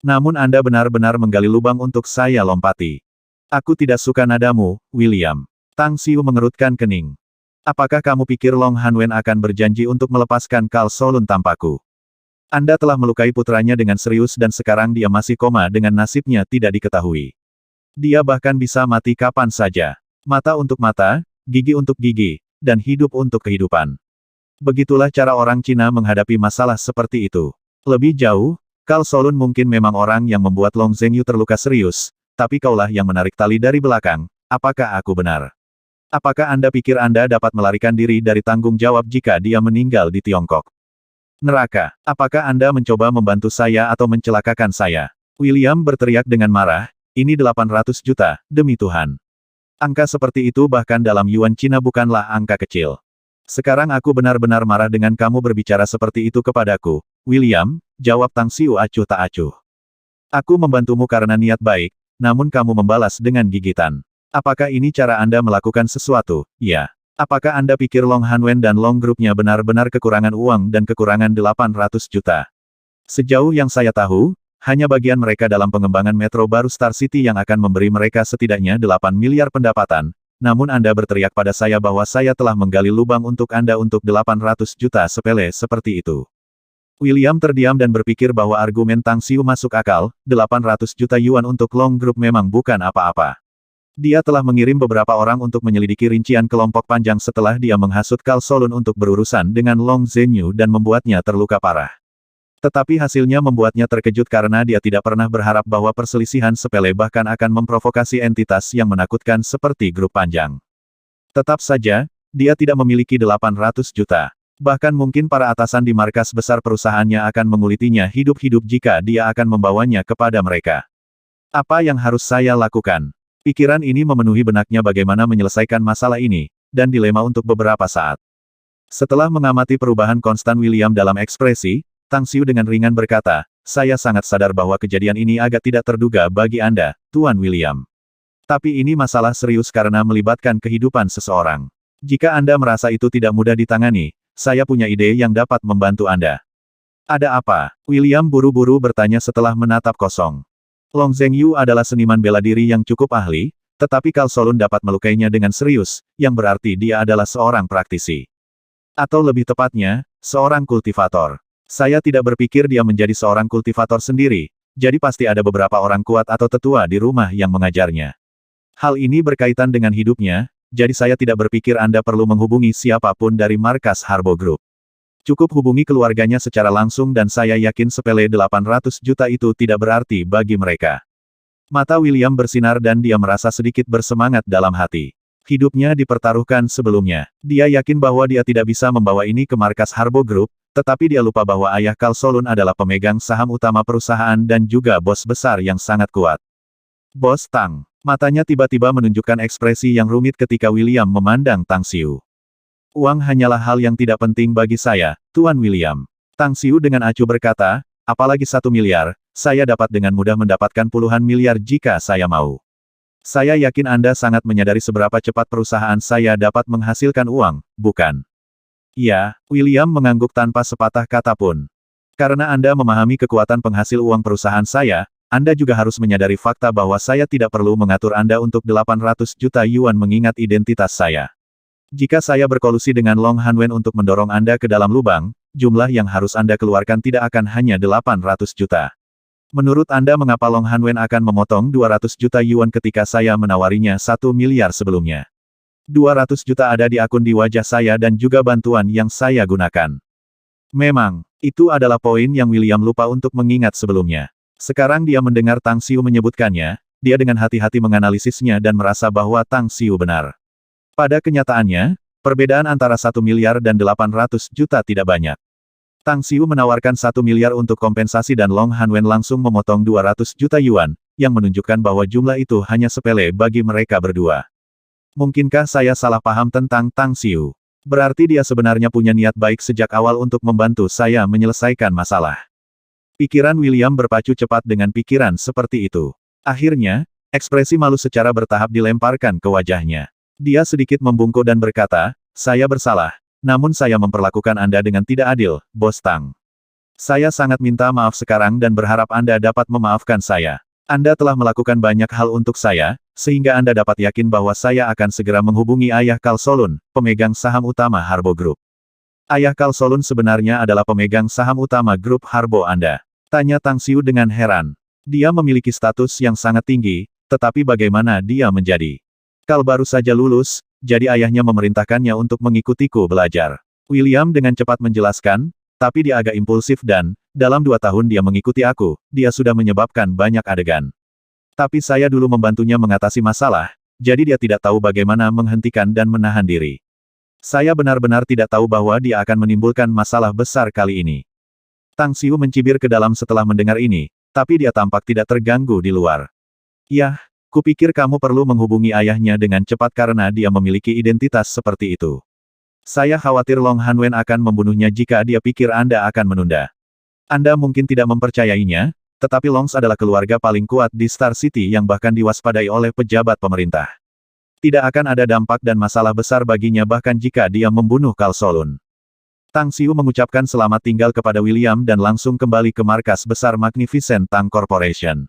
Namun Anda benar-benar menggali lubang untuk saya lompati. Aku tidak suka nadamu, William." Tang Xiu mengerutkan kening. Apakah kamu pikir Long Hanwen akan berjanji untuk melepaskan Kal Solun tanpaku? Anda telah melukai putranya dengan serius dan sekarang dia masih koma dengan nasibnya tidak diketahui. Dia bahkan bisa mati kapan saja. Mata untuk mata, gigi untuk gigi, dan hidup untuk kehidupan. Begitulah cara orang Cina menghadapi masalah seperti itu. Lebih jauh, Kal Solun mungkin memang orang yang membuat Long Zhengyu terluka serius, tapi kaulah yang menarik tali dari belakang. Apakah aku benar? Apakah Anda pikir Anda dapat melarikan diri dari tanggung jawab jika dia meninggal di Tiongkok? Neraka, apakah Anda mencoba membantu saya atau mencelakakan saya? William berteriak dengan marah, ini 800 juta, demi Tuhan. Angka seperti itu bahkan dalam Yuan Cina bukanlah angka kecil. Sekarang aku benar-benar marah dengan kamu berbicara seperti itu kepadaku. William, jawab Tang Xiu acuh tak acuh. Aku membantumu karena niat baik, namun kamu membalas dengan gigitan. Apakah ini cara Anda melakukan sesuatu? Ya. Apakah Anda pikir Long Hanwen dan Long Group-nya benar-benar kekurangan uang dan kekurangan 800 juta? Sejauh yang saya tahu, hanya bagian mereka dalam pengembangan metro baru Star City yang akan memberi mereka setidaknya 8 miliar pendapatan, namun Anda berteriak pada saya bahwa saya telah menggali lubang untuk Anda untuk 800 juta sepele seperti itu. William terdiam dan berpikir bahwa argumen Tang Xiu masuk akal, 800 juta yuan untuk Long Group memang bukan apa-apa. Dia telah mengirim beberapa orang untuk menyelidiki rincian kelompok Panjang setelah dia menghasut Kal Solun untuk berurusan dengan Long Zhengyu dan membuatnya terluka parah. Tetapi hasilnya membuatnya terkejut karena dia tidak pernah berharap bahwa perselisihan sepele bahkan akan memprovokasi entitas yang menakutkan seperti grup Panjang. Tetap saja, dia tidak memiliki 800 juta. Bahkan mungkin para atasan di markas besar perusahaannya akan mengulitinya hidup-hidup jika dia akan membawanya kepada mereka. Apa yang harus saya lakukan? Pikiran ini memenuhi benaknya bagaimana menyelesaikan masalah ini, dan dilema untuk beberapa saat. Setelah mengamati perubahan konstan William dalam ekspresi, Tang Xiu dengan ringan berkata, saya sangat sadar bahwa kejadian ini agak tidak terduga bagi Anda, Tuan William. Tapi ini masalah serius karena melibatkan kehidupan seseorang. Jika Anda merasa itu tidak mudah ditangani, saya punya ide yang dapat membantu Anda. Ada apa? William buru-buru bertanya setelah menatap kosong. Long Zhengyu adalah seniman bela diri yang cukup ahli, tetapi Kal Solun dapat melukainya dengan serius, yang berarti dia adalah seorang praktisi. Atau lebih tepatnya, seorang kultivator. Saya tidak berpikir dia menjadi seorang kultivator sendiri, jadi pasti ada beberapa orang kuat atau tetua di rumah yang mengajarnya. Hal ini berkaitan dengan hidupnya, jadi saya tidak berpikir Anda perlu menghubungi siapapun dari markas Harbo Group. Cukup hubungi keluarganya secara langsung dan saya yakin sepele 800 juta itu tidak berarti bagi mereka. Mata William bersinar dan dia merasa sedikit bersemangat dalam hati. Hidupnya dipertaruhkan sebelumnya. Dia yakin bahwa dia tidak bisa membawa ini ke markas Harbo Group, tetapi dia lupa bahwa ayah Carl Solon adalah pemegang saham utama perusahaan dan juga bos besar yang sangat kuat. Bos Tang. Matanya tiba-tiba menunjukkan ekspresi yang rumit ketika William memandang Tang Xiu. Uang hanyalah hal yang tidak penting bagi saya, Tuan William. Tang Xiu dengan acuh berkata, apalagi 1 miliar, saya dapat dengan mudah mendapatkan puluhan miliar jika saya mau. Saya yakin Anda sangat menyadari seberapa cepat perusahaan saya dapat menghasilkan uang, bukan? Ya, William mengangguk tanpa sepatah kata pun. Karena Anda memahami kekuatan penghasil uang perusahaan saya, Anda juga harus menyadari fakta bahwa saya tidak perlu mengatur Anda untuk 800 juta yuan mengingat identitas saya. Jika saya berkolusi dengan Long Hanwen untuk mendorong Anda ke dalam lubang, jumlah yang harus Anda keluarkan tidak akan hanya 800 juta. Menurut Anda mengapa Long Hanwen akan memotong 200 juta yuan ketika saya menawarinya 1 miliar sebelumnya? 200 juta ada di akun di wajah saya dan juga bantuan yang saya gunakan. Memang, itu adalah poin yang William lupa untuk mengingat sebelumnya. Sekarang dia mendengar Tang Xiu menyebutkannya, dia dengan hati-hati menganalisisnya dan merasa bahwa Tang Xiu benar. Pada kenyataannya, perbedaan antara 1 miliar dan 800 juta tidak banyak. Tang Xiu menawarkan 1 miliar untuk kompensasi dan Long Hanwen langsung memotong 200 juta yuan, yang menunjukkan bahwa jumlah itu hanya sepele bagi mereka berdua. Mungkinkah saya salah paham tentang Tang Xiu? Berarti dia sebenarnya punya niat baik sejak awal untuk membantu saya menyelesaikan masalah. Pikiran William berpacu cepat dengan pikiran seperti itu. Akhirnya, ekspresi malu secara bertahap dilemparkan ke wajahnya. Dia sedikit membungkuk dan berkata, saya bersalah. Namun saya memperlakukan Anda dengan tidak adil, Bos Tang. Saya sangat minta maaf sekarang dan berharap Anda dapat memaafkan saya. Anda telah melakukan banyak hal untuk saya, sehingga Anda dapat yakin bahwa saya akan segera menghubungi ayah Carl Solon, pemegang saham utama Harbo Group. Ayah Carl Solon sebenarnya adalah pemegang saham utama grup Harbo Anda. Tanya Tang Xiu dengan heran. Dia memiliki status yang sangat tinggi, tetapi bagaimana dia menjadi? Carl baru saja lulus, jadi ayahnya memerintahkannya untuk mengikutiku belajar. William dengan cepat menjelaskan, tapi dia agak impulsif dan, dalam 2 tahun dia mengikuti aku, dia sudah menyebabkan banyak adegan. Tapi saya dulu membantunya mengatasi masalah, jadi dia tidak tahu bagaimana menghentikan dan menahan diri. Saya benar-benar tidak tahu bahwa dia akan menimbulkan masalah besar kali ini. Tang Xiu mencibir ke dalam setelah mendengar ini, tapi dia tampak tidak terganggu di luar. Yah, kupikir kamu perlu menghubungi ayahnya dengan cepat karena dia memiliki identitas seperti itu. Saya khawatir Long Hanwen akan membunuhnya jika dia pikir Anda akan menunda. Anda mungkin tidak mempercayainya, tetapi Longs adalah keluarga paling kuat di Star City yang bahkan diwaspadai oleh pejabat pemerintah. Tidak akan ada dampak dan masalah besar baginya bahkan jika dia membunuh Carl Solon. Tang Xiu mengucapkan selamat tinggal kepada William dan langsung kembali ke markas besar Magnificent Tang Corporation.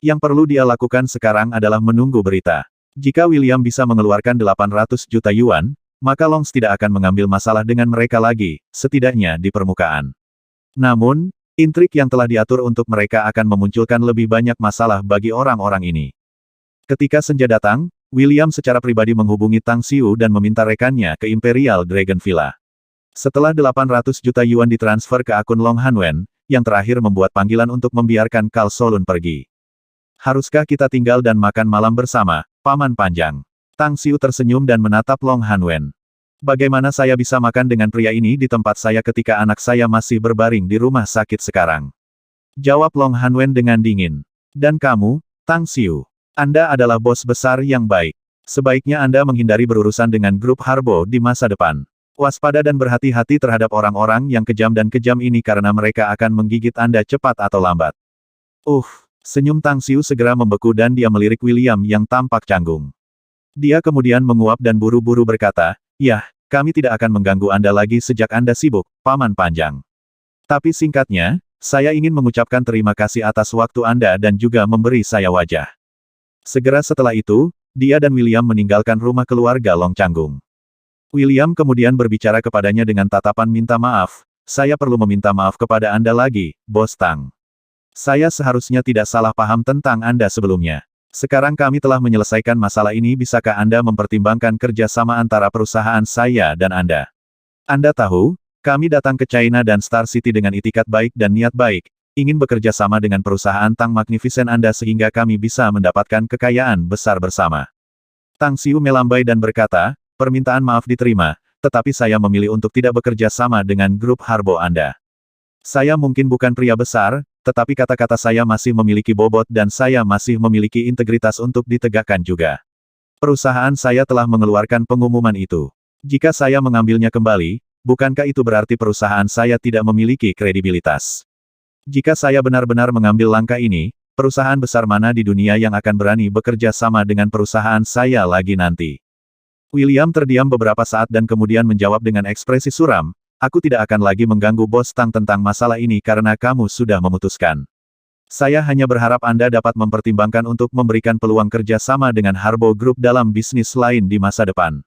Yang perlu dia lakukan sekarang adalah menunggu berita. Jika William bisa mengeluarkan 800 juta yuan, maka Longs tidak akan mengambil masalah dengan mereka lagi, setidaknya di permukaan. Namun, intrik yang telah diatur untuk mereka akan memunculkan lebih banyak masalah bagi orang-orang ini. Ketika senja datang, William secara pribadi menghubungi Tang Xiu dan meminta rekannya ke Imperial Dragon Villa. Setelah 800 juta yuan ditransfer ke akun Long Hanwen, yang terakhir membuat panggilan untuk membiarkan Carl Solon pergi. Haruskah kita tinggal dan makan malam bersama, Paman Panjang? Tang Xiu tersenyum dan menatap Long Hanwen. Bagaimana saya bisa makan dengan pria ini di tempat saya ketika anak saya masih berbaring di rumah sakit sekarang? Jawab Long Hanwen dengan dingin. Dan kamu, Tang Xiu, Anda adalah bos besar yang baik. Sebaiknya Anda menghindari berurusan dengan grup Harbo di masa depan. Waspada dan berhati-hati terhadap orang-orang yang kejam dan kejam ini karena mereka akan menggigit Anda cepat atau lambat. Senyum Tang Xiu segera membeku dan dia melirik William yang tampak canggung. Dia kemudian menguap dan buru-buru berkata, "Yah, kami tidak akan mengganggu Anda lagi sejak Anda sibuk, Paman Panjang. Tapi singkatnya, saya ingin mengucapkan terima kasih atas waktu Anda dan juga memberi saya wajah." Segera setelah itu, dia dan William meninggalkan rumah keluarga Long Canggung. William kemudian berbicara kepadanya dengan tatapan minta maaf, "Saya perlu meminta maaf kepada Anda lagi, Bos Tang. Saya seharusnya tidak salah paham tentang Anda sebelumnya. Sekarang kami telah menyelesaikan masalah ini, bisakah Anda mempertimbangkan kerjasama antara perusahaan saya dan Anda? Anda tahu, kami datang ke China dan Star City dengan itikat baik dan niat baik, ingin bekerja sama dengan perusahaan Tang Magnificent Anda sehingga kami bisa mendapatkan kekayaan besar bersama. Tang Xiu melambai dan berkata, permintaan maaf diterima, tetapi saya memilih untuk tidak bekerja sama dengan grup Harbo Anda. Saya mungkin bukan pria besar, tetapi kata-kata saya masih memiliki bobot dan saya masih memiliki integritas untuk ditegakkan juga. Perusahaan saya telah mengeluarkan pengumuman itu. Jika saya mengambilnya kembali, bukankah itu berarti perusahaan saya tidak memiliki kredibilitas? Jika saya benar-benar mengambil langkah ini, perusahaan besar mana di dunia yang akan berani bekerja sama dengan perusahaan saya lagi nanti? William terdiam beberapa saat dan kemudian menjawab dengan ekspresi suram, aku tidak akan lagi mengganggu Bos Tang tentang masalah ini karena kamu sudah memutuskan. Saya hanya berharap Anda dapat mempertimbangkan untuk memberikan peluang kerja sama dengan Harbo Group dalam bisnis lain di masa depan.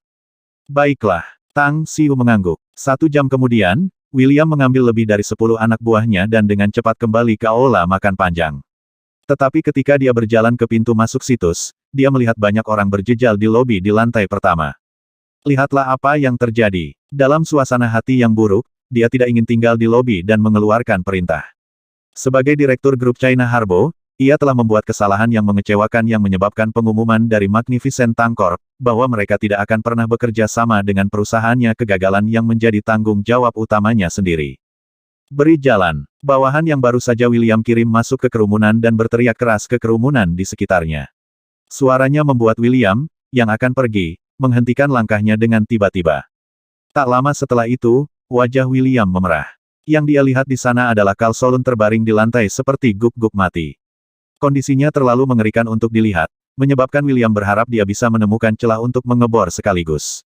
Baiklah, Tang Xiu mengangguk. 1 jam kemudian, William mengambil lebih dari 10 anak buahnya dan dengan cepat kembali ke aula makan panjang. Tetapi ketika dia berjalan ke pintu masuk situs, dia melihat banyak orang berjejal di lobi di lantai pertama. Lihatlah apa yang terjadi. Dalam suasana hati yang buruk, dia tidak ingin tinggal di lobi dan mengeluarkan perintah. Sebagai direktur grup China Harbo, ia telah membuat kesalahan yang mengecewakan yang menyebabkan pengumuman dari Magnificent Tang Corp, bahwa mereka tidak akan pernah bekerja sama dengan perusahaannya, kegagalan yang menjadi tanggung jawab utamanya sendiri. Beri jalan. Bawahan yang baru saja William kirim masuk ke kerumunan dan berteriak keras ke kerumunan di sekitarnya. Suaranya membuat William, yang akan pergi, menghentikan langkahnya dengan tiba-tiba. Tak lama setelah itu, wajah William memerah. Yang dia lihat di sana adalah Carl Solon terbaring di lantai seperti guk-guk mati. Kondisinya terlalu mengerikan untuk dilihat, menyebabkan William berharap dia bisa menemukan celah untuk mengebor sekaligus.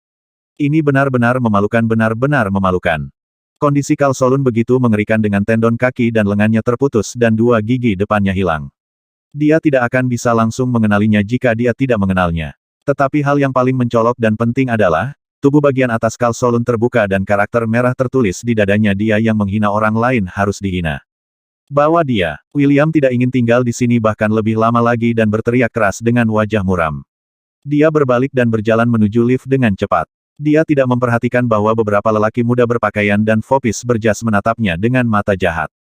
Ini benar-benar memalukan, benar-benar memalukan. Kondisi Carl Solon begitu mengerikan dengan tendon kaki dan lengannya terputus dan 2 gigi depannya hilang. Dia tidak akan bisa langsung mengenalinya jika dia tidak mengenalnya. Tetapi hal yang paling mencolok dan penting adalah, tubuh bagian atas Carl Solon terbuka dan karakter merah tertulis di dadanya, dia yang menghina orang lain harus dihina. Bawa dia. William tidak ingin tinggal di sini bahkan lebih lama lagi dan berteriak keras dengan wajah muram. Dia berbalik dan berjalan menuju lift dengan cepat. Dia tidak memperhatikan bahwa beberapa lelaki muda berpakaian dan fopis berjas menatapnya dengan mata jahat.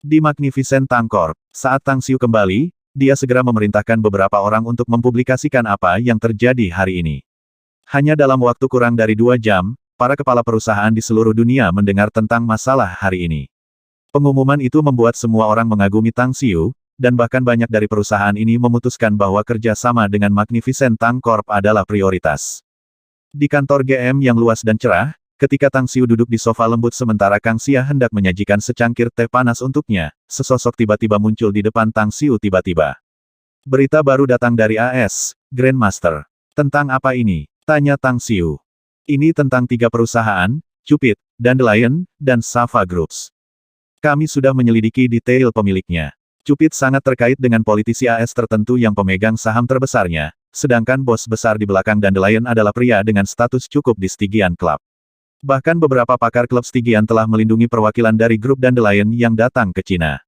Di Magnificent Tang Corp, saat Tang Xiu kembali, dia segera memerintahkan beberapa orang untuk mempublikasikan apa yang terjadi hari ini. Hanya dalam waktu kurang dari 2 jam, para kepala perusahaan di seluruh dunia mendengar tentang masalah hari ini. Pengumuman itu membuat semua orang mengagumi Tang Xiu, dan bahkan banyak dari perusahaan ini memutuskan bahwa kerja sama dengan Magnificent Tang Corp adalah prioritas. Di kantor GM yang luas dan cerah, ketika Tang Xiu duduk di sofa lembut sementara Kang Xia hendak menyajikan secangkir teh panas untuknya, sesosok tiba-tiba muncul di depan Tang Xiu tiba-tiba. Berita baru datang dari AS, Grandmaster. Tentang apa ini? Tanya Tang Xiu. Ini tentang 3 perusahaan, Cupid, Dandelion, dan Sava Groups. Kami sudah menyelidiki detail pemiliknya. Cupid sangat terkait dengan politisi AS tertentu yang pemegang saham terbesarnya, sedangkan bos besar di belakang Dandelion adalah pria dengan status cukup di Stygian Club. Bahkan beberapa pakar klub Stygian telah melindungi perwakilan dari grup Dandelion yang datang ke Cina.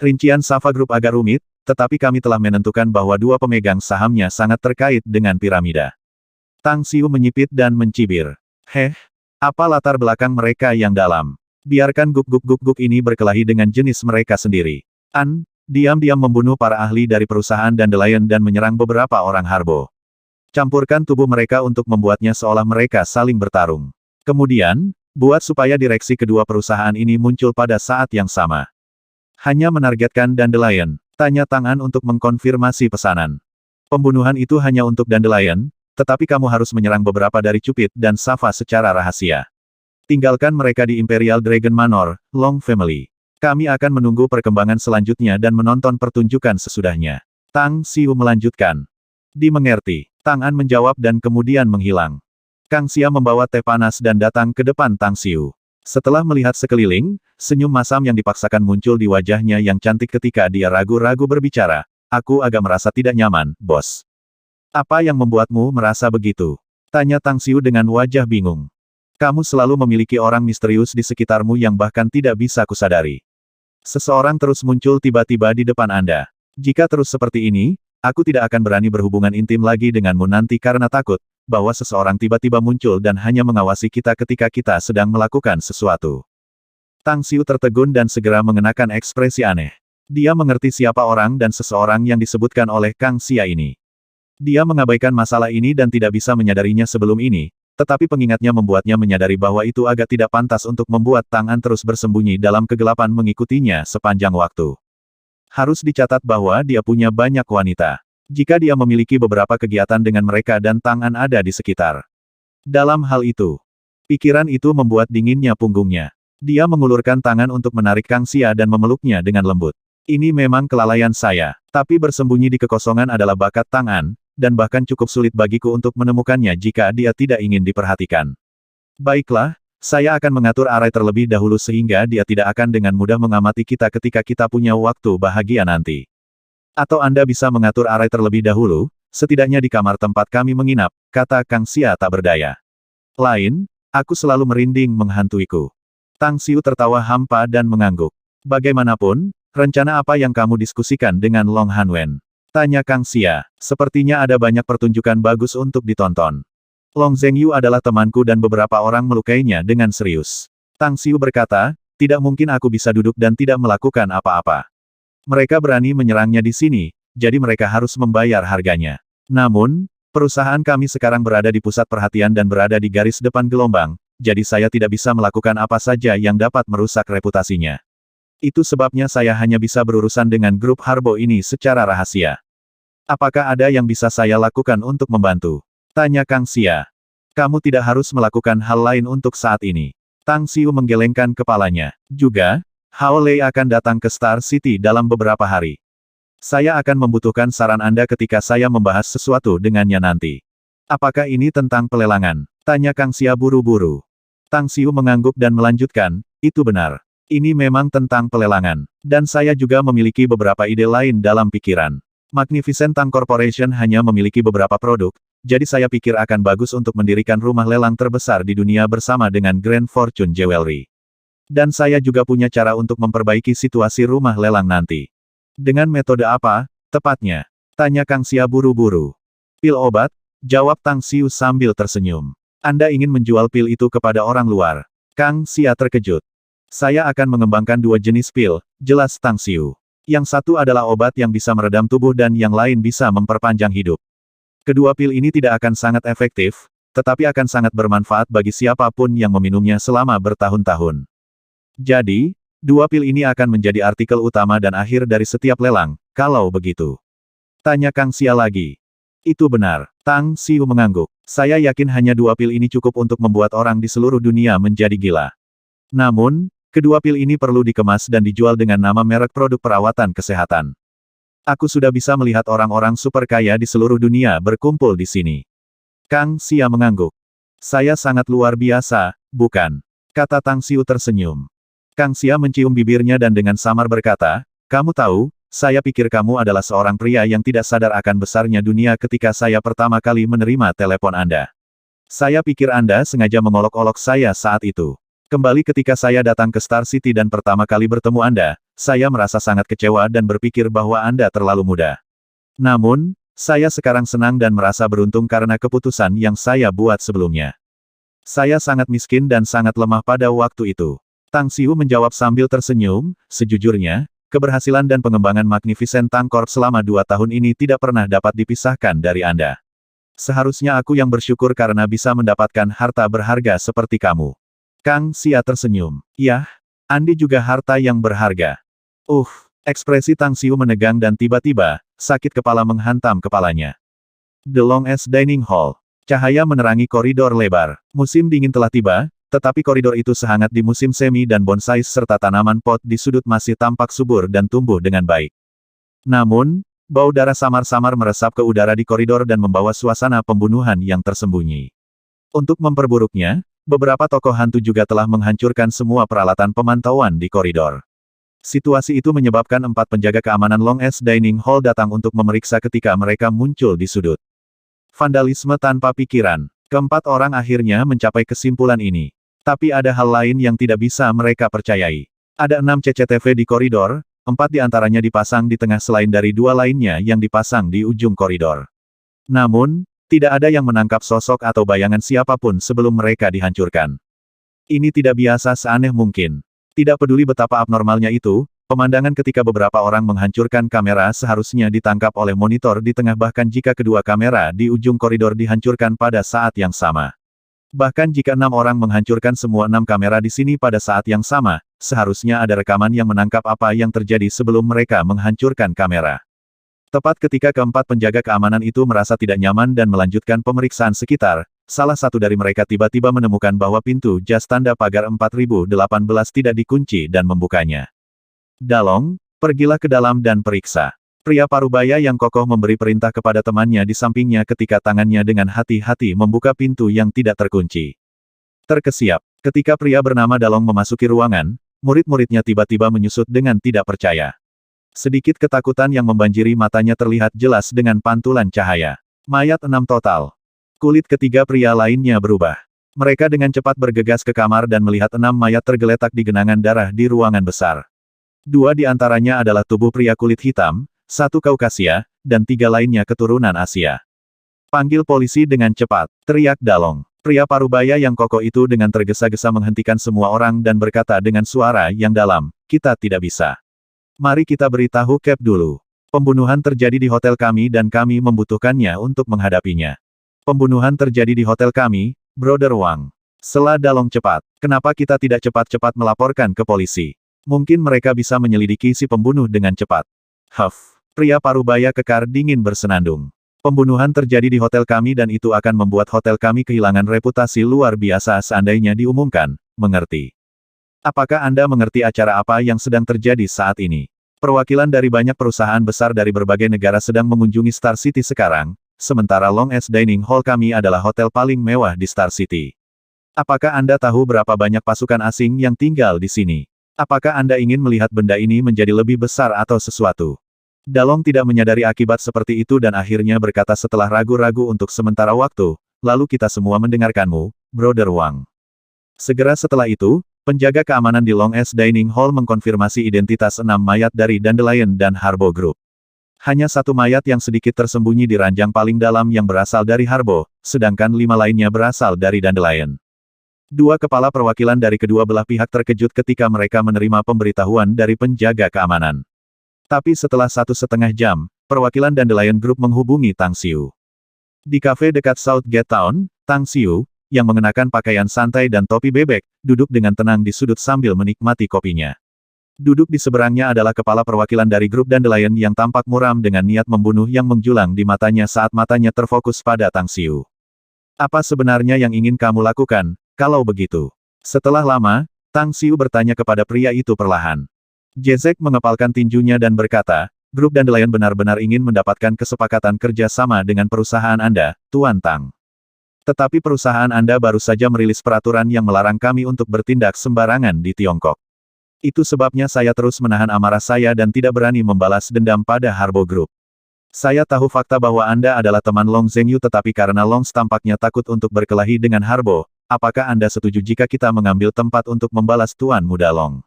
Rincian Sava Group agak rumit, tetapi kami telah menentukan bahwa 2 pemegang sahamnya sangat terkait dengan piramida. Tang Xiu menyipit dan mencibir. Apa latar belakang mereka yang dalam? Biarkan guk-guk-guk-guk ini berkelahi dengan jenis mereka sendiri. Diam-diam membunuh para ahli dari perusahaan Dandelion dan menyerang beberapa orang Harbo. Campurkan tubuh mereka untuk membuatnya seolah mereka saling bertarung. Kemudian, buat supaya direksi kedua perusahaan ini muncul pada saat yang sama. Hanya menargetkan Dandelion, tanya Tang An untuk mengkonfirmasi pesanan. Pembunuhan itu hanya untuk Dandelion, tetapi kamu harus menyerang beberapa dari Cupid dan Sava secara rahasia. Tinggalkan mereka di Imperial Dragon Manor, Long Family. Kami akan menunggu perkembangan selanjutnya dan menonton pertunjukan sesudahnya. Tang Xiu melanjutkan. Dimengerti. Tang An menjawab dan kemudian menghilang. Kang Xia membawa teh panas dan datang ke depan Tang Xiu. Setelah melihat sekeliling, senyum masam yang dipaksakan muncul di wajahnya yang cantik ketika dia ragu-ragu berbicara. Aku agak merasa tidak nyaman, bos. Apa yang membuatmu merasa begitu? Tanya Tang Xiu dengan wajah bingung. Kamu selalu memiliki orang misterius di sekitarmu yang bahkan tidak bisa kusadari. Seseorang terus muncul tiba-tiba di depan Anda. Jika terus seperti ini, aku tidak akan berani berhubungan intim lagi denganmu nanti karena takut bahwa seseorang tiba-tiba muncul dan hanya mengawasi kita ketika kita sedang melakukan sesuatu. Tang Xiu tertegun dan segera mengenakan ekspresi aneh. Dia mengerti siapa orang dan seseorang yang disebutkan oleh Kang Xia ini. Dia mengabaikan masalah ini dan tidak bisa menyadarinya sebelum ini, tetapi pengingatnya membuatnya menyadari bahwa itu agak tidak pantas untuk membuat Tang An terus bersembunyi dalam kegelapan mengikutinya sepanjang waktu. Harus dicatat bahwa dia punya banyak wanita. Jika dia memiliki beberapa kegiatan dengan mereka dan Tang An ada di sekitar. Dalam hal itu, pikiran itu membuat dinginnya punggungnya. Dia mengulurkan tangan untuk menarik Kang Xia dan memeluknya dengan lembut. Ini memang kelalaian saya, tapi bersembunyi di kekosongan adalah bakat Tang An, dan bahkan cukup sulit bagiku untuk menemukannya jika dia tidak ingin diperhatikan. Baiklah, saya akan mengatur Arai terlebih dahulu sehingga dia tidak akan dengan mudah mengamati kita ketika kita punya waktu bahagia nanti. Atau Anda bisa mengatur Arai terlebih dahulu, setidaknya di kamar tempat kami menginap, kata Kang Xia tak berdaya. Lain, aku selalu merinding menghantuiku. Tang Xiu tertawa hampa dan mengangguk. Bagaimanapun, rencana apa yang kamu diskusikan dengan Long Hanwen? Tanya Kang Xia. Sepertinya ada banyak pertunjukan bagus untuk ditonton. Long Zhengyu adalah temanku dan beberapa orang melukainya dengan serius. Tang Xiu berkata, tidak mungkin aku bisa duduk dan tidak melakukan apa-apa. Mereka berani menyerangnya di sini, jadi mereka harus membayar harganya. Namun, perusahaan kami sekarang berada di pusat perhatian dan berada di garis depan gelombang, jadi saya tidak bisa melakukan apa saja yang dapat merusak reputasinya. Itu sebabnya saya hanya bisa berurusan dengan grup Harbo ini secara rahasia. Apakah ada yang bisa saya lakukan untuk membantu? Tanya Kang Xia. Kamu tidak harus melakukan hal lain untuk saat ini. Tang Xiu menggelengkan kepalanya. Juga, Hao Lei akan datang ke Star City dalam beberapa hari. Saya akan membutuhkan saran Anda ketika saya membahas sesuatu dengannya nanti. Apakah ini tentang pelelangan? Tanya Kang Xia buru-buru. Tang Xiu mengangguk dan melanjutkan, itu benar. Ini memang tentang pelelangan. Dan saya juga memiliki beberapa ide lain dalam pikiran. Magnificent Tang Corporation hanya memiliki beberapa produk, jadi saya pikir akan bagus untuk mendirikan rumah lelang terbesar di dunia bersama dengan Grand Fortune Jewelry. Dan saya juga punya cara untuk memperbaiki situasi rumah lelang nanti. Dengan metode apa, tepatnya? Tanya Kang Xia buru-buru. Pil obat? Jawab Tang Xiu sambil tersenyum. Anda ingin menjual pil itu kepada orang luar? Kang Xia terkejut. Saya akan mengembangkan dua jenis pil, jelas Tang Xiu. Yang satu adalah obat yang bisa meredam tubuh dan yang lain bisa memperpanjang hidup. Kedua pil ini tidak akan sangat efektif, tetapi akan sangat bermanfaat bagi siapapun yang meminumnya selama bertahun-tahun. Jadi, dua pil ini akan menjadi artikel utama dan akhir dari setiap lelang, kalau begitu. Tanya Kang Xia lagi. Itu benar. Tang Xiu mengangguk. Saya yakin hanya dua pil ini cukup untuk membuat orang di seluruh dunia menjadi gila. Namun, kedua pil ini perlu dikemas dan dijual dengan nama merek produk perawatan kesehatan. Aku sudah bisa melihat orang-orang super kaya di seluruh dunia berkumpul di sini. Kang Xia mengangguk. Saya sangat luar biasa, bukan? Kata Tang Xiu tersenyum. Kang Xia mencium bibirnya dan dengan samar berkata, kamu tahu, saya pikir kamu adalah seorang pria yang tidak sadar akan besarnya dunia ketika saya pertama kali menerima telepon Anda. Saya pikir Anda sengaja mengolok-olok saya saat itu. Kembali ketika saya datang ke Star City dan pertama kali bertemu Anda, saya merasa sangat kecewa dan berpikir bahwa Anda terlalu muda. Namun, saya sekarang senang dan merasa beruntung karena keputusan yang saya buat sebelumnya. Saya sangat miskin dan sangat lemah pada waktu itu. Tang Xiu menjawab sambil tersenyum, sejujurnya, keberhasilan dan pengembangan Magnificent Tang Corp selama 2 tahun ini tidak pernah dapat dipisahkan dari Anda. Seharusnya aku yang bersyukur karena bisa mendapatkan harta berharga seperti kamu. Kang Xia tersenyum. Yah, Andi juga harta yang berharga. Ekspresi Tang Xiu menegang dan tiba-tiba, sakit kepala menghantam kepalanya. The Longest Dining Hall. Cahaya menerangi koridor lebar. Musim dingin telah tiba, tetapi koridor itu sehangat di musim semi dan bonsai serta tanaman pot di sudut masih tampak subur dan tumbuh dengan baik. Namun, bau darah samar-samar meresap ke udara di koridor dan membawa suasana pembunuhan yang tersembunyi. Untuk memperburuknya, beberapa tokoh hantu juga telah menghancurkan semua peralatan pemantauan di koridor. Situasi itu menyebabkan 4 penjaga keamanan Longest Dining Hall datang untuk memeriksa ketika mereka muncul di sudut. Vandalisme tanpa pikiran. Keempat orang akhirnya mencapai kesimpulan ini. Tapi ada hal lain yang tidak bisa mereka percayai. Ada 6 CCTV di koridor, 4 di antaranya dipasang di tengah selain dari 2 lainnya yang dipasang di ujung koridor. Namun, tidak ada yang menangkap sosok atau bayangan siapapun sebelum mereka dihancurkan. Ini tidak biasa seaneh mungkin. Tidak peduli betapa abnormalnya itu, pemandangan ketika beberapa orang menghancurkan kamera seharusnya ditangkap oleh monitor di tengah bahkan jika kedua kamera di ujung koridor dihancurkan pada saat yang sama. Bahkan jika 6 orang menghancurkan semua 6 kamera di sini pada saat yang sama, seharusnya ada rekaman yang menangkap apa yang terjadi sebelum mereka menghancurkan kamera. Tepat ketika keempat penjaga keamanan itu merasa tidak nyaman dan melanjutkan pemeriksaan sekitar, salah satu dari mereka tiba-tiba menemukan bahwa pintu jas tanda pagar 4018 tidak dikunci dan membukanya. Dalong, pergilah ke dalam dan periksa. Pria parubaya yang kokoh memberi perintah kepada temannya di sampingnya ketika tangannya dengan hati-hati membuka pintu yang tidak terkunci. Terkesiap, ketika pria bernama Dalong memasuki ruangan, murid-muridnya tiba-tiba menyusut dengan tidak percaya. Sedikit ketakutan yang membanjiri matanya terlihat jelas dengan pantulan cahaya. Mayat 6 total. Kulit ketiga pria lainnya berubah. Mereka dengan cepat bergegas ke kamar dan melihat 6 mayat tergeletak di genangan darah di ruangan besar. 2 di antaranya adalah tubuh pria kulit hitam, 1 Kaukasia, dan 3 lainnya keturunan Asia. Panggil polisi dengan cepat, teriak Dalong. Pria parubaya yang kokoh itu dengan tergesa-gesa menghentikan semua orang dan berkata dengan suara yang dalam, kita tidak bisa. Mari kita beritahu Cap dulu. Pembunuhan terjadi di hotel kami dan kami membutuhkannya untuk menghadapinya. Pembunuhan terjadi di hotel kami, Brother Wang. Sela Dalong cepat. Kenapa kita tidak cepat-cepat melaporkan ke polisi? Mungkin mereka bisa menyelidiki si pembunuh dengan cepat. Huff. Pria parubaya kekar dingin bersenandung. Pembunuhan terjadi di hotel kami dan itu akan membuat hotel kami kehilangan reputasi luar biasa seandainya diumumkan, mengerti? Apakah Anda mengerti acara apa yang sedang terjadi saat ini? Perwakilan dari banyak perusahaan besar dari berbagai negara sedang mengunjungi Star City sekarang, sementara Long S Dining Hall kami adalah hotel paling mewah di Star City. Apakah Anda tahu berapa banyak pasukan asing yang tinggal di sini? Apakah Anda ingin melihat benda ini menjadi lebih besar atau sesuatu? Dalong tidak menyadari akibat seperti itu dan akhirnya berkata setelah ragu-ragu untuk sementara waktu, lalu kita semua mendengarkanmu, Brother Wang. Segera setelah itu, penjaga keamanan di Long S Dining Hall mengkonfirmasi identitas 6 mayat dari Dandelion dan Harbo Group. Hanya 1 mayat yang sedikit tersembunyi di ranjang paling dalam yang berasal dari Harbo, sedangkan 5 lainnya berasal dari Dandelion. 2 kepala perwakilan dari kedua belah pihak terkejut ketika mereka menerima pemberitahuan dari penjaga keamanan. Tapi setelah 1,5 jam, perwakilan Dandelion Group menghubungi Tang Xiu. Di kafe dekat Southgate Town, Tang Xiu, yang mengenakan pakaian santai dan topi bebek, duduk dengan tenang di sudut sambil menikmati kopinya. Duduk di seberangnya adalah kepala perwakilan dari grup Dandelion yang tampak muram dengan niat membunuh yang menjulang di matanya saat matanya terfokus pada Tang Xiu. Apa sebenarnya yang ingin kamu lakukan, kalau begitu? Setelah lama, Tang Xiu bertanya kepada pria itu perlahan. Jezek mengepalkan tinjunya dan berkata, grup Dandelion benar-benar ingin mendapatkan kesepakatan kerja sama dengan perusahaan Anda, Tuan Tang. Tetapi perusahaan Anda baru saja merilis peraturan yang melarang kami untuk bertindak sembarangan di Tiongkok. Itu sebabnya saya terus menahan amarah saya dan tidak berani membalas dendam pada Harbo Group. Saya tahu fakta bahwa Anda adalah teman Long Zhengyu tetapi karena Long tampaknya takut untuk berkelahi dengan Harbo, apakah Anda setuju jika kita mengambil tempat untuk membalas Tuan Muda Long?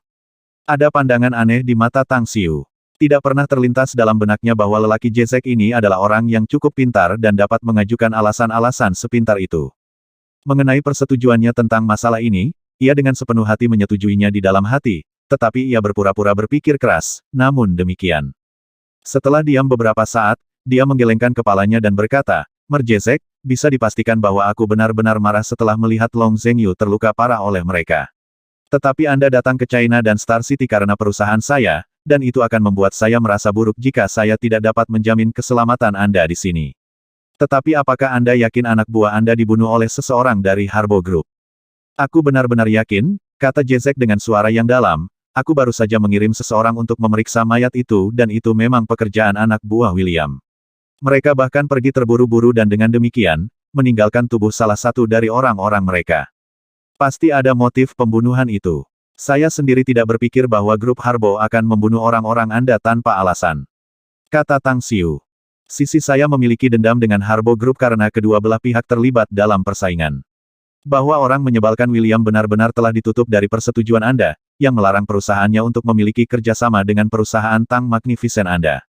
Ada pandangan aneh di mata Tang Xiu. Tidak pernah terlintas dalam benaknya bahwa lelaki Jezek ini adalah orang yang cukup pintar dan dapat mengajukan alasan-alasan sepintar itu. Mengenai persetujuannya tentang masalah ini, ia dengan sepenuh hati menyetujuinya di dalam hati, tetapi ia berpura-pura berpikir keras, namun demikian. Setelah diam beberapa saat, dia menggelengkan kepalanya dan berkata, Merjezek, bisa dipastikan bahwa aku benar-benar marah setelah melihat Long Zhengyu terluka parah oleh mereka. Tetapi Anda datang ke China dan Star City karena perusahaan saya, dan itu akan membuat saya merasa buruk jika saya tidak dapat menjamin keselamatan Anda di sini. Tetapi apakah Anda yakin anak buah Anda dibunuh oleh seseorang dari Harbo Group? Aku benar-benar yakin, kata Jezek dengan suara yang dalam, aku baru saja mengirim seseorang untuk memeriksa mayat itu dan itu memang pekerjaan anak buah William. Mereka bahkan pergi terburu-buru dan dengan demikian, meninggalkan tubuh salah satu dari orang-orang mereka. Pasti ada motif pembunuhan itu. Saya sendiri tidak berpikir bahwa grup Harbo akan membunuh orang-orang Anda tanpa alasan. Kata Tang Xiu. Sisi saya memiliki dendam dengan Harbo Group karena kedua belah pihak terlibat dalam persaingan. Bahwa orang menyebalkan William benar-benar telah ditutup dari persetujuan Anda, yang melarang perusahaannya untuk memiliki kerjasama dengan perusahaan Tang Magnificent Anda.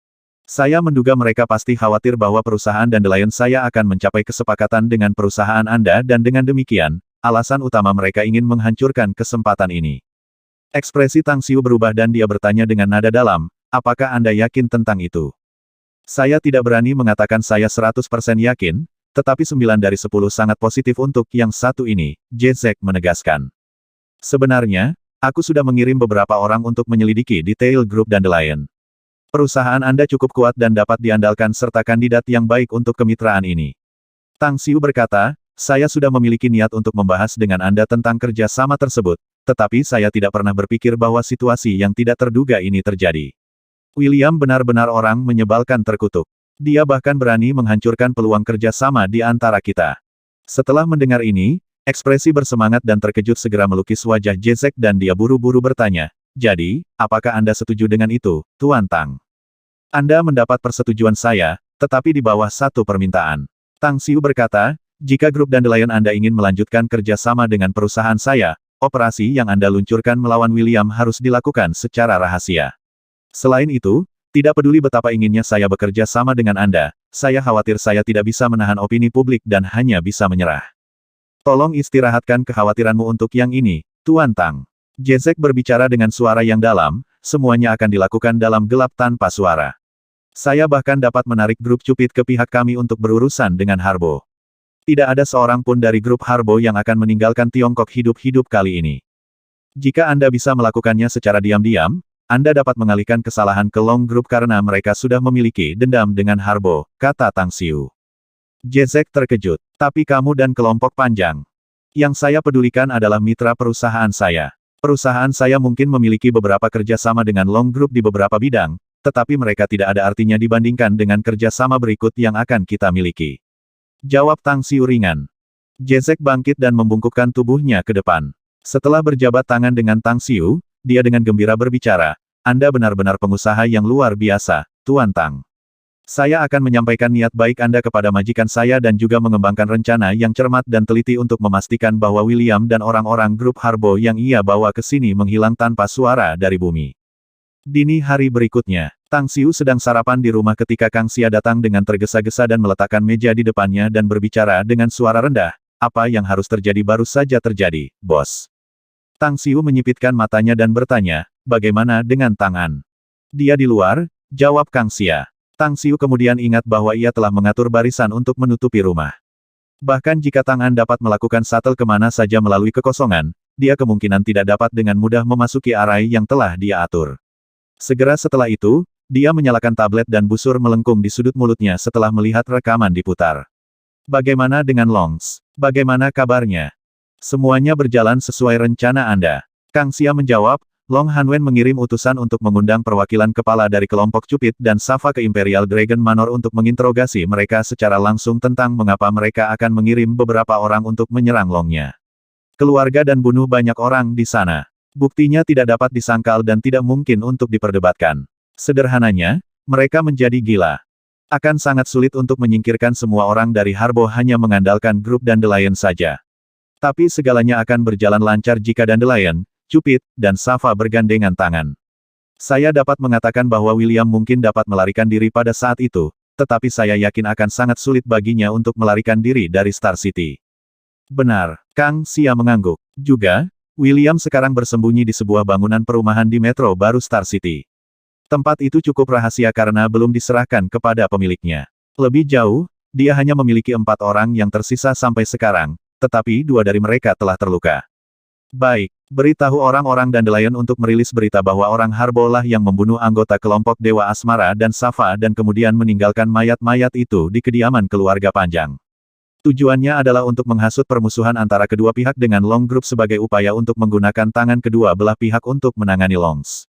Saya menduga mereka pasti khawatir bahwa perusahaan Dandelion saya akan mencapai kesepakatan dengan perusahaan Anda dan dengan demikian, alasan utama mereka ingin menghancurkan kesempatan ini. Ekspresi Tang Xiu berubah dan dia bertanya dengan nada dalam, apakah Anda yakin tentang itu? Saya tidak berani mengatakan saya 100% yakin, tetapi 9 dari 10 sangat positif untuk yang satu ini, Jezek menegaskan. Sebenarnya, aku sudah mengirim beberapa orang untuk menyelidiki detail grup Dandelion. Perusahaan Anda cukup kuat dan dapat diandalkan serta kandidat yang baik untuk kemitraan ini. Tang Xiu berkata, saya sudah memiliki niat untuk membahas dengan Anda tentang kerja sama tersebut, tetapi saya tidak pernah berpikir bahwa situasi yang tidak terduga ini terjadi. William benar-benar orang menyebalkan terkutuk. Dia bahkan berani menghancurkan peluang kerja sama di antara kita. Setelah mendengar ini, ekspresi bersemangat dan terkejut segera melukis wajah Jezek dan dia buru-buru bertanya, jadi, apakah Anda setuju dengan itu, Tuan Tang? Anda mendapat persetujuan saya, tetapi di bawah satu permintaan. Tang Xiu berkata, jika grup Dandelion Anda ingin melanjutkan kerja sama dengan perusahaan saya, operasi yang Anda luncurkan melawan William harus dilakukan secara rahasia. Selain itu, tidak peduli betapa inginnya saya bekerja sama dengan Anda, saya khawatir saya tidak bisa menahan opini publik dan hanya bisa menyerah. Tolong istirahatkan kekhawatiranmu untuk yang ini, Tuan Tang. Jezek berbicara dengan suara yang dalam, semuanya akan dilakukan dalam gelap tanpa suara. Saya bahkan dapat menarik grup Cupid ke pihak kami untuk berurusan dengan Harbo. Tidak ada seorang pun dari grup Harbo yang akan meninggalkan Tiongkok hidup-hidup kali ini. Jika Anda bisa melakukannya secara diam-diam, Anda dapat mengalihkan kesalahan ke Long Group karena mereka sudah memiliki dendam dengan Harbo, kata Tang Xiu. Jezek terkejut. Tapi kamu dan kelompok panjang. Yang saya pedulikan adalah mitra perusahaan saya. Perusahaan saya mungkin memiliki beberapa kerjasama dengan Long Group di beberapa bidang, tetapi mereka tidak ada artinya dibandingkan dengan kerjasama berikut yang akan kita miliki. Jawab Tang Xiu ringan. Jezek bangkit dan membungkukkan tubuhnya ke depan. Setelah berjabat tangan dengan Tang Xiu, dia dengan gembira berbicara, Anda benar-benar pengusaha yang luar biasa, Tuan Tang. Saya akan menyampaikan niat baik Anda kepada majikan saya dan juga mengembangkan rencana yang cermat dan teliti untuk memastikan bahwa William dan orang-orang grup Harbo yang ia bawa ke sini menghilang tanpa suara dari bumi. Dini hari berikutnya, Tang Xiu sedang sarapan di rumah ketika Kang Xia datang dengan tergesa-gesa dan meletakkan meja di depannya dan berbicara dengan suara rendah, apa yang harus terjadi baru saja terjadi, bos. Tang Xiu menyipitkan matanya dan bertanya, bagaimana dengan tangan? Dia di luar, jawab Kang Xia. Tang Xiu kemudian ingat bahwa ia telah mengatur barisan untuk menutupi rumah. Bahkan jika tangan dapat melakukan shuttle kemana saja melalui kekosongan, dia kemungkinan tidak dapat dengan mudah memasuki arai yang telah dia atur. Segera setelah itu, dia menyalakan tablet dan busur melengkung di sudut mulutnya setelah melihat rekaman diputar. Bagaimana dengan Longs? Bagaimana kabarnya? Semuanya berjalan sesuai rencana Anda. Kang Xia menjawab, Long Hanwen mengirim utusan untuk mengundang perwakilan kepala dari kelompok Cupid dan Safa ke Imperial Dragon Manor untuk menginterogasi mereka secara langsung tentang mengapa mereka akan mengirim beberapa orang untuk menyerang Longnya. Keluarga dan bunuh banyak orang di sana. Buktinya tidak dapat disangkal dan tidak mungkin untuk diperdebatkan. Sederhananya, mereka menjadi gila. Akan sangat sulit untuk menyingkirkan semua orang dari Harbo hanya mengandalkan grup Dandelion saja. Tapi segalanya akan berjalan lancar jika Dandelion, Cupid, dan Safa bergandengan tangan. Saya dapat mengatakan bahwa William mungkin dapat melarikan diri pada saat itu, tetapi saya yakin akan sangat sulit baginya untuk melarikan diri dari Star City. Benar, Kang Xia mengangguk. Juga, William sekarang bersembunyi di sebuah bangunan perumahan di Metro Baru Star City. Tempat itu cukup rahasia karena belum diserahkan kepada pemiliknya. Lebih jauh, dia hanya memiliki 4 orang yang tersisa sampai sekarang, tetapi 2 dari mereka telah terluka. Baik, beritahu orang-orang Dandelion untuk merilis berita bahwa orang Harbo lah yang membunuh anggota kelompok Dewa Asmara dan Safa dan kemudian meninggalkan mayat-mayat itu di kediaman keluarga panjang. Tujuannya adalah untuk menghasut permusuhan antara kedua pihak dengan Long Group sebagai upaya untuk menggunakan tangan kedua belah pihak untuk menangani Longs.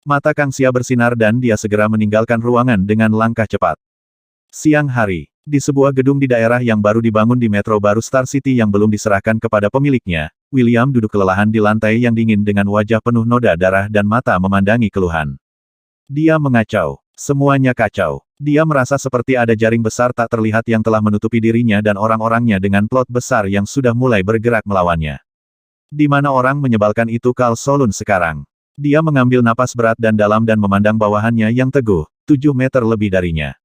Mata Kang Xia bersinar dan dia segera meninggalkan ruangan dengan langkah cepat. Siang hari, di sebuah gedung di daerah yang baru dibangun di Metro Baru Star City yang belum diserahkan kepada pemiliknya, William duduk kelelahan di lantai yang dingin dengan wajah penuh noda darah dan mata memandangi keluhan. Dia mengacau. Semuanya kacau. Dia merasa seperti ada jaring besar tak terlihat yang telah menutupi dirinya dan orang-orangnya dengan plot besar yang sudah mulai bergerak melawannya. Di mana orang menyebalkan itu Carl Solun sekarang? Dia mengambil napas berat dan dalam dan memandang bawahannya yang teguh, 7 meter lebih darinya.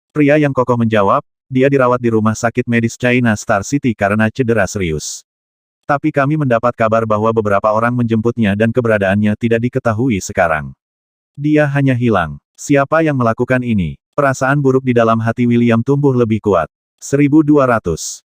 Pria yang kokoh menjawab, dia dirawat di rumah sakit medis China Star City karena cedera serius. Tapi kami mendapat kabar bahwa beberapa orang menjemputnya dan keberadaannya tidak diketahui sekarang. Dia hanya hilang. Siapa yang melakukan ini? Perasaan buruk di dalam hati William tumbuh lebih kuat. 1200.